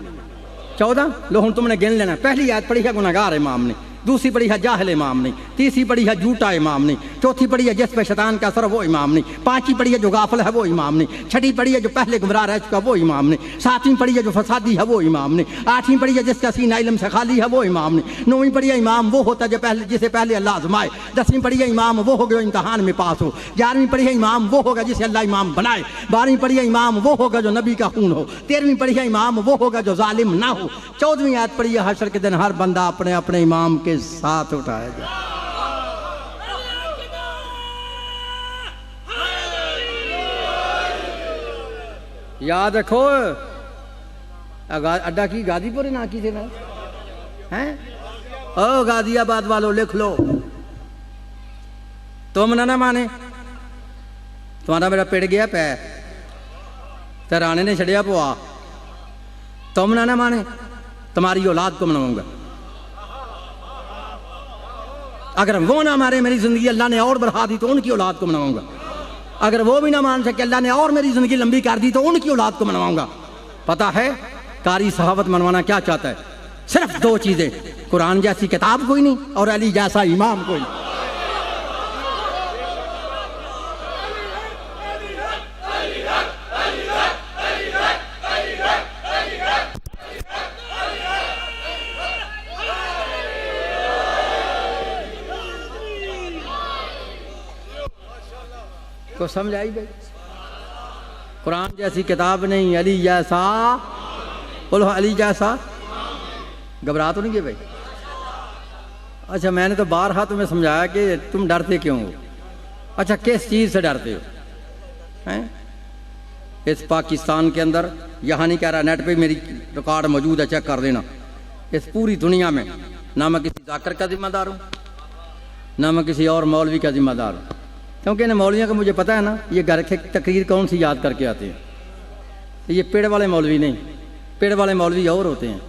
14। लो हूँ तुमने गिन लेना। पहली आयत पढ़ी है गुनाहगार इमाम ने, दूसरी पढ़ी है जाहिल इमाम नहीं, तीसरी पढ़ी है झूठा इमाम नहीं, चौथी पढ़ी है जिस पे शैतान का असर वो इमाम नहीं, पांचवी पढ़ी है जो गाफिल है वो इमाम नहीं, छठी पढ़ी है जो पहले गुमराह रह चुका वो इमाम नहीं, सातवीं पढ़ी है जो फसादी है वो इमाम नहीं, आठवीं पढ़ी है जिसका सीना इल्म से खाली है वो इमाम नहीं, नौवीं पढ़ी है इमाम वो होता है पहले जिसे पहले अल्लाह आजमाए, 10वीं पढ़ी है इमाम वो होगा जो इम्तहान में पास हो, 11वीं पढ़ी है इमाम वो होगा जिसे अल्लाह इमाम बनाए, 12वीं पढ़ी है इमाम वो होगा जो नबी का खून हो, 13वीं पढ़ी है इमाम वो होगा जो जालिम ना हो, 14वीं आयत पढ़ी है हशर के दिन हर बंदा अपने अपने इमाम के साथ उठाएगा। याद रखो, अड्डा की गाजीपुर ना की थे ना हैं? ओ गाजियाबाद वालों लिख लो, तुम ना माने तुम्हारा मेरा पिट गया पैर, ते राणे ने छड़िया पुआ, तुम ना माने तुम्हारी औलाद को मनाऊंगा। अगर वो ना मारे मेरी जिंदगी अल्लाह ने और बढ़ा दी तो उनकी औलाद को मनवाऊंगा। अगर वो भी ना मान सके अल्लाह ने और मेरी जिंदगी लंबी कर दी तो उनकी औलाद को मनवाऊंगा। पता है कारी सहाबत मनवाना क्या चाहता है? सिर्फ 2 चीजें, कुरान जैसी किताब कोई नहीं और अली जैसा इमाम कोई नहीं। को समझ आई भाई? कुरान जैसी किताब नहीं, अली जैसा, बोलो अली जैसा। घबरा तो नहीं गए भाई? अच्छा, मैंने तो बारहा तुम्हें समझाया कि तुम डरते क्यों हो। अच्छा, किस चीज़ से डरते हो? हैं? इस पाकिस्तान के अंदर, यहाँ नहीं कह रहा, नेट पे मेरी रिकॉर्ड मौजूद है, चेक कर देना। इस पूरी दुनिया में ना मैं किसी जाकर का जिम्मेदार हूँ, ना मैं किसी और मौलवी का जिम्मेदार हूँ, क्योंकि इन मौलवियों का मुझे पता है ना ये घर के तकरीर कौन सी याद करके आते हैं। ये पेड़ वाले मौलवी नहीं, पेड़ वाले मौलवी और होते हैं,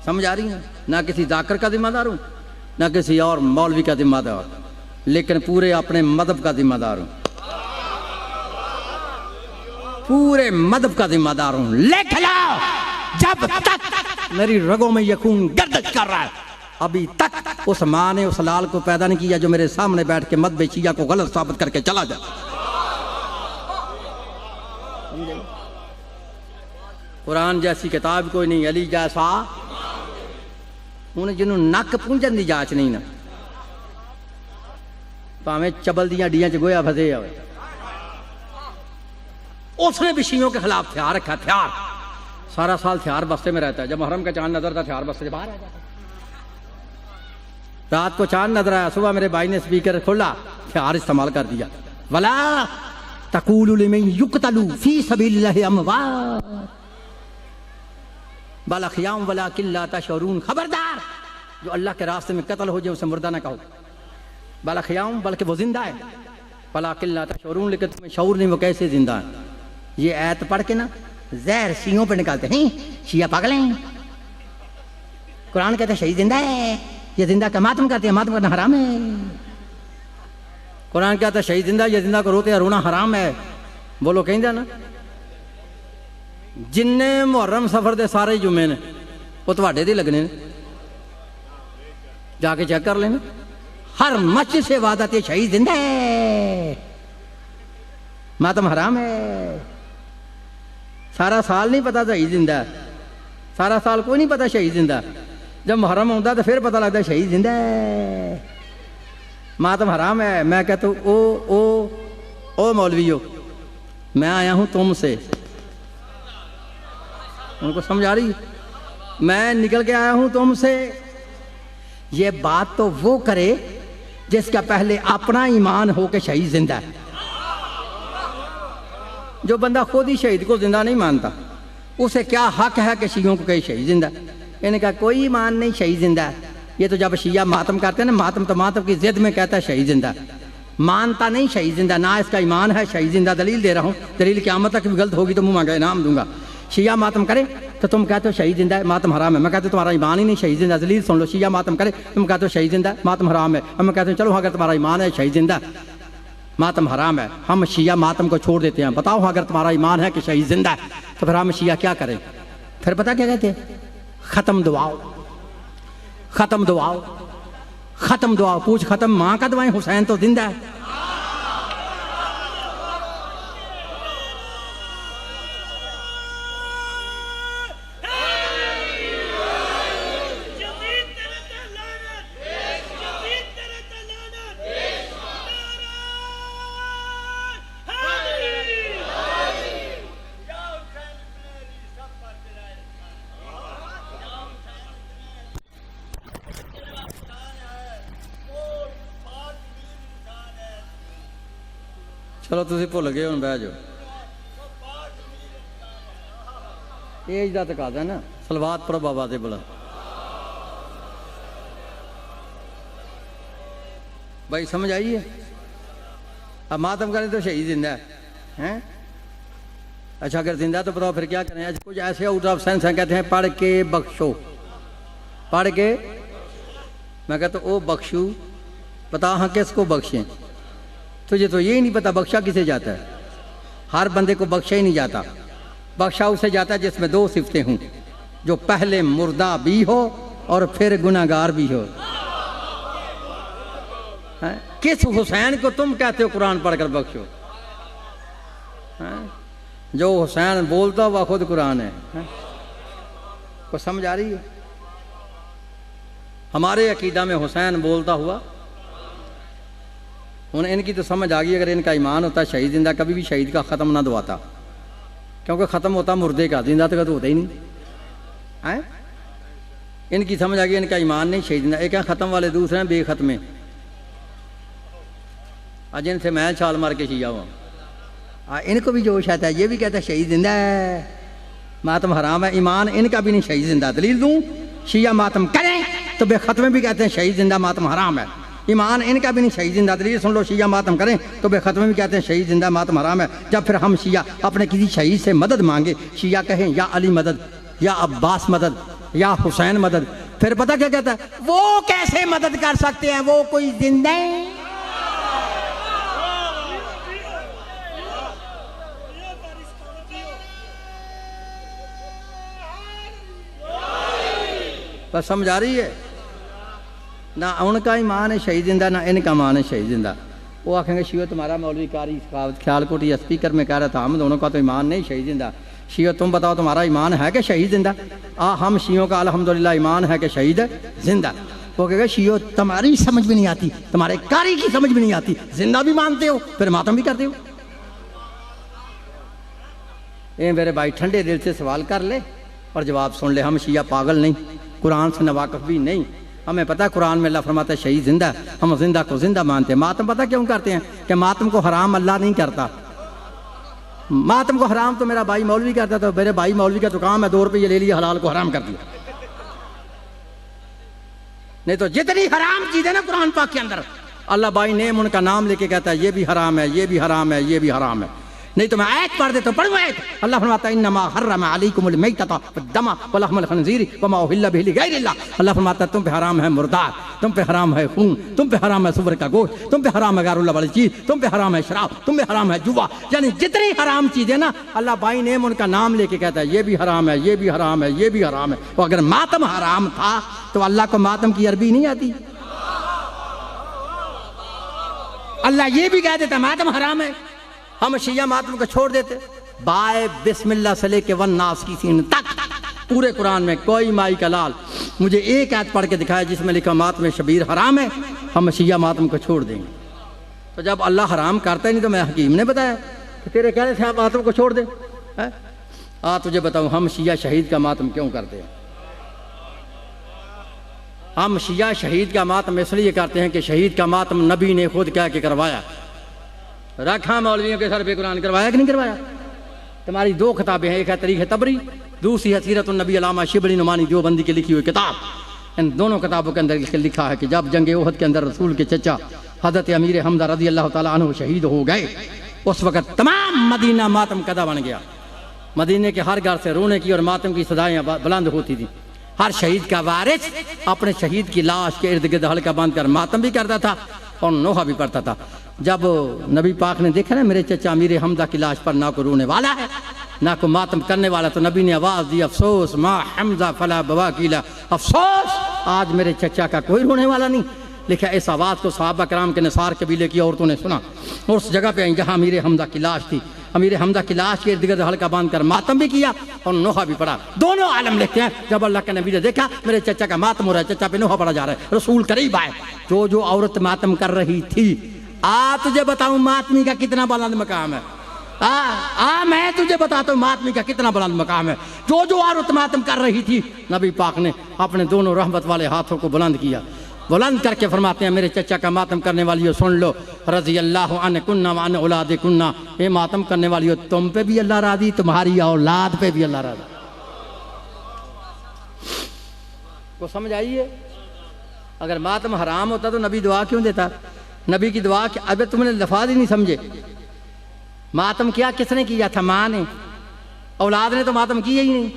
समझ आ रही है? ना किसी जाकर का जिम्मेदार हूँ, ना किसी और मौलवी का जिम्मेदार, लेकिन पूरे अपने मदहब का जिम्मेदार हूँ, पूरे मदहब का जिम्मेदार हूँ। लिख लो, जब तक मेरी रगों में ये खून गर्दिश कर रहा है, अभी तक उस माँ ने उस लाल को पैदा नहीं किया जो मेरे सामने बैठ के मदहब शिया को गलत साबित करके चला जाए। कुरान जैसी किताब कोई नहीं, अली जैसा उन्हें जिन्होंने नक पूंजन की जांच नहीं ना, भावें चबल दियां डियां च गोया फसे हो, उसने भी शियों के खिलाफ हथियार रखा। हथियार सारा साल हथियार बस्ते में रहता है, जब मुहर्रम का चांद नजर था हथियार बस्ते से बाहर आ जाता। रात को चांद नजर आया, सुबह मेरे भाई ने स्पीकर खोला, हथियार इस्तेमाल कर दिया। वला तकूलु लिमन युक्तलू फी सबीलिल्लाहि अमवात बल अहयाउन वलाकिन ला तशऊरून। खबरदार, जो अल्लाह के रास्ते में कत्ल हो जाए उसे मुर्दा ना कहो। बल अहयाउन, बल्कि वो जिंदा है, वलाकिन ला तशऊरून, लेकिन तुम्हें शऊर नहीं वो कैसे जिंदा है। ये आयत पढ़ के ना जहर शियों पे निकालते हैं, शिया पागल हैं। कुरान कहते हैं शहीद जिंदा है, ये जिंदा का मातम करते हैं, मातम करना हराम है। कुरान कहता है शहीद जिंदा, ये जिंदा को रोते हैं, रोना हराम है। बोलो कहेंगे ना, जिन्ने मुहर्रम सफर दे सारे जुमे ने वो तुहाडे दे लगने ने, जाके चेक कर लेना। हर मस्जिद से वादा थे शहीद जिंदा है, मातम हराम है। सारा साल नहीं पता शहीद जिंदा, सारा साल कोई नहीं पता शहीद जिंदा। जब मुहर्रम होता तो फिर पता लगता शहीद जिंदा है, मातम हराम है। मैं कहता हूँ ओ मौलवियो, मैं आया हूँ तुमसे, उनको समझ आ रही? मैं निकल के आया हूं तुमसे। ये बात तो वो करे जिसका पहले अपना ईमान हो के शहीद जिंदा है। जो बंदा खुद ही शहीद को जिंदा नहीं मानता, उसे क्या हक है कि शियों को कहे शहीद जिंदा? इन्हें कहा कोई ईमान नहीं, शहीद जिंदा है। ये तो जब शिया मातम करते हैं ना, मातम तो मातम की जिद में कहता है शहीद जिंदा, मानता नहीं शहीद जिंदा, ना इसका ईमान है शहीद जिंदा। दलील दे रहा हूँ, दलील क़यामत तक भी गलत होगी तो मुंह मांगा इनाम दूंगा। शिया मातम करे तो तुम कहते हो शहीद जिंदा है, मातम हराम है। मैं कहते हो तुम्हारा ईमान ही नहीं, शहीद जिंदा। दलील सुन लो, शिया मातम करे, तुम कहते हो शहीद जिंदा है, मातम हराम है। हम कहते हैं चलो अगर तुम्हारा ईमान है शहीद जिंदा, मातम हराम है, हम शिया मातम को छोड़ देते हैं। बताओ अगर तुम्हारा ईमान है कि शहीद जिंदा है तो फिर हम शिया क्या करें? फिर पता क्या कहते हैं? खत्म दुआओ, खत्म दुआओ, खत्म दुआओ। पूछ खत्म माँ का दुआएं, हुसैन तो जिंदा है। चलो तुम भुल गए, हम बह जाओ। एज का तकाजा ना, सलवात पढ़ो बाबा दे बोला। भाई समझ आई है? अब मातम करें तो शहीद जिंदा है। अच्छा अगर जिंदा तो बताओ फिर क्या करें? आज कुछ ऐसे आउट ऑफ सेंस हैं, कहते हैं पढ़ के बख्शो, पढ़ के। मैं कहता ओ बख्शू, बता हाँ किसको बख्शें? तुझे तो यही नहीं पता बख्शा किसे जाता है। हर बंदे को बख्शा ही नहीं जाता, बख्शा उसे जाता है जिसमें दो सिफतें हों, जो पहले मुर्दा भी हो और फिर गुनाहगार भी हो। किस हुसैन को तुम कहते हो कुरान पढ़कर बख्शो? जो हुसैन बोलता हुआ खुद कुरान है। को समझ आ रही है? हमारे अकीदा में हुसैन बोलता हुआ, उन्हें इनकी तो समझ आ गई। अगर इनका ईमान होता शहीद जिंदा, कभी भी शहीद का ख़त्म ना दबाता, क्योंकि ख़त्म होता मुर्दे का, जिंदा तो होता ही नहीं है। इनकी समझ आ गई, इनका ईमान नहीं शहीद जिंदा। एक है ख़त्म वाले, दूसरे हैं बेखत्मे। आज इनसे मैं छाल मार के शिया हुआ। इनको भी जोश आता है, ये भी कहता है शहीद जिंदा है, मातम हराम है। ईमान इनका भी नहीं शहीद जिंदा। दलील दूँ? शिया मातम करें तो बेखत्मे भी कहते हैं शहीद जिंदा, मातम हराम है। ईमान इनका भी नहीं शहीद जिंदा। दलील सुन लो, शिया मातम करें तो बेखत्मे भी कहते हैं शहीद जिंदा, मातम हराम है। जब फिर हम शिया अपने किसी शहीद से मदद मांगे, शिया कहें या अली मदद, या अब्बास मदद या हुसैन मदद। फिर पता क्या कहता है, वो कैसे मदद कर सकते हैं, वो कोई जिंदा है? बस समझ आ रही है ना? उनका ईमान है शहीद जिंदा, ना इनका ईमान है शहीद जिंदा। वो आखेंगे शियो तुम्हारा मौलवी कारी ख्यालकोट या स्पीकर में कह रहा था हम दोनों का तो ईमान नहीं शहीद जिंदा। शियो तुम बताओ तुम्हारा ईमान है कि शहीद जिंदा? हम शियों का अल्हम्दुलिल्लाह ईमान है कि शहीद जिंदा। वो कहेगा शियो तुम्हारी समझ में नहीं आती, तुम्हारे कारी की समझ में नहीं आती, जिंदा भी मानते हो फिर मातम भी करते हो। ये मेरे भाई ठंडे दिल से सवाल कर ले और जवाब सुन ले। हम शिया पागल नहीं, कुरान से नवाकफ भी नहीं। हमें पता है कुरान में अल्लाह फरमाता है शहीद जिंदा, हम जिंदा को जिंदा मानते हैं। मातम पता क्यों करते हैं? कि मातम को हराम अल्लाह नहीं करता। मातम को हराम तो मेरा भाई मौलवी करता, तो मेरे भाई मौलवी का तो काम है 2 रुपये ले लिया, हलाल को हराम कर दिया। नहीं तो जितनी हराम चीज है ना कुरान पाक के अंदर, अल्लाह बाई नेम उनका नाम लेके कहता है ये भी हराम है, ये भी हराम है, ये भी हराम है। नहीं तो मैं आयत पढ़ देता हूं, पढ़ूं आयत। अल्लाह फरमाता है इन्नमा हर्रमा अलैकुमुल मैतता वद्दमा वलहमुल खंजीर वमा उहिल्ला बिही लिगैरिल्लाह। अल्लाह फरमाता है तुम पे हराम है मुर्दार, तुम पे हराम है खून, तुम पे हराम है सुअर का गोश्त, तुम पे हराम है गैरुल्लाह वाली चीज, तुम पे हराम है शराब, तुम पे हराम है जुआ। यानी जितनी हराम चीजें ना अल्लाह बाई नेम उनका नाम लेके कहता है ये भी हराम है, ये भी हराम है, ये भी हराम है। तो अगर मातम हराम था तो अल्लाह को मातम की अरबी नहीं आती? अल्लाह ये भी कह देता मातम हराम है, हम शिया मातम को छोड़ देते। बाय बिस्मिल्लाह से लेके वन नास की सीन तक पूरे कुरान में कोई माई का लाल मुझे एक आयत पढ़ के दिखाया जिसमें लिखा मातम शबीर हराम है, हम शिया मातम को छोड़ देंगे। तो जब अल्लाह हराम करता ही नहीं तो मैं हकीम ने बताया कि तेरे कहने से आप मातम को छोड़ दे। तुझे बताऊं हम शिया शहीद का मातम क्यों करते हैं? हम शिया शहीद का मातम इसलिए करते हैं कि शहीद का मातम नबी ने खुद कह के करवाया। रखा मौलवियों के सर पे कुरान करवाया कि नहीं करवाया? तुम्हारी 2 किताबें हैं, एक है तारीख तबरी, दूसरी है सीरत नबी अलामा शिबली नुमानी देवबंदी की लिखी हुई किताब। इन दोनों किताबों के अंदर लिखा है कि जब जंग ओहद के अंदर रसूल के चचा हजरत अमीर हमजा रज़ी अल्लाह तआला अन्हु शहीद हो गए, उस वक़्त तमाम मदीना मातम कदा बन गया। मदीने के हर घर से रोने की और मातम की सदाएं बुलंद होती थी। हर शहीद का वारिस अपने शहीद की लाश के इर्द गिर्द हल्का बांध कर मातम भी करता था और नोहा भी पड़ता था। जब नबी पाक ने देखा ना मेरे चचा अमीर हमजा की लाश पर ना को रोने वाला है ना को मातम करने वाला, तो नबी ने आवाज़ दी अफसोस माँ हमजा फला बवा कीला, अफसोस आज मेरे चचा का कोई रोने वाला नहीं। लिखा इस आवाज़ को सहाबा कराम के निसार कबीले की औरतों ने सुना और उस जगह पे जहाँ अमीर हमजा की लाश थी, अमीर हमजा की लाश के इर्द गिर्द हल्का बांध कर मातम भी किया और नोहा भी पड़ा। दोनों आलम लिखते हैं जब अल्लाह के नबी ने देखा मेरे चचा का मातम हो रहा है, चचा पे नोहा पड़ा जा रहा है, रसूल करीब आए। जो औरत मातम कर रही थी, तुझे बताऊं मातमी का कितना बुलंद मकाम है। मैं तुझे बताता हूँ मातमी का कितना बुलंद मकाम है। जो औरत मातम कर रही थी, नबी पाक ने अपने दोनों रहमत वाले हाथों को बुलंद किया, बुलंद करके फरमाते हैं मेरे चचा का मातम करने वाली हो सुन लो, रज़ी अल्लाह अन कुन्ना व अन औलाद कुन्ना, ये मातम करने वाली हो तुम पे भी अल्लाह राज़ी, तुम्हारी औलाद पे भी अल्लाह राज़ी। को समझ आइए? अगर मातम हराम होता तो नबी दुआ क्यों देता? नबी की दुआ कि अबे तुमने लफाज ही नहीं समझे। मातम किया किसने किया था? माँ ने। औलाद ने तो मातम किया ही नहीं।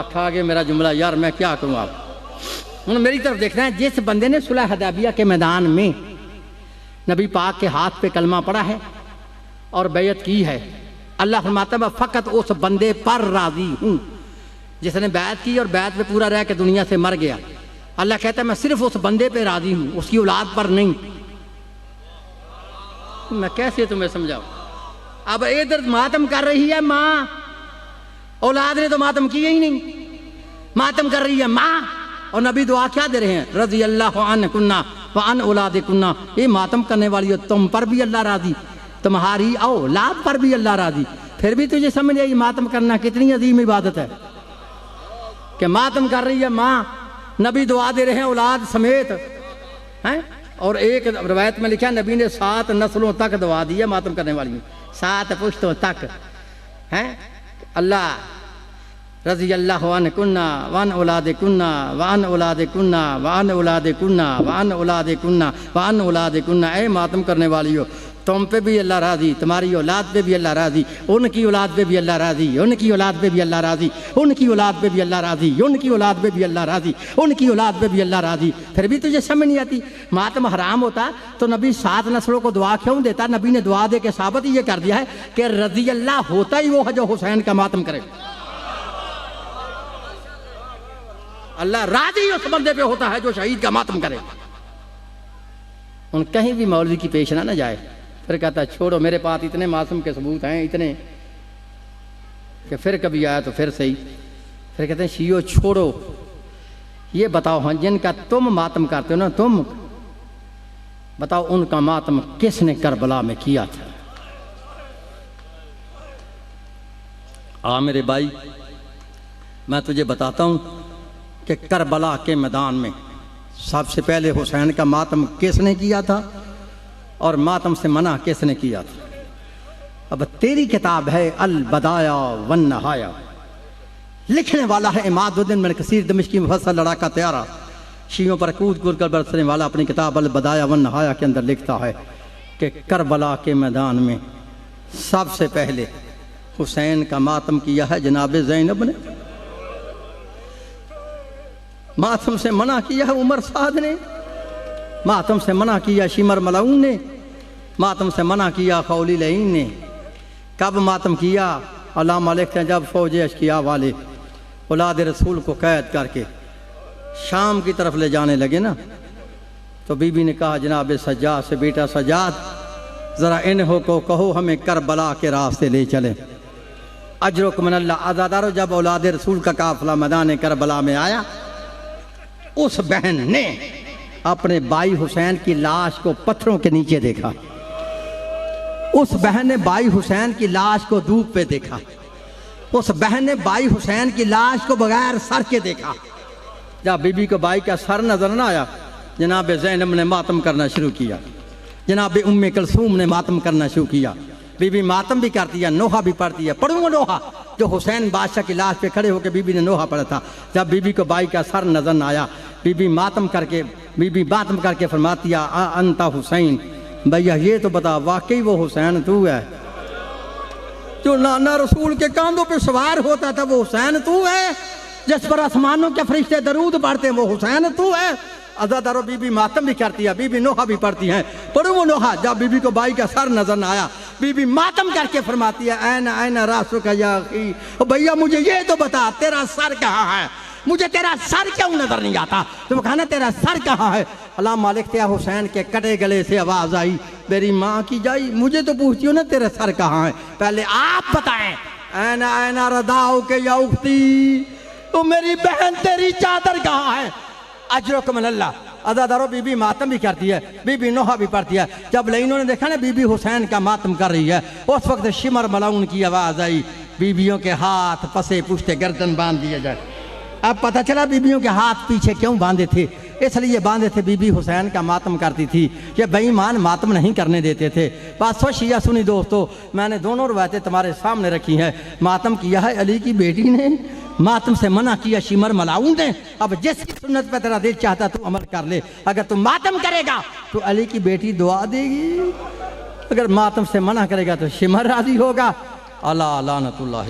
खा गए मेरा जुमला यार, मैं क्या करूँ? आप मेरी तरफ देखना है। जिस बंदे ने सुलह हदैबिया के मैदान में नबी पाक के हाथ पे कलमा पड़ा है और बैयत की है, अल्लाह फरमाता है फ़कत उस बंदे पर राज़ी हूँ जिसने बैत की और बैत पे पूरा रह के दुनिया से मर गया। अल्लाह कहता है मैं सिर्फ उस बंदे पे राज़ी हूँ, उसकी औलाद पर नहीं। मैं कैसे तुम्हें समझाऊँ? अब इधर मातम कर रही है माँ, औलाद ने तो मातम किया ही नहीं, मातम कर रही है माँ। और नबी दुआ क्या दे रहे हैं? रज़ी अल्लाह अन कुन्ना व अन औलाद कुन्ना, ये मातम करने वाली हो तुम पर भी अल्लाह राज़ी, तुम्हारी औलाद पर भी अल्लाह राज़ी। फिर भी तुझे समझ आई मातम करना कितनी अजीम इबादत है कि मातम कर रही है माँ, नबी दुआ दे रहे हैं औलाद समेत हैं। और एक रवायत में लिखा नबी ने 7 नस्लों तक दुआ दी है मातम करने वाली, 7 पुश्तों तक हैं। अल्लाह रज़ी अल्लाह अन कुन्ना वन औलाद कुन्ना वन औलाद कुन्ना वन औलाद कुन्ना वन औलाद कुन्ना वन औलाद कुन्ना, ए मातम करने वाली हो तुम पे भी अल्लाह राज़ी, तुम्हारी औलाद पे भी अल्लाह राज़ी, उनकी औलाद पे भी अल्लाह राज़ी, उनकी औलाद पे भी अल्लाह राज़ी, उनकी औलाद पे भी अल्लाह राज़ी, उनकी औलाद पे भी अल्लाह राज़ी, उनकी औलाद पे भी अल्लाह राज़ी। फिर भी तुझे समझ नहीं आती। मातम हराम होता तो नबी 7 नस्लों को दुआ क्यों देता? नबी ने दुआ दे के साबित ये कर दिया है कि रज़ी अल्लाह होता ही वो है जो हुसैन का मातम करे। अल्लाह राज़ी उस बंदे पे होता है जो शहीद का मातम करे। उन कहीं भी मौलवी की पेश ना जाए। फिर कहता है छोड़ो, मेरे पास इतने मासूम के सबूत हैं इतने कि फिर कभी आया तो फिर सही। फिर कहते हैं शियो छोड़ो, ये बताओ हाँ जिनका तुम मातम करते हो ना, तुम बताओ उनका मातम किसने करबला में किया था? आ मेरे भाई, मैं तुझे बताता हूँ कि करबला के मैदान में सबसे पहले हुसैन का मातम किसने किया था और मातम से मना किसने किया था। अब तेरी किताब है अल बदाया वन नहाया, लिखने वाला है इमादुद्दीन बिन कसीर दमिश्की मुफस्सल लड़ाका त्यारा, शीयों पर कूद कूद कर बरसने वाला अपनी किताब अल बदाया वन नहाया के अंदर लिखता है कि करबला के मैदान में सबसे पहले हुसैन का मातम किया है जनाब ज़ैनब ने, मातम से मना किया है उमर साद ने, मातम से मना किया शिमर मलाउन ने, मातम से मना किया खौली लईन ने। कब मातम किया? अल्लामा लिखते हैं जब फौज अशकिया वाले औलाद रसूल को कैद करके शाम की तरफ ले जाने लगे ना, तो बीबी ने कहा जनाब सज्जाद से, बेटा सज्जाद ज़रा इन्हों को कहो हमें करबला के रास्ते ले चले। अजरुक मिनल्लाह। आज़ादारो, जब औलाद रसूल का काफिला मैदान करबला में आया, उस बहन ने अपने भाई हुसैन की लाश को पत्थरों के नीचे देखा, उस बहन ने भाई हुसैन की लाश को धूप पे देखा, उस बहन ने भाई हुसैन की लाश को बगैर सर के देखा। जब बीबी को भाई का सर नजर न आया, जनाब ज़ैनब ने मातम करना शुरू किया, जनाब उम्मे कुलसूम ने मातम करना शुरू किया। बीबी मातम भी करती है, नोहा भी पढ़ती है। पढ़ूंगा नोहा जो हुसैन बादशाह की लाश पे खड़े होकर बीबी ने नोहा पढ़ा था। जब बीबी को भाई का सर नजर न आया, बीबी मातम करके फरमाती है अंता हुसैन, भैया ये तो बता वाकई वो हुसैन तू है जो नाना रसूल के कांधों पे सवार होता था? वो हुसैन तू है जिस पर आसमानों के फरिश्ते दरूद पढ़ते हैं? वो हुसैन तू है? अज़ादारो, बीबी मातम भी करती है, बीबी नोहा भी पढ़ती हैं। पढ़ू वो नोहा। जब बीबी को भाई का सर नजर न आया, बीबी मातम करके फरमाती है ऐन ऐन रासु का या अखी, भैया मुझे ये तो बता तेरा सर कहाँ है, मुझे तेरा सर क्यों नजर नहीं आता? तुम कहना तेरा सर कहाँ है? अल्लाह मालिक त्या हुसैन के कटे गले से आवाज आई, मेरी माँ की जाई, मुझे तो पूछती हो ना तेरा सर कहाँ है, पहले आप बताएं। ऐन ऐन रदाओ के या उख्ती, तो मेरी बहन तेरी चादर कहाँ है? अजरुक मिनल्लाह। अज़ादारो, बीबी मातम भी करती है, बीबी नोहा भी पढ़ती है। जब लईनों ने देखा ना बीबी हुसैन का मातम कर रही है, उस वक्त शिमर मलाउन की आवाज़ आई, बीबियों के हाथ पसे पुश्ते गर्दन बांध दिए जाए। अब पता चला बीबियों के हाथ पीछे क्यों बांधे थे, इसलिए बांधे थे बीबी हुसैन का मातम करती थी, ये बेईमान मातम नहीं करने देते थे। बात सोची या सुनी दोस्तों, मैंने दोनों रवायतें तुम्हारे सामने रखी हैं। मातम किया है अली की बेटी ने, मातम से मना किया शिमर मलाउन ने। अब जिसकी सुन्नत पे तेरा दिल चाहता तू अमल कर ले। अगर तू मातम करेगा तो अली की बेटी दुआ देगी, अगर मातम से मना करेगा तो शिमर राजी होगा। अल्लाह लानतुल्लाह।